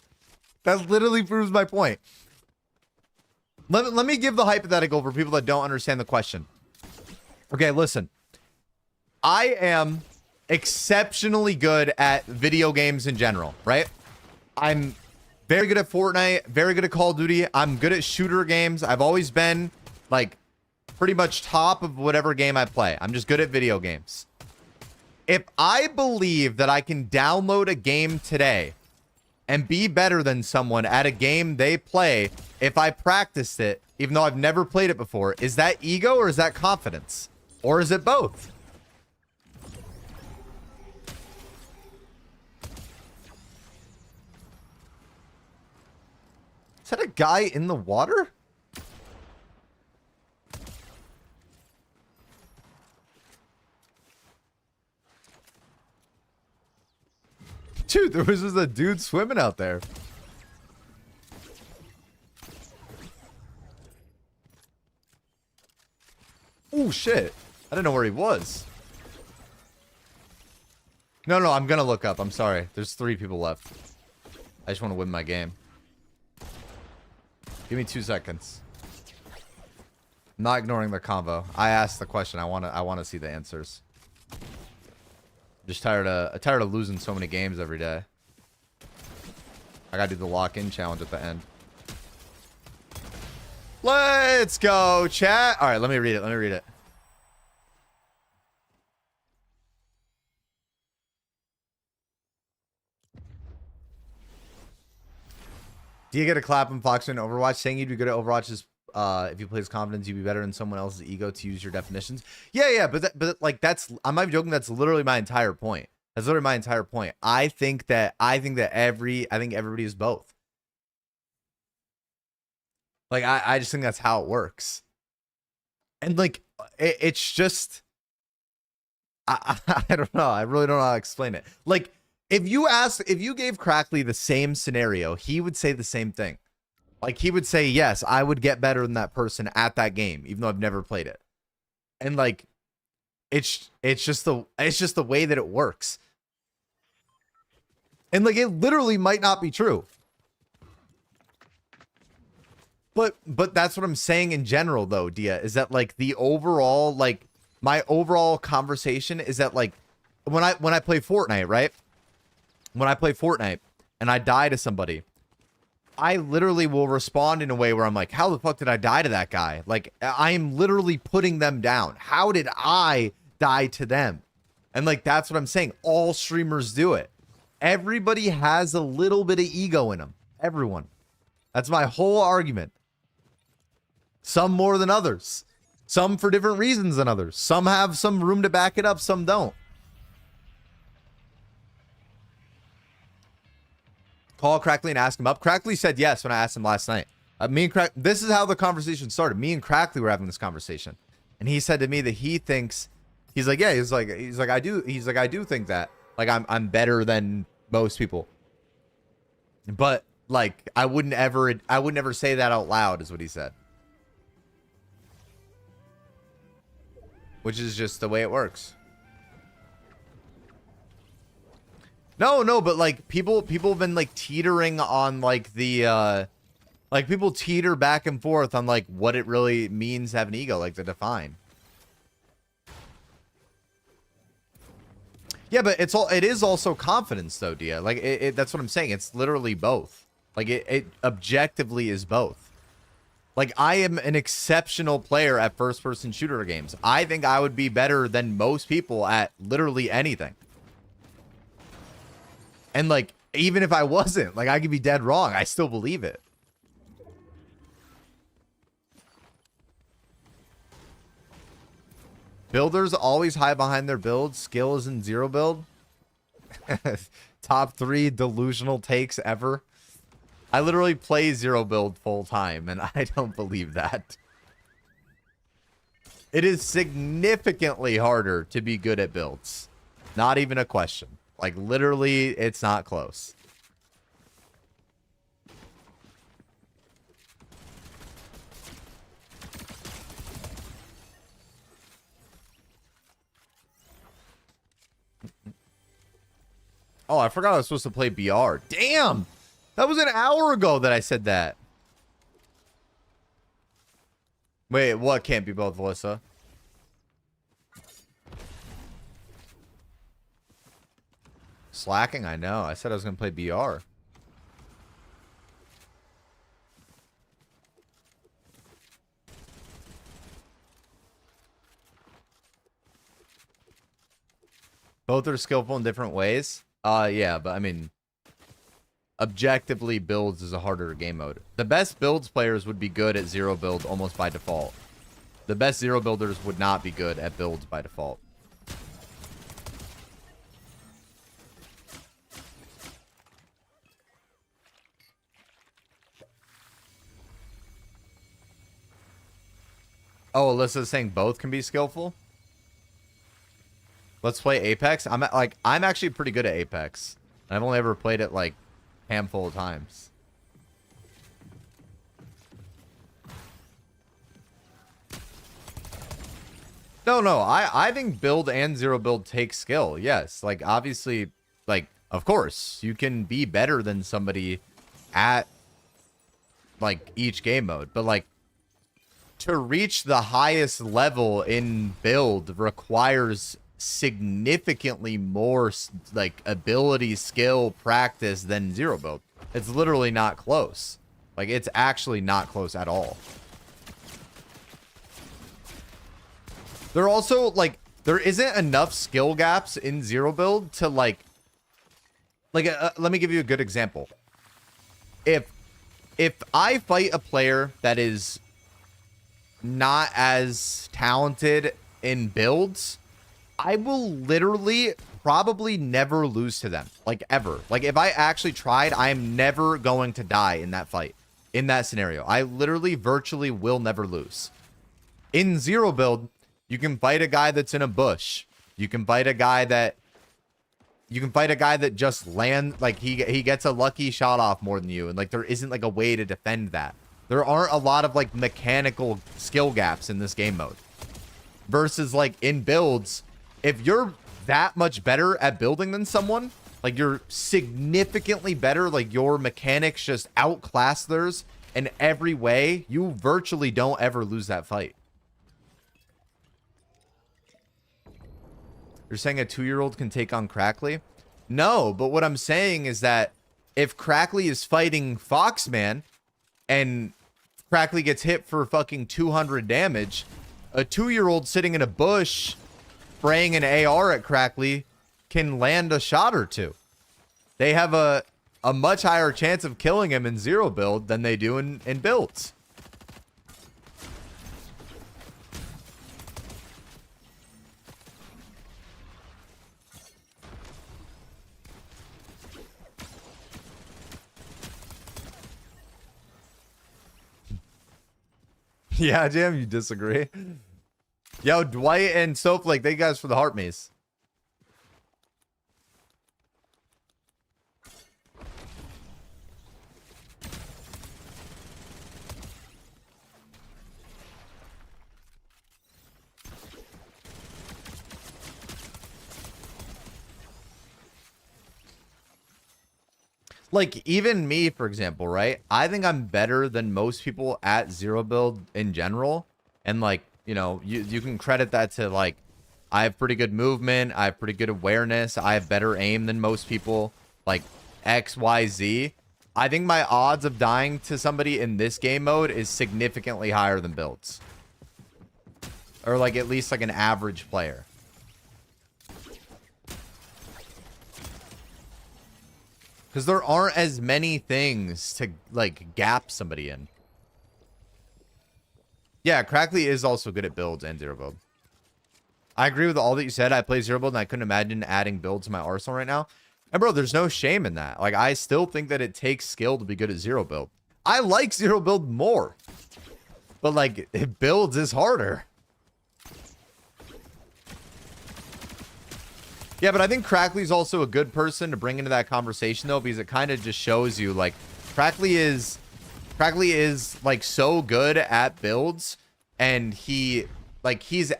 That literally proves my point. Let me give the hypothetical for people that don't understand the question. Okay, listen. I am exceptionally good at video games in general, right? I'm very good at Fortnite, very good at Call of Duty. I'm good at shooter games. I've always been, like, pretty much top of whatever game I play. I'm just good at video games. If I believe that I can download a game today and be better than someone at a game they play if I practiced it, even though I've never played it before, is that ego or is that confidence? Or is it both? Is that a guy in the water? Dude, there was just a dude swimming out there. Oh, shit. I didn't know where he was. No, I'm gonna look up. I'm sorry. There's 3 people left. I just want to win my game. Give me 2 seconds. I'm not ignoring the convo. I asked the question. I want to see the answers. Just tired of losing so many games every day. I gotta do the lock-in challenge at the end. Let's go, chat. All right, let me read it. Do you get a clap in Fox in Overwatch saying you'd be good at Overwatch is if you play as confidence, you'd be better than someone else's ego, to use your definitions. Yeah, but like that's, I'm not joking. That's literally my entire point. That's literally my entire point. I think everybody is both. Like I just think that's how it works. And like it's just I don't know. I really don't know how to explain it. Like if you gave Crackley the same scenario, he would say the same thing. Like he would say, yes, I would get better than that person at that game, even though I've never played it. And like, it's just the way that it works. And like, it literally might not be true. But that's what I'm saying in general though, Dia, is that like the overall, like my overall conversation is that like, when I play Fortnite, right? When I play Fortnite and I die to somebody, I literally will respond in a way where I'm like, how the fuck did I die to that guy? Like, I am literally putting them down. How did I die to them? And like, that's what I'm saying. All streamers do it. Everybody has a little bit of ego in them. Everyone. That's my whole argument. Some more than others. Some for different reasons than others. Some have some room to back it up. Some don't. Call Crackley and ask him up. Crackley said yes when I asked him last night. This is how the conversation started. Me and Crackley were having this conversation, and he said to me that he thinks, he's like, I do think that, like, I'm better than most people, but like I wouldn't ever say that out loud, is what he said, which is just the way it works. No, but like people have been like teetering on like the like people teeter back and forth on like what it really means to have an ego, like to define. Yeah, but it is also confidence though, Dia. Like that's what I'm saying. It's literally both. Like it objectively is both. Like I am an exceptional player at first-person shooter games. I think I would be better than most people at literally anything. And like, even if I wasn't, like I could be dead wrong. I still believe it. Builders always hide behind their build. Skill is in zero build. Top 3 delusional takes ever. I literally play zero build full time, and I don't believe that. It is significantly harder to be good at builds. Not even a question. Like, literally, it's not close. Oh, I forgot I was supposed to play BR. Damn! That was an hour ago that I said that. Wait, what can't be both, Alyssa? Slacking? I know. I said I was going to play BR. Both are skillful in different ways. Yeah, but I mean, objectively, builds is a harder game mode. The best builds players would be good at zero build almost by default. The best zero builders would not be good at builds by default. Oh, Alyssa's saying both can be skillful. Let's play Apex. I'm actually pretty good at Apex. I've only ever played it like a handful of times. No. I think build and zero build takes skill. Yes. Like, obviously, like, of course, you can be better than somebody at like each game mode. But like, to reach the highest level in build requires significantly more like ability, skill, practice than zero build. It's literally not close. Like, it's actually not close at all. There also, like, there isn't enough skill gaps in zero build to let me give you a good example. If I fight a player that is not as talented in builds, I will literally probably never lose to them. Like, ever. Like, if I actually tried, I am never going to die in that fight. In that scenario. I literally virtually will never lose. In zero build, you can fight a guy that's in a bush. You can fight a guy that just lands, like, he gets a lucky shot off more than you, and like there isn't like a way to defend that. There aren't a lot of like mechanical skill gaps in this game mode. Versus like in builds, if you're that much better at building than someone, like you're significantly better, like your mechanics just outclass theirs in every way, you virtually don't ever lose that fight. You're saying a 2-year-old can take on Crackley? No, but what I'm saying is that if Crackley is fighting Foxman and Crackley gets hit for fucking 200 damage, a 2-year-old sitting in a bush spraying an AR at Crackley can land a shot or two. They have a much higher chance of killing him in zero build than they do in builds. Yeah, Jam, you disagree? Yo, Dwight and Snowflake, thank you guys for the heart maze. Like, even me, for example, right? I think I'm better than most people at zero build in general. And, like, you know, you can credit that to, like, I have pretty good movement. I have pretty good awareness. I have better aim than most people. Like, X, Y, Z. I think my odds of dying to somebody in this game mode is significantly higher than builds. Or, like, at least, like, an average player. Because there aren't as many things to, like, gap somebody in. Yeah, Crackley is also good at builds and zero build. I agree with all that you said. I play zero build and I couldn't imagine adding build to my arsenal right now. And bro, there's no shame in that. Like, I still think that it takes skill to be good at zero build. I like zero build more. But like, it builds is harder. Yeah, but I think Crackley's also a good person to bring into that conversation though, because it kind of just shows you like Crackley is like so good at builds, and he's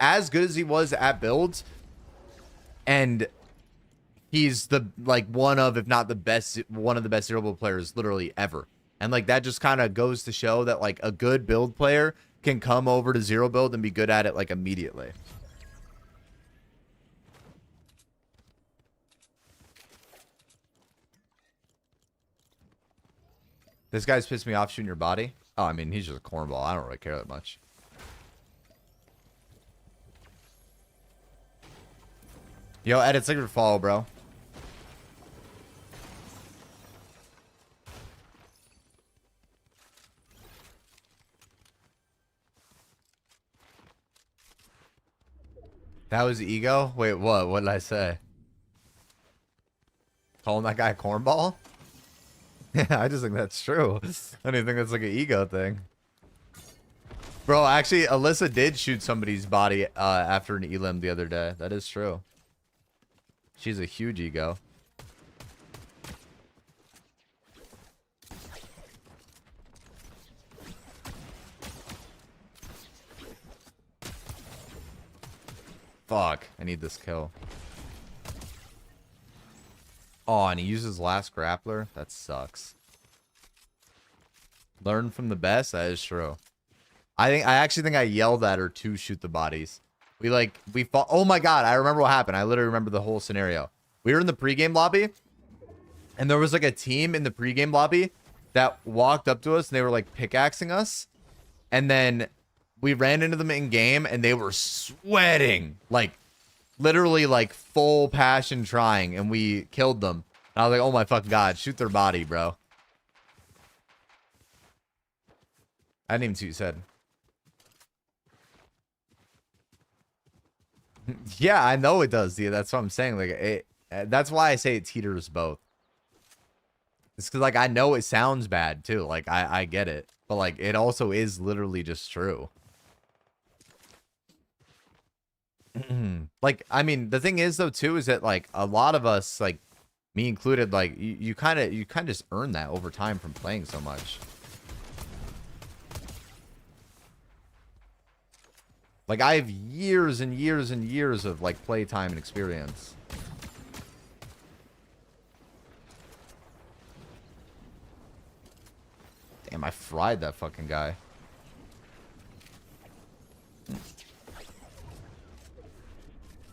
as good as he was at builds, and he's the like one of, if not the best, one of the best zero build players literally ever. And like that just kind of goes to show that like a good build player can come over to zero build and be good at it like immediately. This guy's pissed me off shooting your body. Oh, I mean, he's just a cornball. I don't really care that much. Yo, edit secret follow, bro. That was ego? Wait, what? What did I say? Calling that guy a cornball? Yeah, I just think that's true. I don't even think that's like an ego thing. Bro, actually, Alyssa did shoot somebody's body after an elim the other day. That is true. She's a huge ego. Fuck, I need this kill. Oh, and he uses last grappler? That sucks. Learn from the best? That is true. I actually think I yelled at her to shoot the bodies. We fought. Oh my god, I remember what happened. I literally remember the whole scenario. We were in the pregame lobby, and there was like a team in the pregame lobby that walked up to us, and they were like pickaxing us. And then we ran into them in game, and they were sweating. Like, literally like full passion trying, and we killed them. And I was like, oh my fucking god, shoot their body, bro. I didn't even see what you said. Yeah, I know it does, dude. That's what I'm saying. Like, that's why I say it teeters both. It's because, like, I know it sounds bad, too. Like, I get it. But, like, it also is literally just true. Like, I mean, the thing is, though, too, is that, like, a lot of us, like, me included, like, you kind of just earn that over time from playing so much. Like, I have years and years and years of, like, playtime and experience. Damn, I fried that fucking guy. I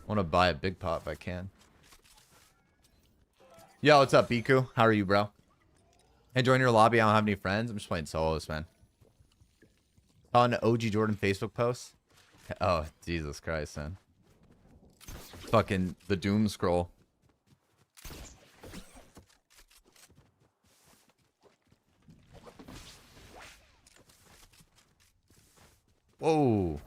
want to buy a big pot if I can. Yo, what's up, Biku? How are you, bro? Hey, join your lobby. I don't have any friends. I'm just playing solos, man. On OG Jordan Facebook post. Oh, Jesus Christ, man. Fucking the doom scroll. Whoa.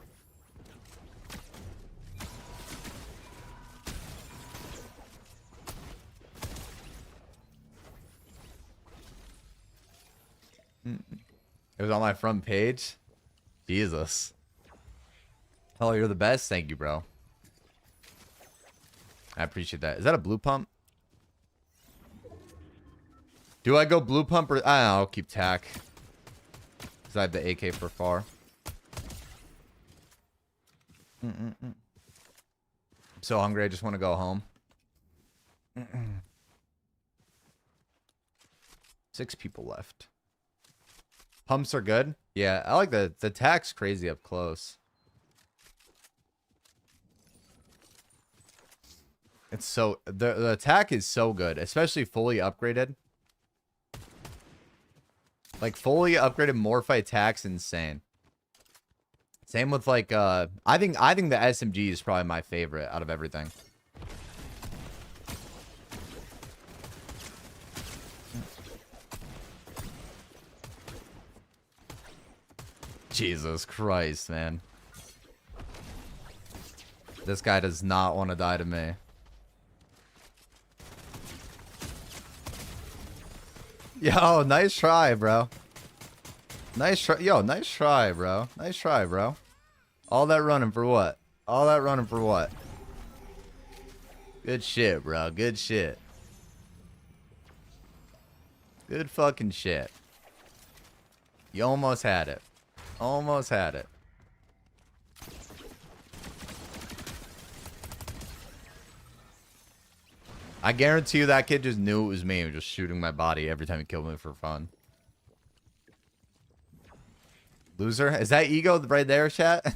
It was on my front page. Jesus. Oh, you're the best. Thank you, bro. I appreciate that. Is that a blue pump? Do I go blue pump or... I don't know. I'll keep tack. Because I have the AK for far. I'm so hungry. I just want to go home. 6 people left. Pumps are good. Yeah, I like the tack's crazy up close. It's so the attack is so good, especially fully upgraded. Like fully upgraded Morphi attack's insane. Same with like I think the SMG is probably my favorite out of everything. Jesus Christ, man. This guy does not want to die to me. Yo, nice try, bro. Nice try. Yo, nice try, bro. Nice try, bro. All that running for what? All that running for what? Good shit, bro. Good shit. Good fucking shit. You almost had it. Almost had it. I guarantee you that kid just knew it was me and was just shooting my body every time he killed me for fun. Loser? Is that ego right there, chat?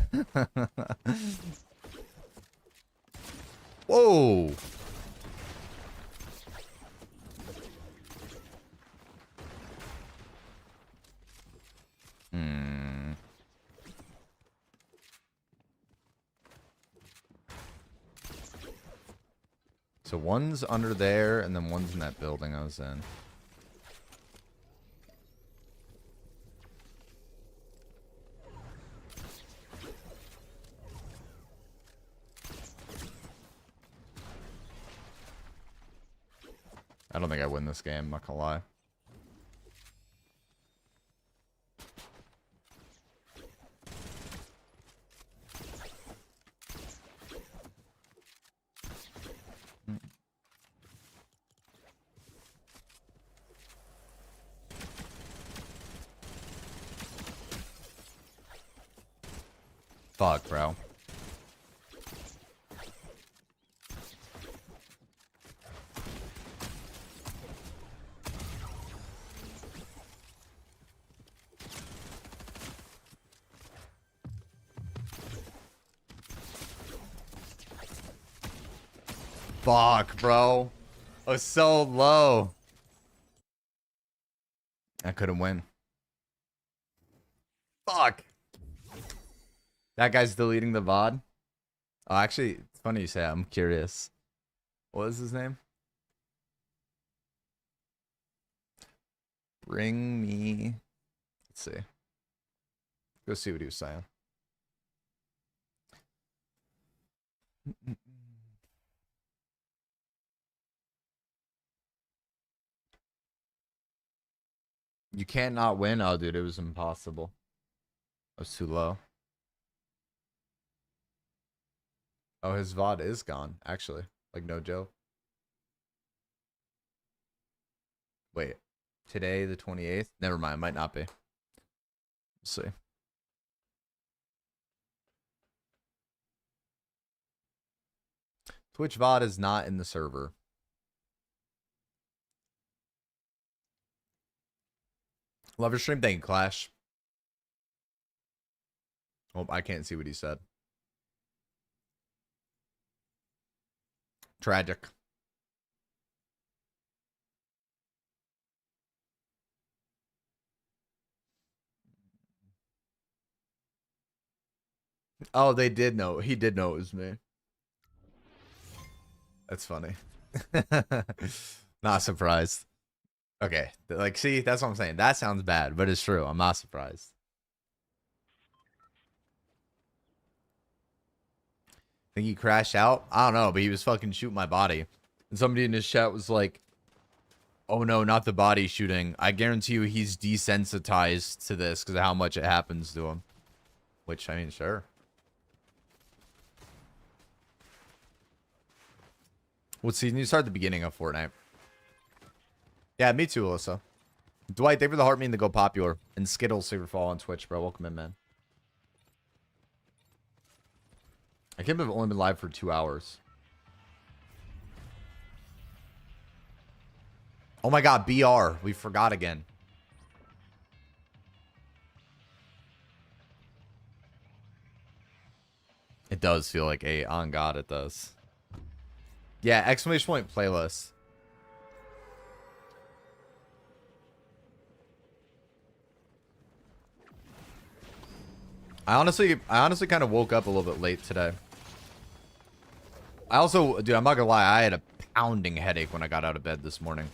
Whoa! So one's under there, and then one's in that building I was in. I don't think I win this game, I'm not gonna lie. Fuck, bro. Fuck, bro. I was so low. I couldn't win. Fuck. That guy's deleting the VOD. Oh, actually, it's funny you say that. I'm curious. What is his name? Bring me. Let's see. Go see what he was saying. You can't not win? Oh, dude, it was impossible. I was too low. Oh, his VOD is gone, actually. Like, no joke. Wait. Today, the 28th? Never mind, might not be. Let's see. Twitch VOD is not in the server. Love your stream. Thank you, Clash. Oh, I can't see what he said. Tragic. Oh, they did know. He did know it was me. That's funny. Not surprised. Okay. Like, see, that's what I'm saying. That sounds bad, but it's true. I'm not surprised. Think he crashed out? I don't know, but he was fucking shooting my body. And somebody in his chat was like, oh no, not the body shooting. I guarantee you he's desensitized to this because of how much it happens to him. Which, I mean, sure. What season? You start at the beginning of Fortnite. Yeah, me too, Alyssa. Dwight, thank you for the heart mean to go popular. And Skittles, thank you for following on Twitch, bro. Welcome in, man. I can't believe I've only been live for 2 hours. Oh my god, BR. We forgot again. It does feel like 8. On God, it does. Yeah, exclamation point playlist. I honestly kind of woke up a little bit late today. I also, dude, I'm not gonna lie, I had a pounding headache when I got out of bed this morning.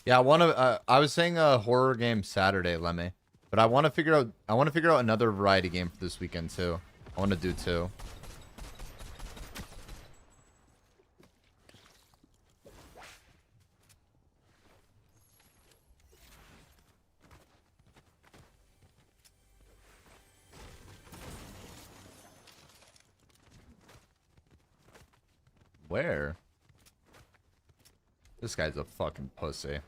Yeah, I want to. I was saying a horror game Saturday, Lemmy, but I want to figure out. I want to figure out another variety game for this weekend too. I want to do two. Where? This guy's a fucking pussy.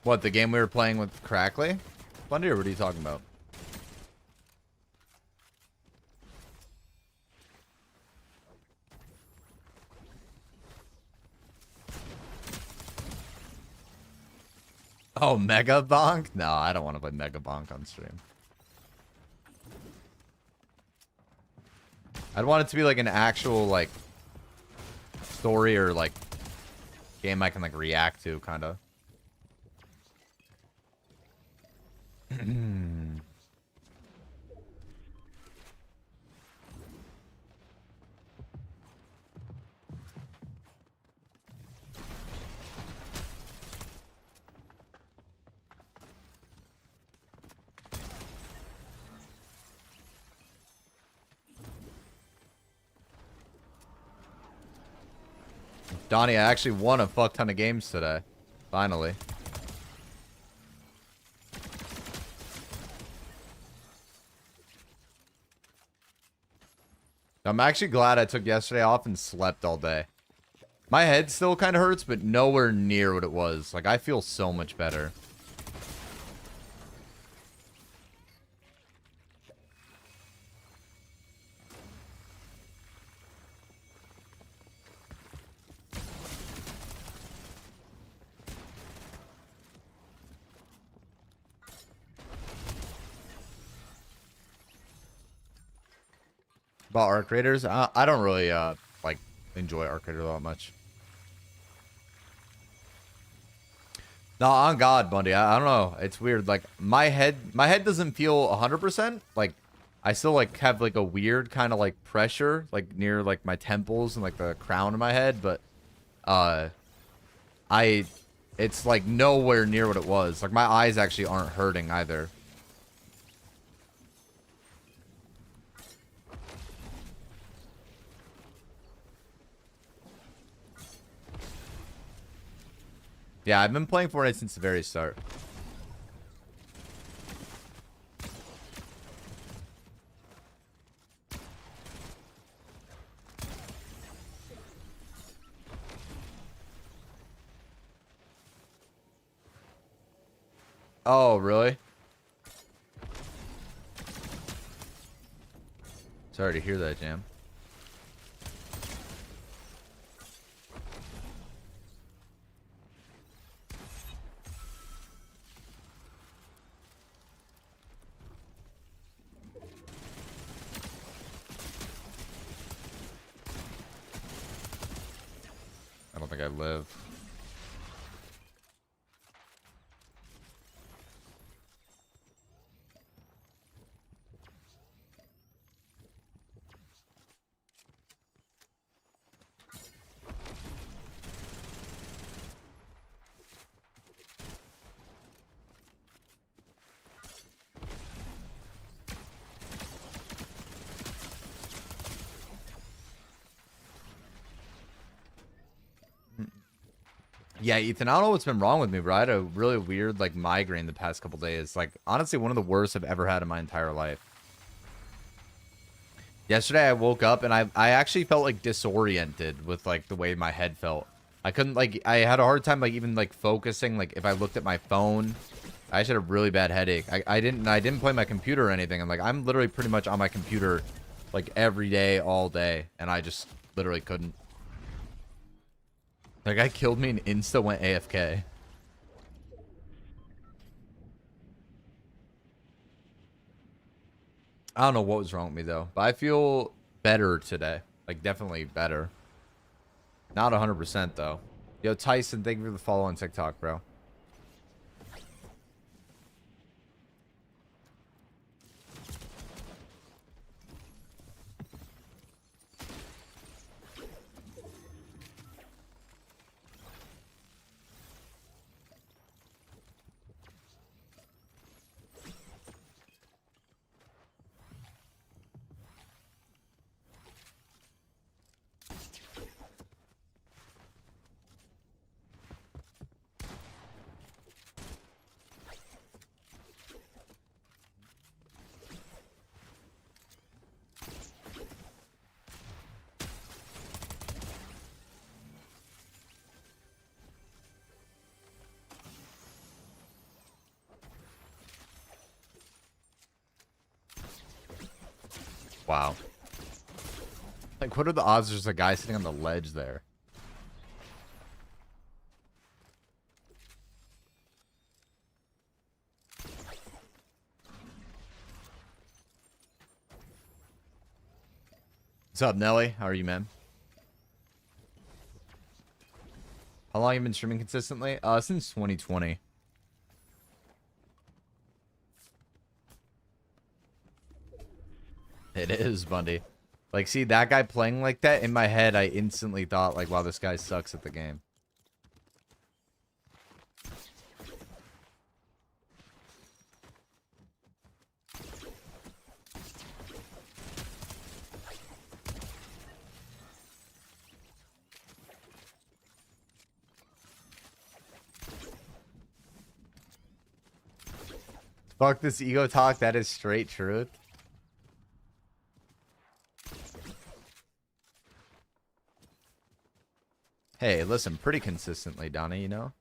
What, the game we were playing with Crackly? Bundy, or what are you talking about? Oh, Mega Bonk? No, I don't want to play Mega Bonk on stream. I'd want it to be like an actual, like, story or, like, game I can, like, react to, kind of. Donnie, I actually won a fuck ton of games today. Finally. I'm actually glad I took yesterday off and slept all day. My head still kind of hurts, but nowhere near what it was. Like, I feel so much better. About Arc Raiders? I don't really, like, enjoy Arc Raider that much. No, on God, Bundy. I don't know. It's weird. Like, my head doesn't feel 100%. Like, I still, like, have, like, a weird kind of, like, pressure, like, near, like, my temples and, like, the crown of my head. But, it's, like, nowhere near what it was. Like, my eyes actually aren't hurting either. Yeah, I've been playing Fortnite since the very start. Oh, really? Sorry to hear that, Jam. I don't think I live. Yeah, Ethan, I don't know what's been wrong with me, bro. I had a really weird, like, migraine the past couple days. Like, honestly, one of the worst I've ever had in my entire life. Yesterday, I woke up, and I actually felt, like, disoriented with, like, the way my head felt. I couldn't, like, I had a hard time, like, even, like, focusing. Like, if I looked at my phone, I just had a really bad headache. I didn't play my computer or anything. And, like, I'm literally pretty much on my computer, like, every day, all day. And I just literally couldn't. That guy killed me and insta went AFK. I don't know what was wrong with me, though. But I feel better today. Like, definitely better. Not 100%, though. Yo, Tyson, thank you for the follow on TikTok, bro. Wow. Like, what are the odds there's a guy sitting on the ledge there? What's up, Nelly? How are you, man? How long have you been streaming consistently? Since 2020. It is, Bundy. Like, see, that guy playing like that, in my head, I instantly thought, like, wow, this guy sucks at the game. Fuck this ego talk, that is straight truth. Hey, listen, pretty consistently, Donnie, you know?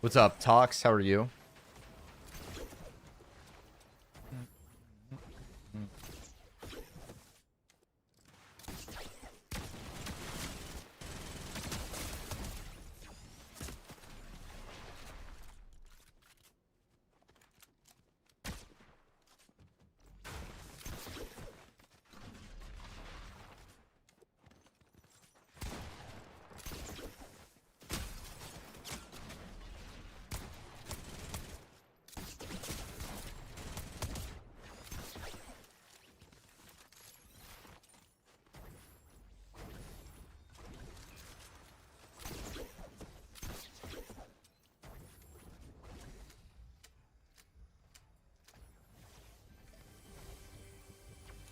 What's up, Talks? How are you?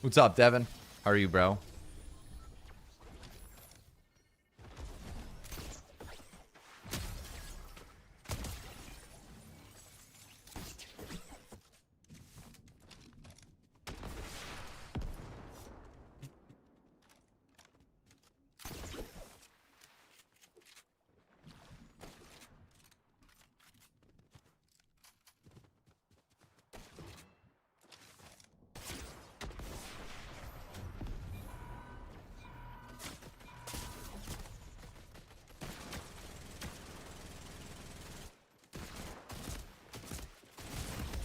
What's up, Devin? How are you, bro?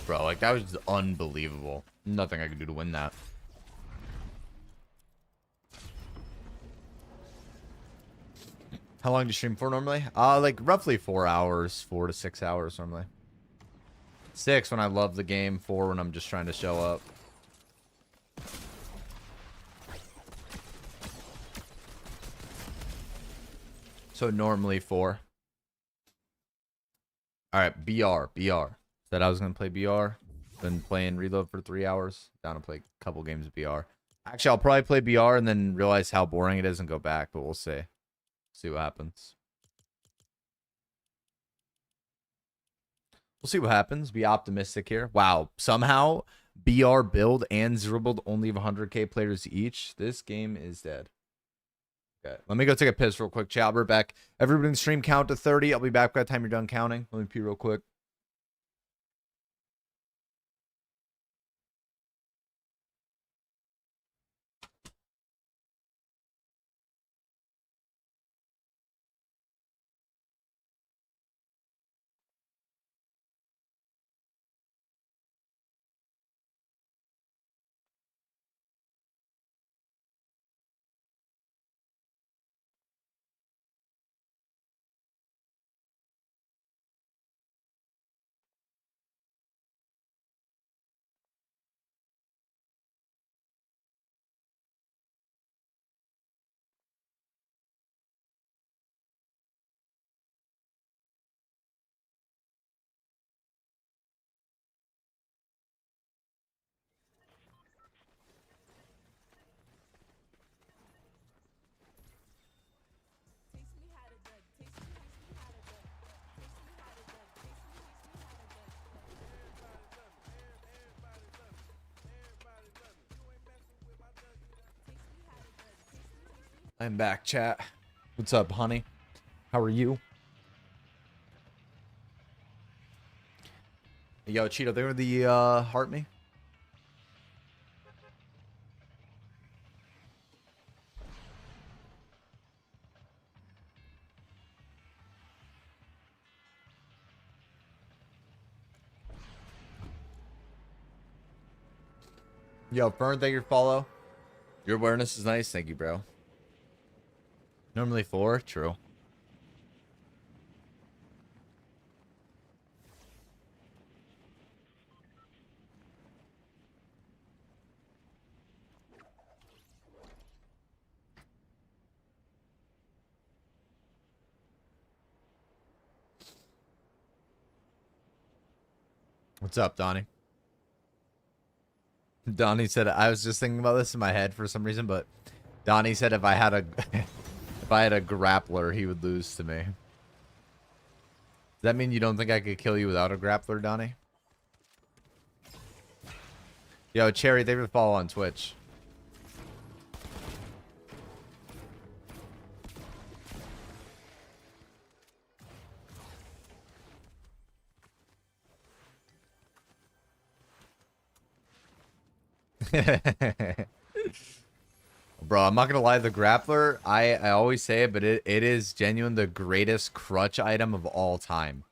Bro, like, that was just unbelievable. Nothing I could do to win that. How long do you stream for normally? Like, roughly 4 hours. 4 to 6 hours normally. 6 when I love the game. 4 when I'm just trying to show up. So normally 4. Alright, BR. Said I was going to play BR. Been playing Reload for 3 hours. Down to play a couple games of BR. Actually, I'll probably play BR and then realize how boring it is and go back, but we'll see. See what happens. We'll see what happens. Be optimistic here. Wow. Somehow, BR build and zero build only have 100k players each. This game is dead. Okay. Let me go take a piss real quick. Chat. I'll be back. Everybody in the stream count to 30. I'll be back by the time you're done counting. Let me pee real quick. I'm back, chat. What's up, honey? How are you? Yo, Cheeto, they were the heart me? Yo, Fern, thank you for follow. Your awareness is nice. Thank you, bro. Normally 4. True. What's up, Donnie? Donnie said, I was just thinking about this in my head for some reason, but Donnie said if I had a if I had a grappler, he would lose to me. Does that mean you don't think I could kill you without a grappler, Donnie? Yo, Cherry, they would follow on Twitch. Bro, I'm not gonna lie, the grappler, I always say it, but it is genuine the greatest crutch item of all time.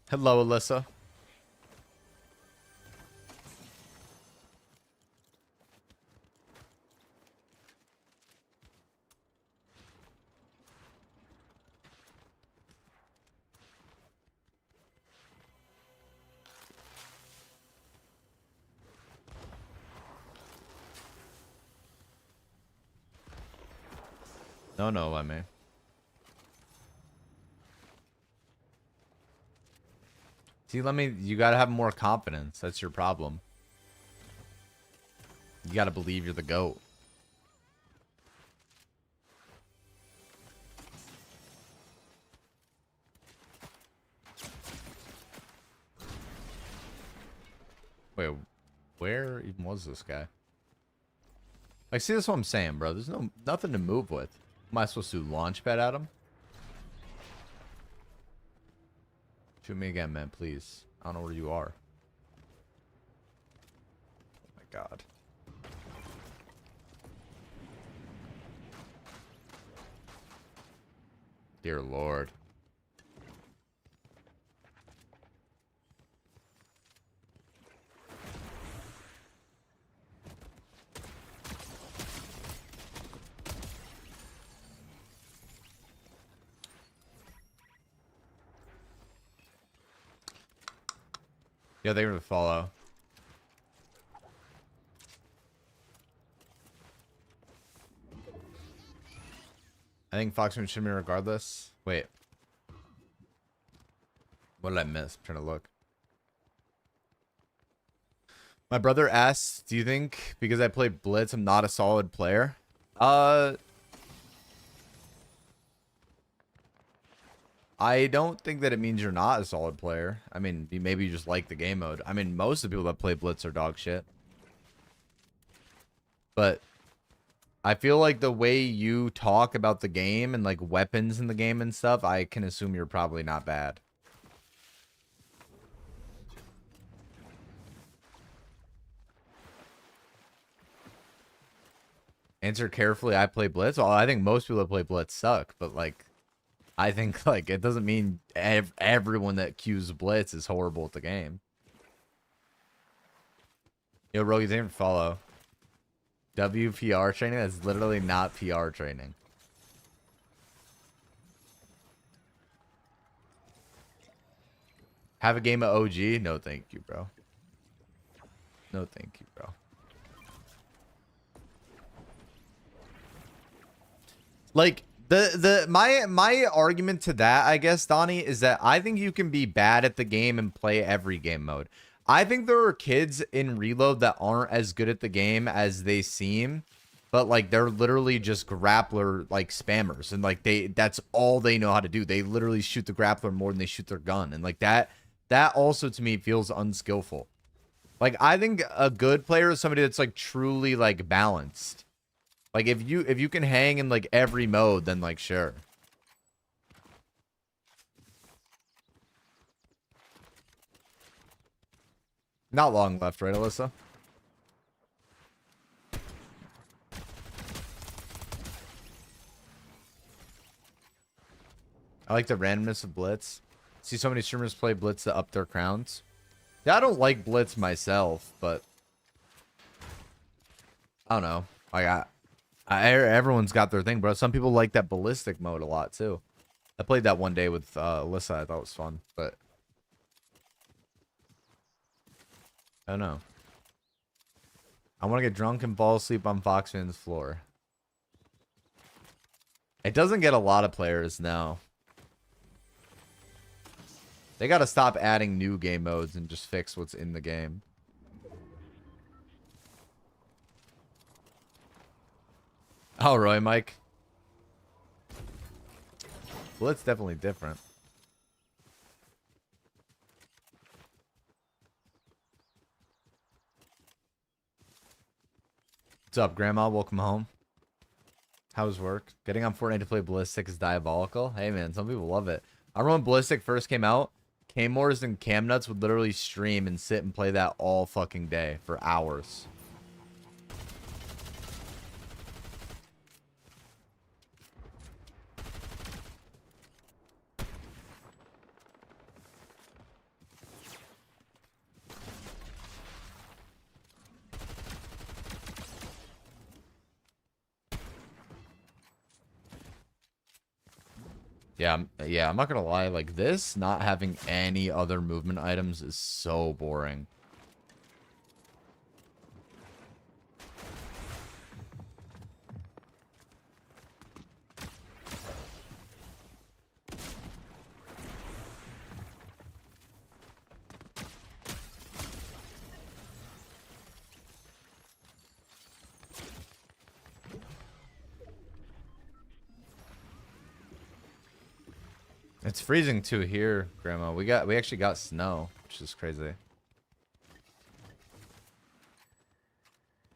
Hello, Alyssa. No, I mean. See, you gotta have more confidence. That's your problem. You gotta believe you're the GOAT. Wait, where even was this guy? Like, see, that's what I'm saying, bro. There's nothing to move with. Am I supposed to launch pad at him? Shoot me again, man, please. I don't know where you are. Oh my god. Dear Lord. Yeah, they're gonna follow. I think Foxman should be regardless. Wait. What did I miss? I'm trying to look. My brother asks, do you think because I play Blitz I'm not a solid player? I don't think that it means you're not a solid player. I mean, maybe you just like the game mode. I mean, most of the people that play Blitz are dog shit. But I feel like the way you talk about the game and like weapons in the game and stuff, I can assume you're probably not bad. Answer carefully. I play Blitz. Well, I think most people that play Blitz suck, but like, I think like it doesn't mean everyone that cues Blitz is horrible at the game. Yo, Rogue, you didn't follow. WPR training? That's literally not PR training. Have a game of OG? No, thank you, bro. No, thank you, bro. Like, my argument to that, I guess, Donnie, is that I think you can be bad at the game and play every game mode. I think there are kids in Reload that aren't as good at the game as they seem, but like they're literally just grappler like spammers, and like that's all they know how to do. They literally shoot the grappler more than they shoot their gun, and like that also to me feels unskillful. Like, I think a good player is somebody that's like truly like balanced. Like if you can hang in like every mode, then like sure. Not long left, right, Alyssa? I like the randomness of Blitz. See so many streamers play Blitz to up their crowns. Yeah, I don't like Blitz myself, but I don't know. Like everyone's got their thing, bro. Some people like that ballistic mode a lot too. I played that one day with Alyssa. I thought it was fun, but I don't know. I want to get drunk and fall asleep on Foxman's floor. It doesn't get a lot of players now. They got to stop adding new game modes and just fix what's in the game. Oh, Roy, Mike. Well, it's definitely different. What's up, Grandma? Welcome home. How's work? Getting on Fortnite to play Ballistic is diabolical. Hey, man, some people love it. I remember when Ballistic first came out, K-Mors and Camnuts would literally stream and sit and play that all fucking day for hours. Yeah, I'm not gonna lie. Like this, not having any other movement items is so boring. It's freezing too here, Grandma. We actually got snow, which is crazy. I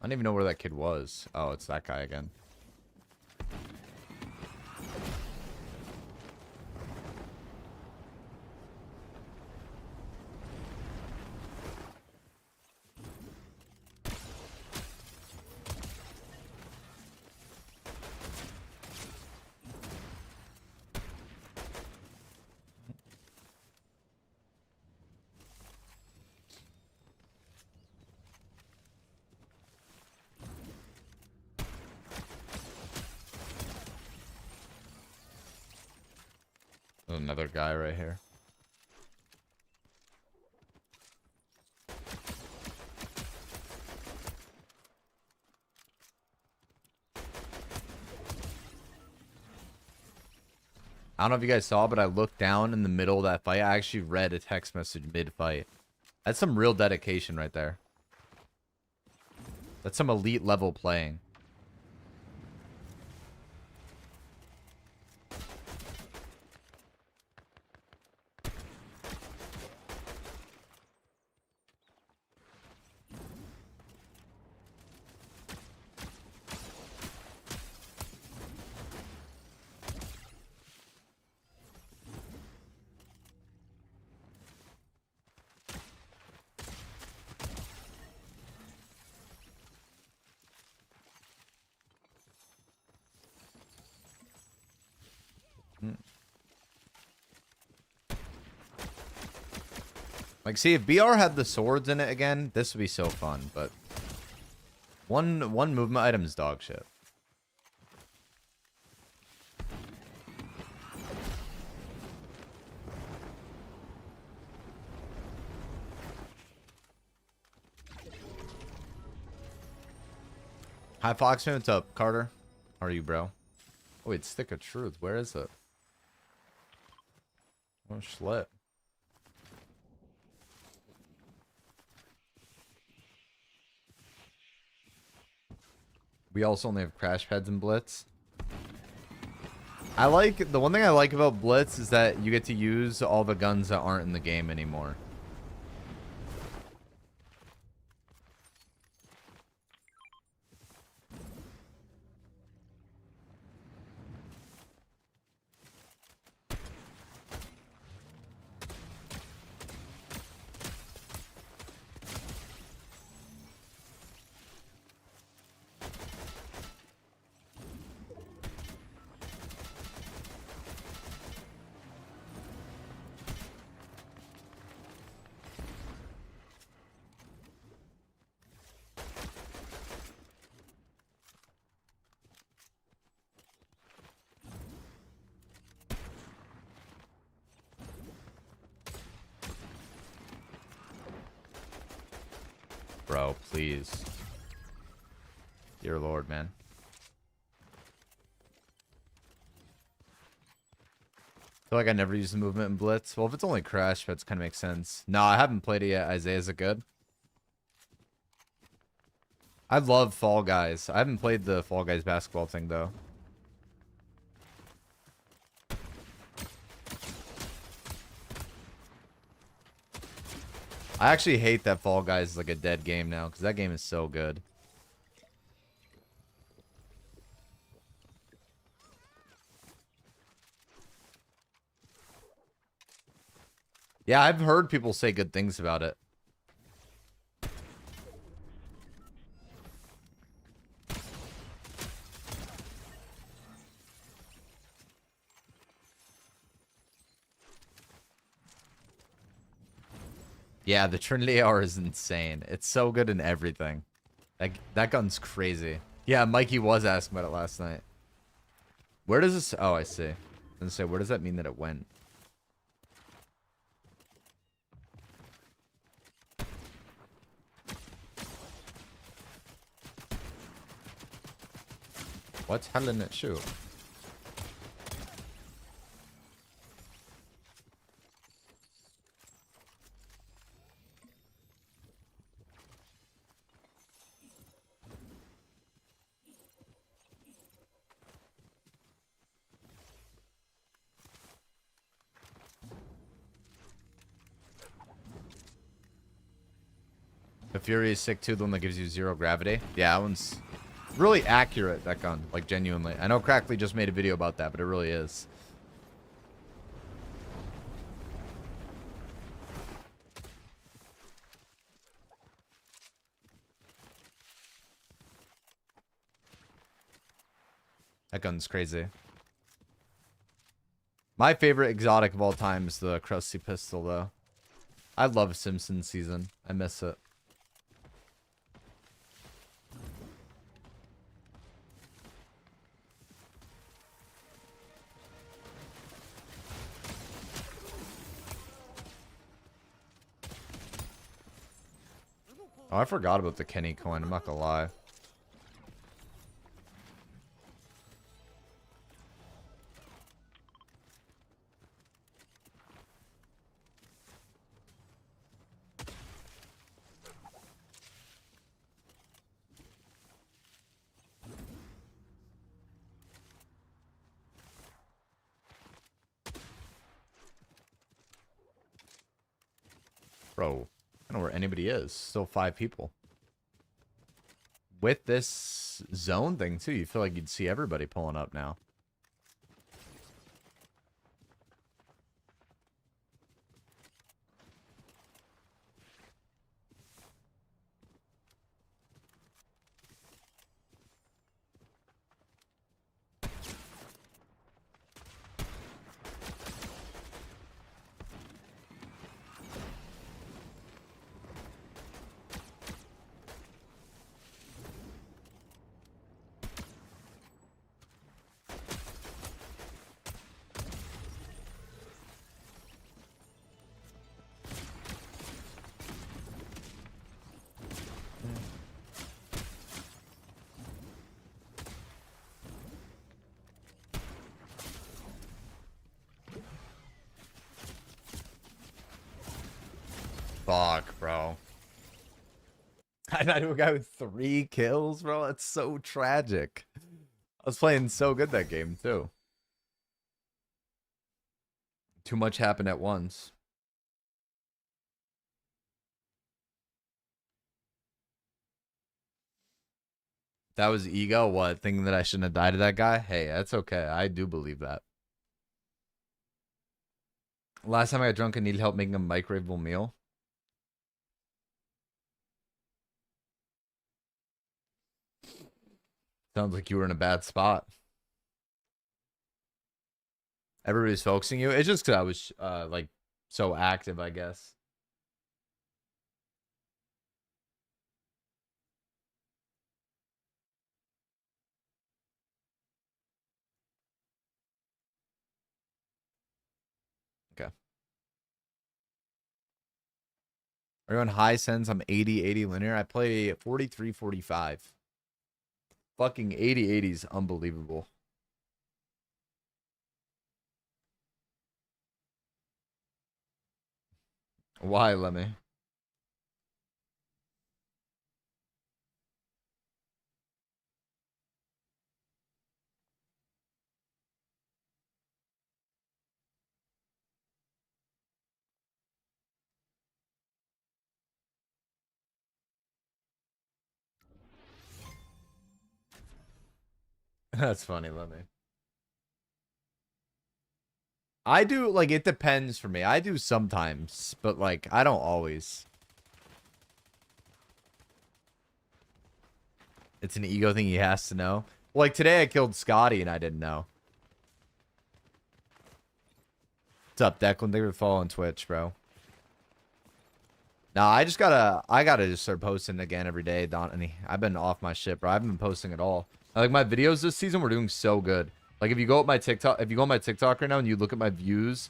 don't even know where that kid was. Oh, it's that guy again. There's another guy right here. I don't know if you guys saw, but I looked down in the middle of that fight. I actually read a text message mid-fight. That's some real dedication right there. That's some elite level playing. Like, see, if BR had the swords in it again, this would be so fun, but one movement item is dog shit. Hi, Foxman. What's up, Carter? How are you, bro? Oh, wait, Stick of Truth. Where is it? Oh, Schlit. We also only have crash pads and Blitz. The one thing I like about Blitz is that you get to use all the guns that aren't in the game anymore. bro. Please. Dear Lord, man. I feel like I never use the movement in Blitz. Well, if it's only Crash, that kind of makes sense. No, I haven't played it yet. Isaiah, is it good? I love Fall Guys. I haven't played the Fall Guys basketball thing, though. I actually hate that Fall Guys is like a dead game now, because that game is so good. Yeah, I've heard people say good things about it. Yeah, the Trinity Hour is insane. It's so good in everything. That gun's crazy. Yeah, Mikey was asking about it last night. Where does this... Oh, I see. I was gonna say, where does that mean that it went? What's hell in it shoot? The Fury is sick too, the one that gives you 0 gravity. Yeah, that one's really accurate, that gun. Like, genuinely. I know Crackley just made a video about that, but it really is. That gun's crazy. My favorite exotic of all time is the Krusty Pistol, though. I love Simpsons season. I miss it. Oh, I forgot about the Kenny coin. I'm not gonna lie. Bro, I don't know where anybody is. Still 5 people. With this zone thing, too, you feel like you'd see everybody pulling up now. Fuck, bro. I knew a guy with 3 kills, bro. That's so tragic. I was playing so good that game, too. Too much happened at once. That was ego? What? Thinking that I shouldn't have died to that guy? Hey, that's okay. I do believe that. Last time I got drunk and needed help making a microwavable meal. Sounds like you were in a bad spot. Everybody's focusing you. It's just because I was like so active, I guess. Okay. Are you on high sense? I'm 80 linear. I play 43 45. Fucking 80 is unbelievable. Why, Lemmy? That's funny, Lemmy. I do, like, it depends for me. I do sometimes, but, like, I don't always. It's an ego thing he has to know. Like, today I killed Scotty and I didn't know. What's up, Declan? Thank you for following Twitch, bro. Nah, I gotta just start posting again every day, Don. I've been off my shit, bro. I haven't been posting at all. Like, my videos this season were doing so good. Like, if you go on my TikTok right now and you look at my views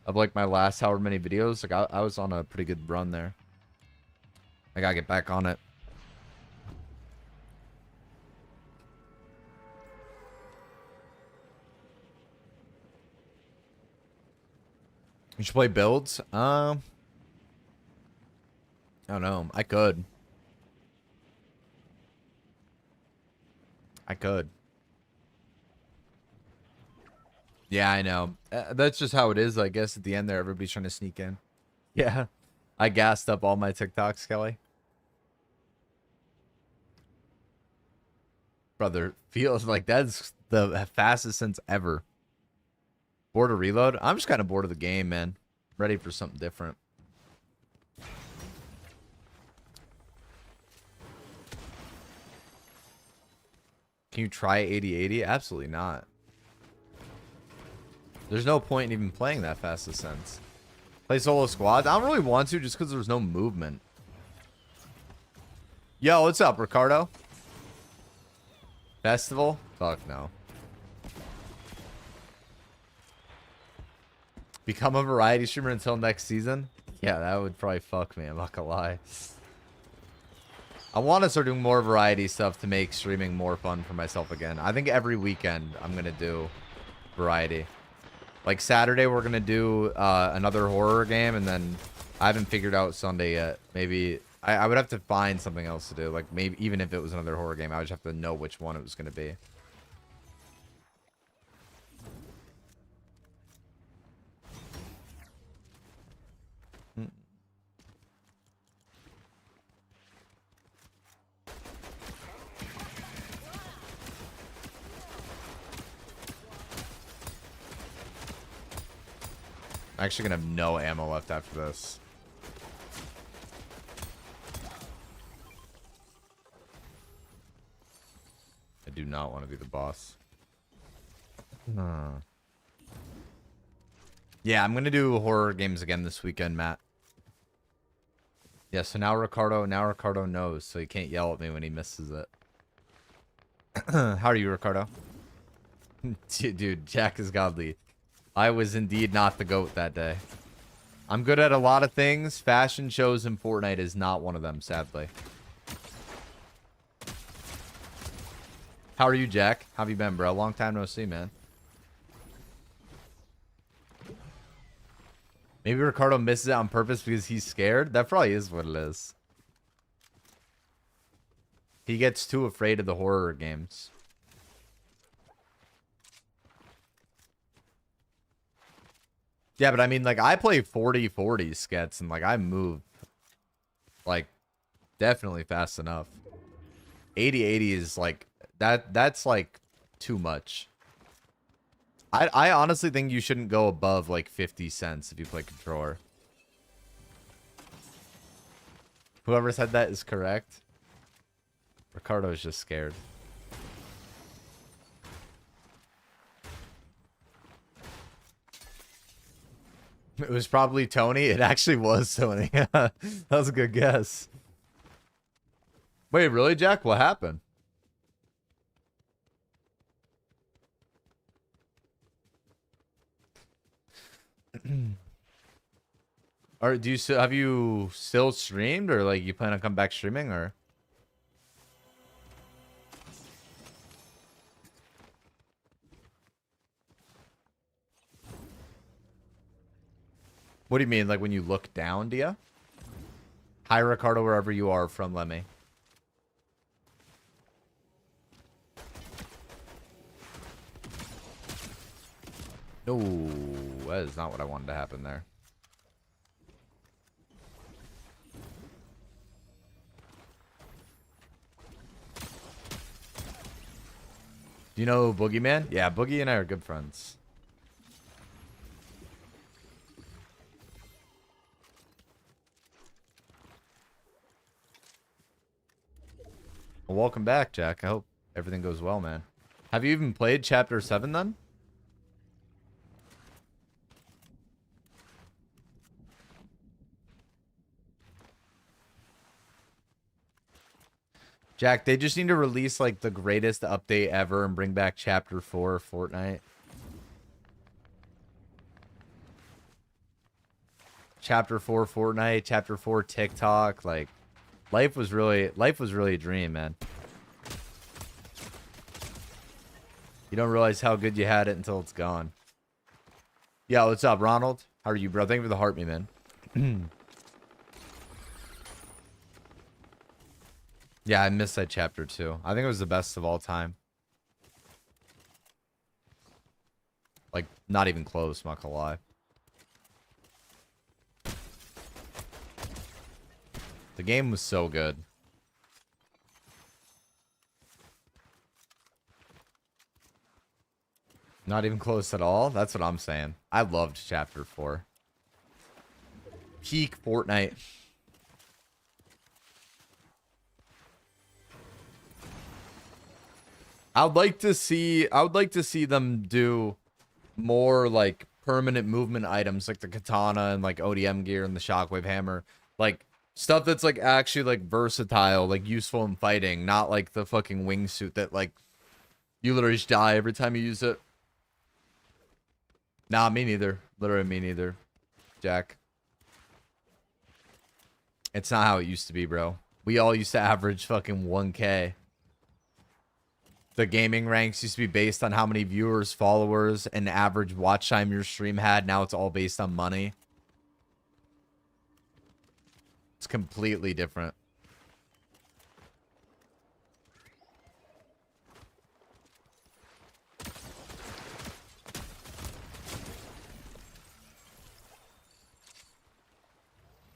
of, like, my last however many videos, like, I was on a pretty good run there. I gotta get back on it. You should play builds? I don't know. I could. I could. Yeah, I know. That's just how it is, I guess, at the end there. Everybody's trying to sneak in. Yeah. I gassed up all my TikToks, Kelly. Brother, feels like that's the fastest since ever. Bored of reload? I'm just kind of bored of the game, man. Ready for something different. Can you try 80-80? Absolutely not. There's no point in even playing that fast ascents. Play solo squads? I don't really want to just because there's no movement. Yo, what's up, Ricardo? Festival? Fuck no. Become a variety streamer until next season? Yeah, that would probably fuck me. I'm not gonna lie. I want to start doing more variety stuff to make streaming more fun for myself again. I think every weekend I'm going to do variety. Like Saturday, we're going to do another horror game, and then I haven't figured out Sunday yet. Maybe I would have to find something else to do. Like maybe even if it was another horror game, I would just have to know which one it was going to be. I'm actually gonna have no ammo left after this. I do not want to be the boss. Yeah, I'm gonna do horror games again this weekend, Matt. Yeah, so now Ricardo knows, so he can't yell at me when he misses it. How are you, Ricardo? Dude, Jack is godly. I was indeed not the GOAT that day. I'm good at a lot of things. Fashion shows in Fortnite is not one of them, sadly. How are you, Jack? How have you been, bro? Long time no see, man. Maybe Ricardo misses it on purpose because he's scared? That probably is what it is. He gets too afraid of the horror games. Yeah, but I mean, like, I play 40-40 skets, and, like, I move, like, definitely fast enough. 80-80 is, like, that's, like, too much. I honestly think you shouldn't go above, like, 50 cents if you play controller. Whoever said that is correct. Ricardo's just scared. It was probably Tony. It actually was Tony. That was a good guess. Wait, really, Jack? What happened? Or do you still have you still streamed, or like you plan on come back streaming, or? What do you mean, like when you look down, Dia? Hi, Ricardo, wherever you are from, Lemmy. No, that is not what I wanted to happen there. Do you know Boogeyman? Yeah, Boogie and I are good friends. Well, welcome back, Jack. I hope everything goes well, man. Have you even played Chapter 7 then? Jack, they just need to release like the greatest update ever and bring back Chapter 4 of Fortnite. Chapter 4 Fortnite, Chapter 4 TikTok, like life was really a dream, man. You don't realize how good you had it until it's gone. Yeah, what's up, Ronald? How are you, bro? Thank you for the heart me, man. Yeah, I missed that chapter too. I think it was the best of all time. Like, not even close, not gonna lie. The game was so good. Not even close at all? That's what I'm saying. I loved Chapter 4. Peak Fortnite. I would like to see them do more like permanent movement items like the katana and like ODM gear and the shockwave hammer. Like stuff that's like actually like versatile, like useful in fighting, not like the fucking wingsuit that like you literally just die every time you use it. Nah, me neither. Literally me neither. Jack. It's not how it used to be, bro. We all used to average fucking 1K. The gaming ranks used to be based on how many viewers, followers, and average watch time your stream had. Now it's all based on money. It's completely different.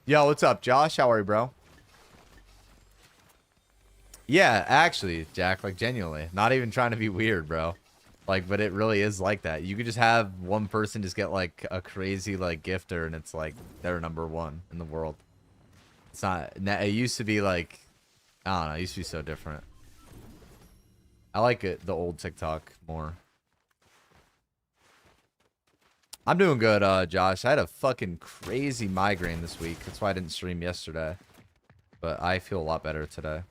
Yo, what's up, Josh? How are you, bro? Yeah, actually, Jack, like genuinely, not even trying to be weird, bro. Like, but it really is like that. You could just have one person just get like a crazy like gifter, and it's like they're #1 in the world. It's not. It used to be like, I don't know. It used to be so different. I like it, the old TikTok more. I'm doing good, Josh. I had a fucking crazy migraine this week. That's why I didn't stream yesterday. But I feel a lot better today.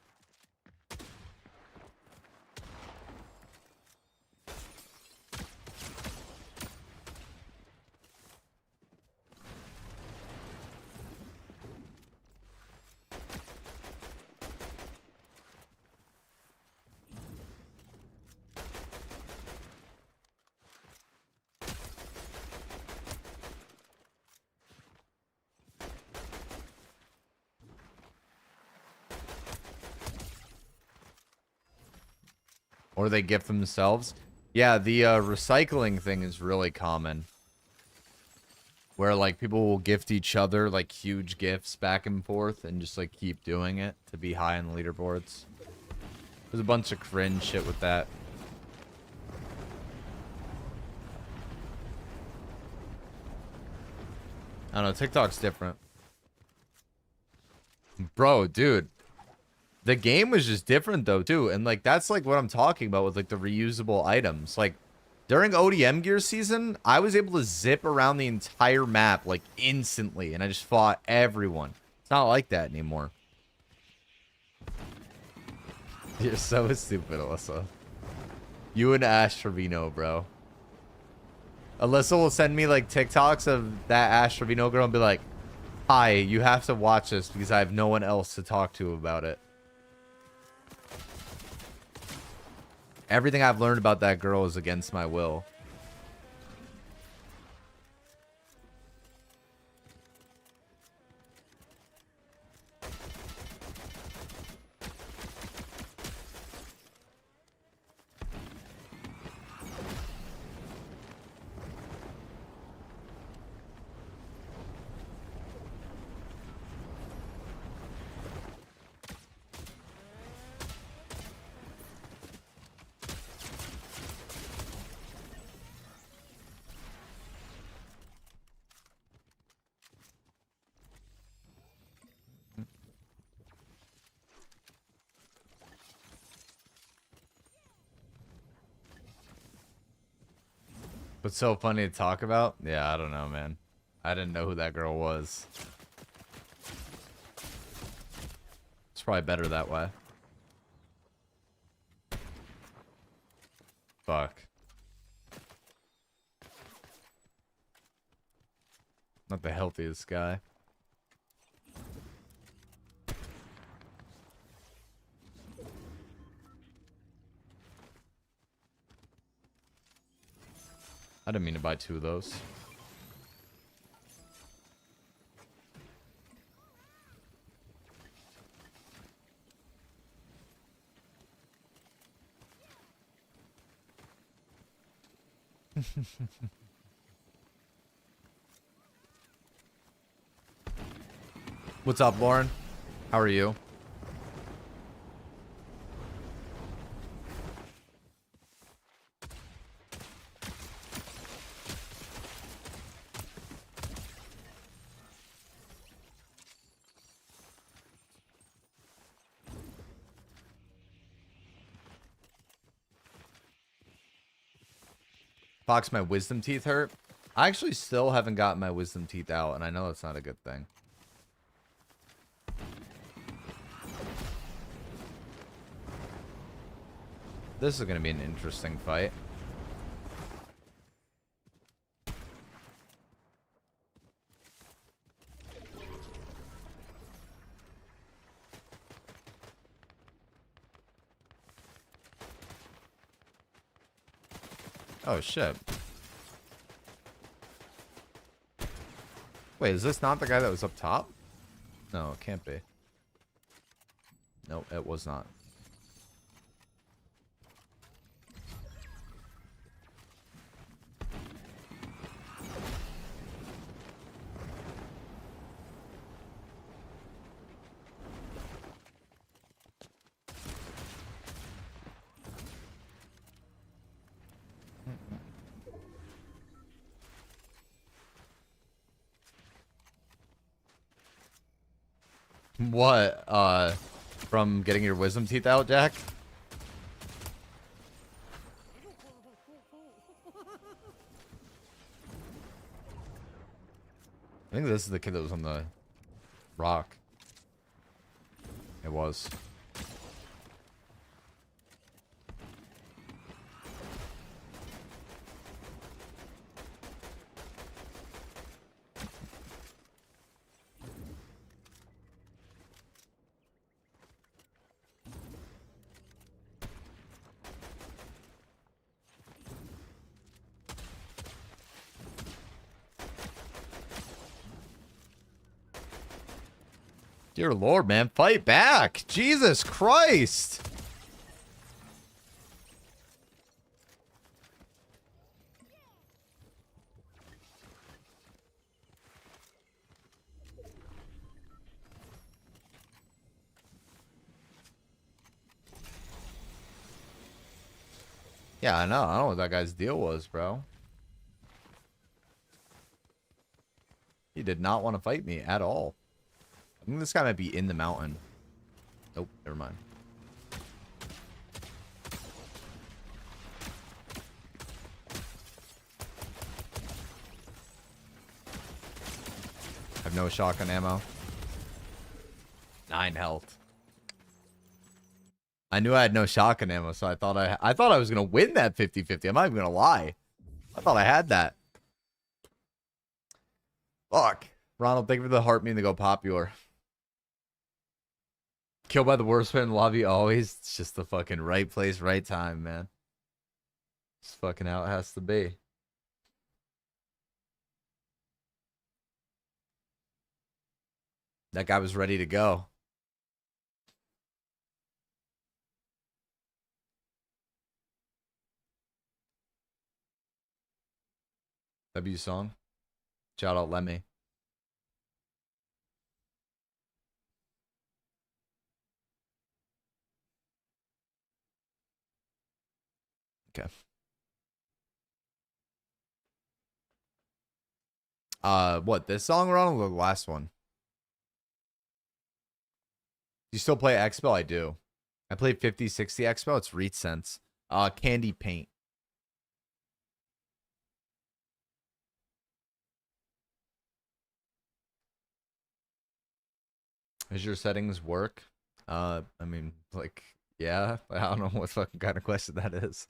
Or they gift themselves. Yeah, the recycling thing is really common. Where like people will gift each other like huge gifts back and forth and just like keep doing it to be high on the leaderboards. There's a bunch of cringe shit with that. I don't know, TikTok's different. Bro, dude. The game was just different though too, and like that's like what I'm talking about with like the reusable items. Like during ODM gear season, I was able to zip around the entire map like instantly, and I just fought everyone. It's not like that anymore. You're so stupid, Alyssa. You and Ash Trevino, bro. Alyssa will send me like TikToks of that Ash Trevino girl and be like, Hi, you have to watch this because I have no one else to talk to about it. Everything I've learned about that girl is against my will. What's so funny to talk about? Yeah, I don't know, man. I didn't know who that girl was. It's probably better that way. Fuck. Not the healthiest guy. I didn't mean to buy 2 of those. What's up, Lauren? How are you? Fox, my wisdom teeth hurt. I actually still haven't gotten my wisdom teeth out, and I know that's not a good thing. This is going to be an interesting fight. Oh, shit. Wait, is this not the guy that was up top? No, it can't be. Nope, it was not. What? From getting your wisdom teeth out, Jack? I think this is the kid that was on the rock. It was. Dear Lord, man, fight back! Jesus Christ! Yeah, I know. I don't know what that guy's deal was, bro. He did not want to fight me at all. I think this guy might be in the mountain. Nope, never mind. I have no shotgun ammo. 9 health. I knew I had no shotgun ammo, so I thought I was gonna win that 50-50. I'm not even gonna lie. I thought I had that. Fuck. Ronald, thank you for the heart mean to go popular. Killed by the worst man in the lobby always. It's just the fucking right place, right time, man. It's fucking how it has to be. That guy was ready to go. W song. Shout out Lemmy. Okay. What, this song, Ronald, or the last one? Do you still play Expo? I do. I played 5060 Expo. It's Resense. Candy Paint. Does your settings work? I mean, like, yeah. I don't know what fucking kind of question that is.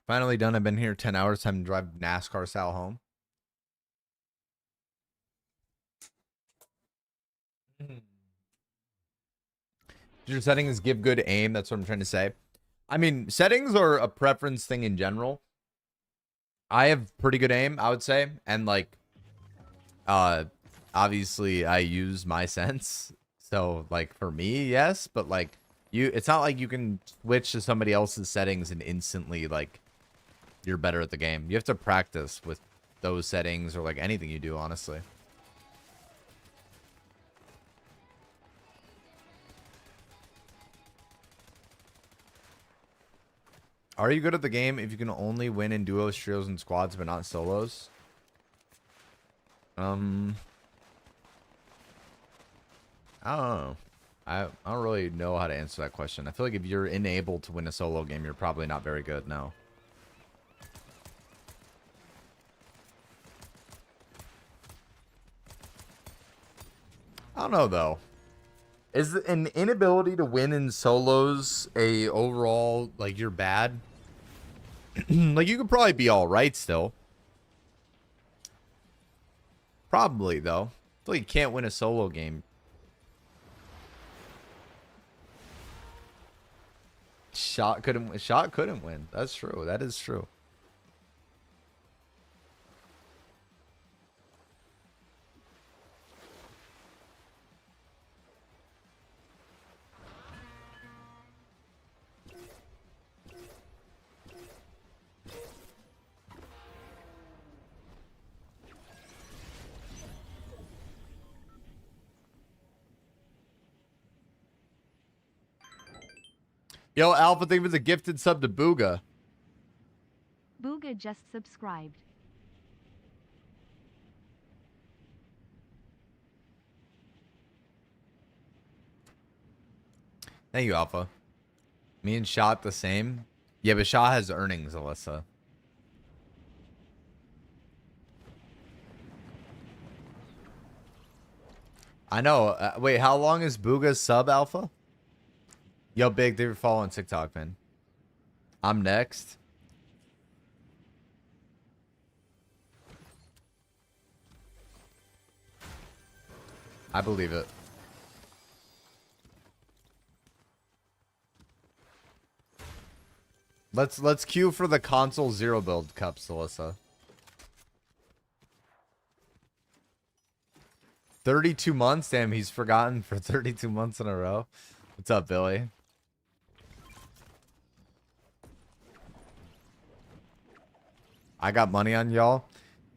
Finally done. I've been here 10 hours. Time to drive NASCAR style home. Your settings give good aim. That's what I'm trying to say. I mean, settings are a preference thing in general. I have pretty good aim, I would say. And like, obviously I use my sense. So like for me, yes, but like it's not like you can switch to somebody else's settings and instantly like you're better at the game. You have to practice with those settings or like anything you do, honestly. Are you good at the game if you can only win in duos, trios, and squads, but not solos? I don't know. I don't really know how to answer that question. I feel like if you're enabled to win a solo game, you're probably not very good, no. I don't know, though. Is an inability to win in solos a overall, like, you're bad? Like, you could probably be alright still. Probably, though. I feel like you can't win a solo game. Shot couldn't win. That's true. That is true. Yo, Alpha, thank you for the gifted sub to Booga. Booga just subscribed. Thank you, Alpha. Me and Shot the same. Yeah, but Shot has earnings, Alyssa. I know. Wait, how long is Booga's sub, Alpha? Yo, Big, they're following TikTok, man. I'm next. I believe it. Let's queue for the console zero build cups, Alyssa. 32 months? Damn, he's forgotten for 32 months in a row. What's up, Billy? I got money on y'all.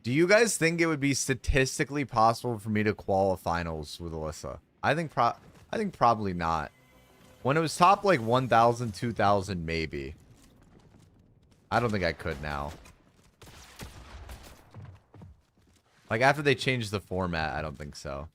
Do you guys think it would be statistically possible for me to qualify finals with Alyssa? I think probably not. When it was top like 1,000, 2,000, maybe. I don't think I could now. Like after they changed the format, I don't think so.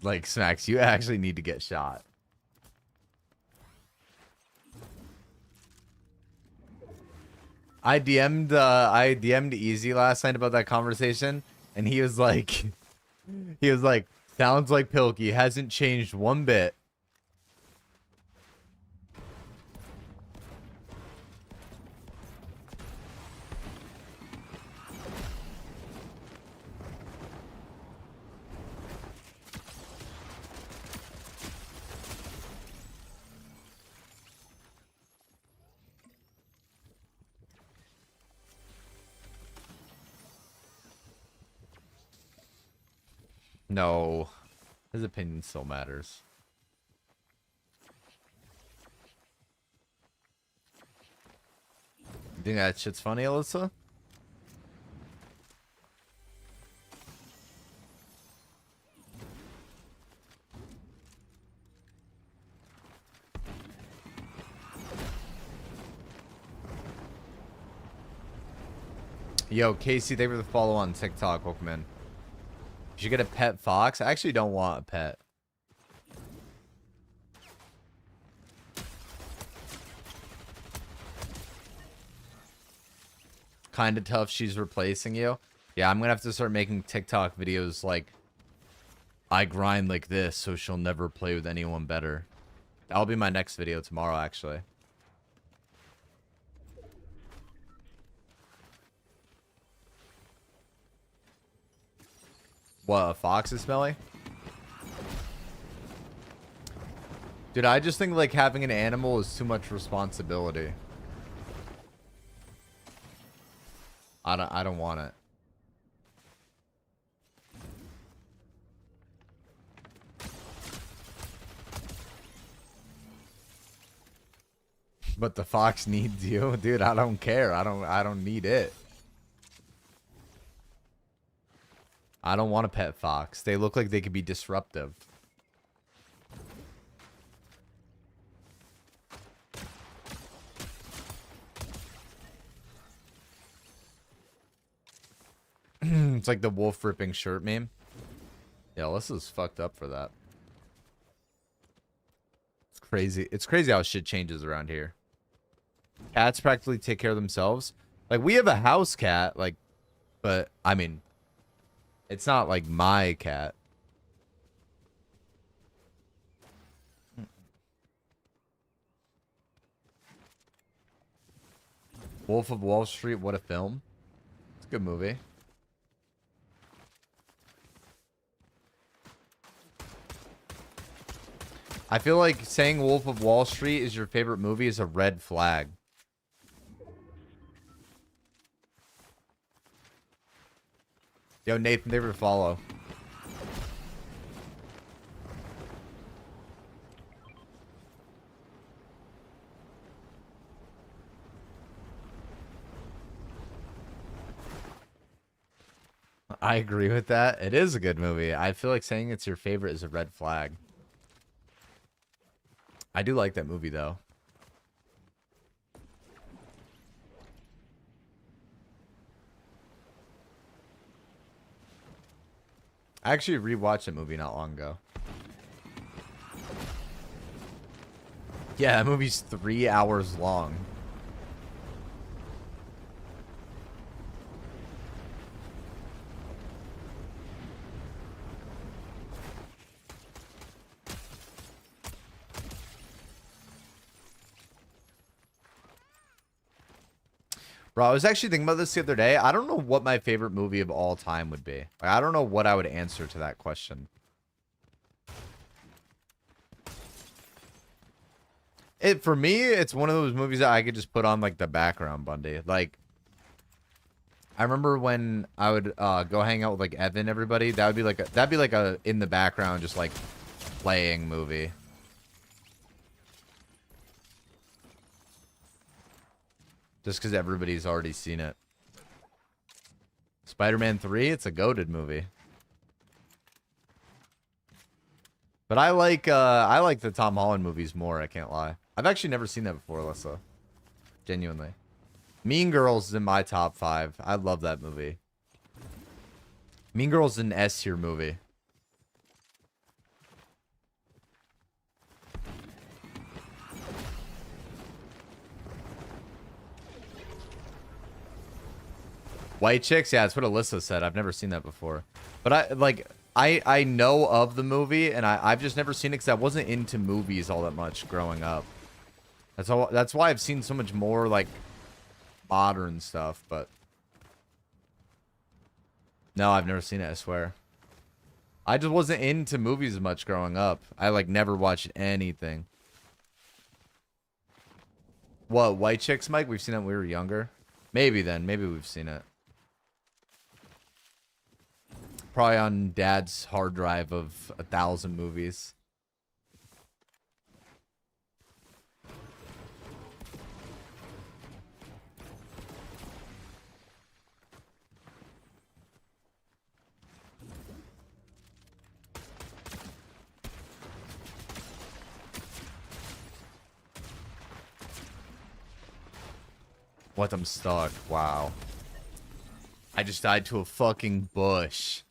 Like, Smacks, you actually need to get shot. I DM'd Easy last night about that conversation, and he was like, sounds like Pilkey hasn't changed one bit. No, his opinion still matters. You think that shit's funny, Alyssa? Yo, Casey, thank you for the follow on TikTok. Welcome in. You should get a pet fox. I actually don't want a pet. Kind of tough she's replacing you. Yeah, I'm gonna have to start making TikTok videos like, I grind like this so she'll never play with anyone better. That'll be my next video tomorrow, actually. What, a fox is smelly? Dude, I just think like having an animal is too much responsibility. I don't want it. But the fox needs you. Dude, I don't care. I don't need it. I don't want a pet fox. They look like they could be disruptive. It's like the wolf ripping shirt meme. Yeah, this is fucked up for that. It's crazy. It's crazy how shit changes around here. Cats practically take care of themselves. Like, we have a house cat, like, but, I mean, it's not like my cat. Wolf of Wall Street, what a film. It's a good movie. I feel like saying Wolf of Wall Street is your favorite movie is a red flag. Yo, Nathan, they were follow. I agree with that. It is a good movie. I feel like saying it's your favorite is a red flag. I do like that movie, though. I actually rewatched that movie not long ago. Yeah, that movie's 3 hours long. Bro, I was actually thinking about this the other day. I don't know what my favorite movie of all time would be. Like, I don't know what I would answer to that question. For me, it's one of those movies that I could just put on like the background, Bundy. Like, I remember when I would go hang out with like Evan, everybody. That'd be like a in the background, just like playing movie. Just because everybody's already seen it. Spider-Man 3, it's a goated movie. But I like the Tom Holland movies more, I can't lie. I've actually never seen that before, Alyssa. Genuinely. Mean Girls is in my top 5. I love that movie. Mean Girls is an S tier movie. White Chicks? Yeah, that's what Alyssa said. I've never seen that before. But I know of the movie, and I've just never seen it because I wasn't into movies all that much growing up. That's why I've seen so much more, like, modern stuff, but... No, I've never seen it, I swear. I just wasn't into movies much growing up. I, like, never watched anything. What, White Chicks, Mike? We've seen it when we were younger? Maybe then. Maybe we've seen it. Probably on Dad's hard drive of 1,000 movies. What, I'm stuck. Wow. I just died to a fucking bush.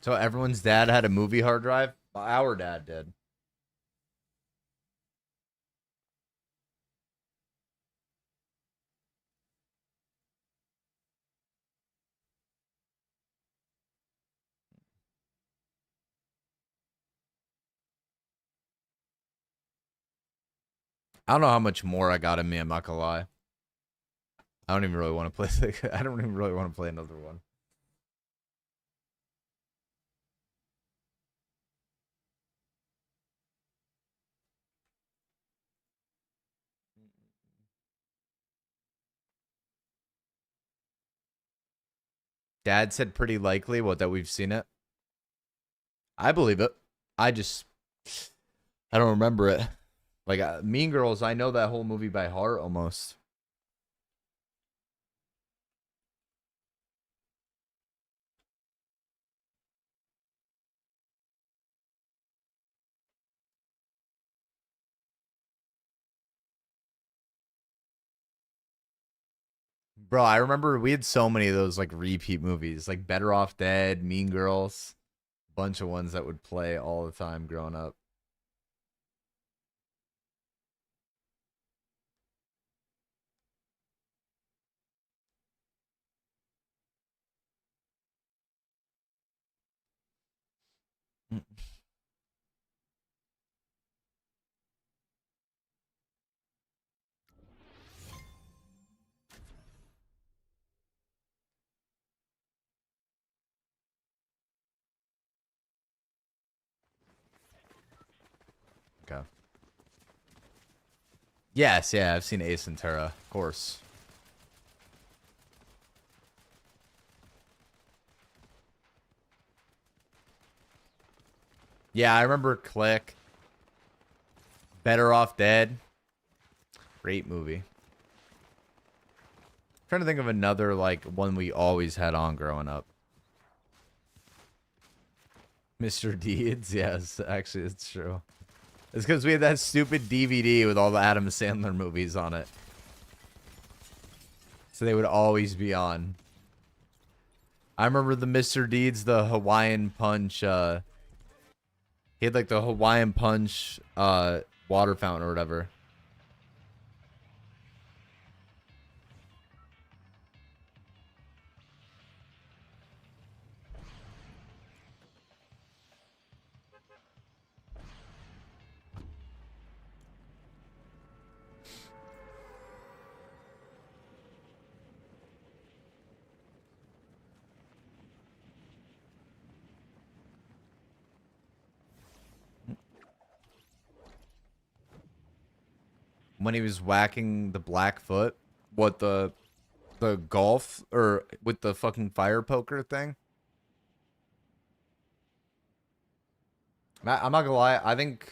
So everyone's dad had a movie hard drive? Our dad did. I don't know how much more I got in me, I'm not gonna lie. I don't even really want to play. I don't even really want to play another one. Dad said pretty likely. What, that we've seen it? I believe it. I don't remember it. Like, Mean Girls, I know that whole movie by heart almost. Bro, I remember we had so many of those, like, repeat movies. Like, Better Off Dead, Mean Girls. Bunch of ones that would play all the time growing up. Mm. Okay. Yes, yeah, I've seen Ace Ventura, of course. Yeah, I remember Click. Better Off Dead. Great movie. Trying to think of another, like, one we always had on growing up. Mr. Deeds? Yes, actually, it's true. It's because we had that stupid DVD with all the Adam Sandler movies on it. So they would always be on. I remember the Mr. Deeds, the Hawaiian Punch, he had, like, the Hawaiian Punch, water fountain or whatever. When he was whacking the Blackfoot, what, the golf, or with the fucking fire poker thing. I'm not gonna lie, I think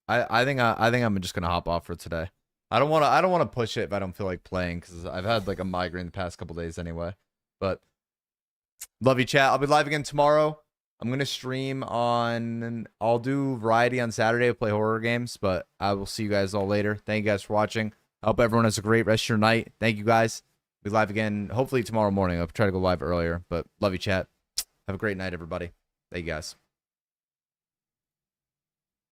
I'm just gonna hop off for today. I don't wanna push it if I don't feel like playing, because I've had like a migraine the past couple days anyway. But love you, chat. I'll be live again tomorrow. I'm gonna stream on. I'll do variety on Saturday. I'll play horror games, but I will see you guys all later. Thank you guys for watching. I hope everyone has a great rest of your night. Thank you guys. Be live again hopefully tomorrow morning. I'll try to go live earlier, but love you, chat. Have a great night, everybody. Thank you guys.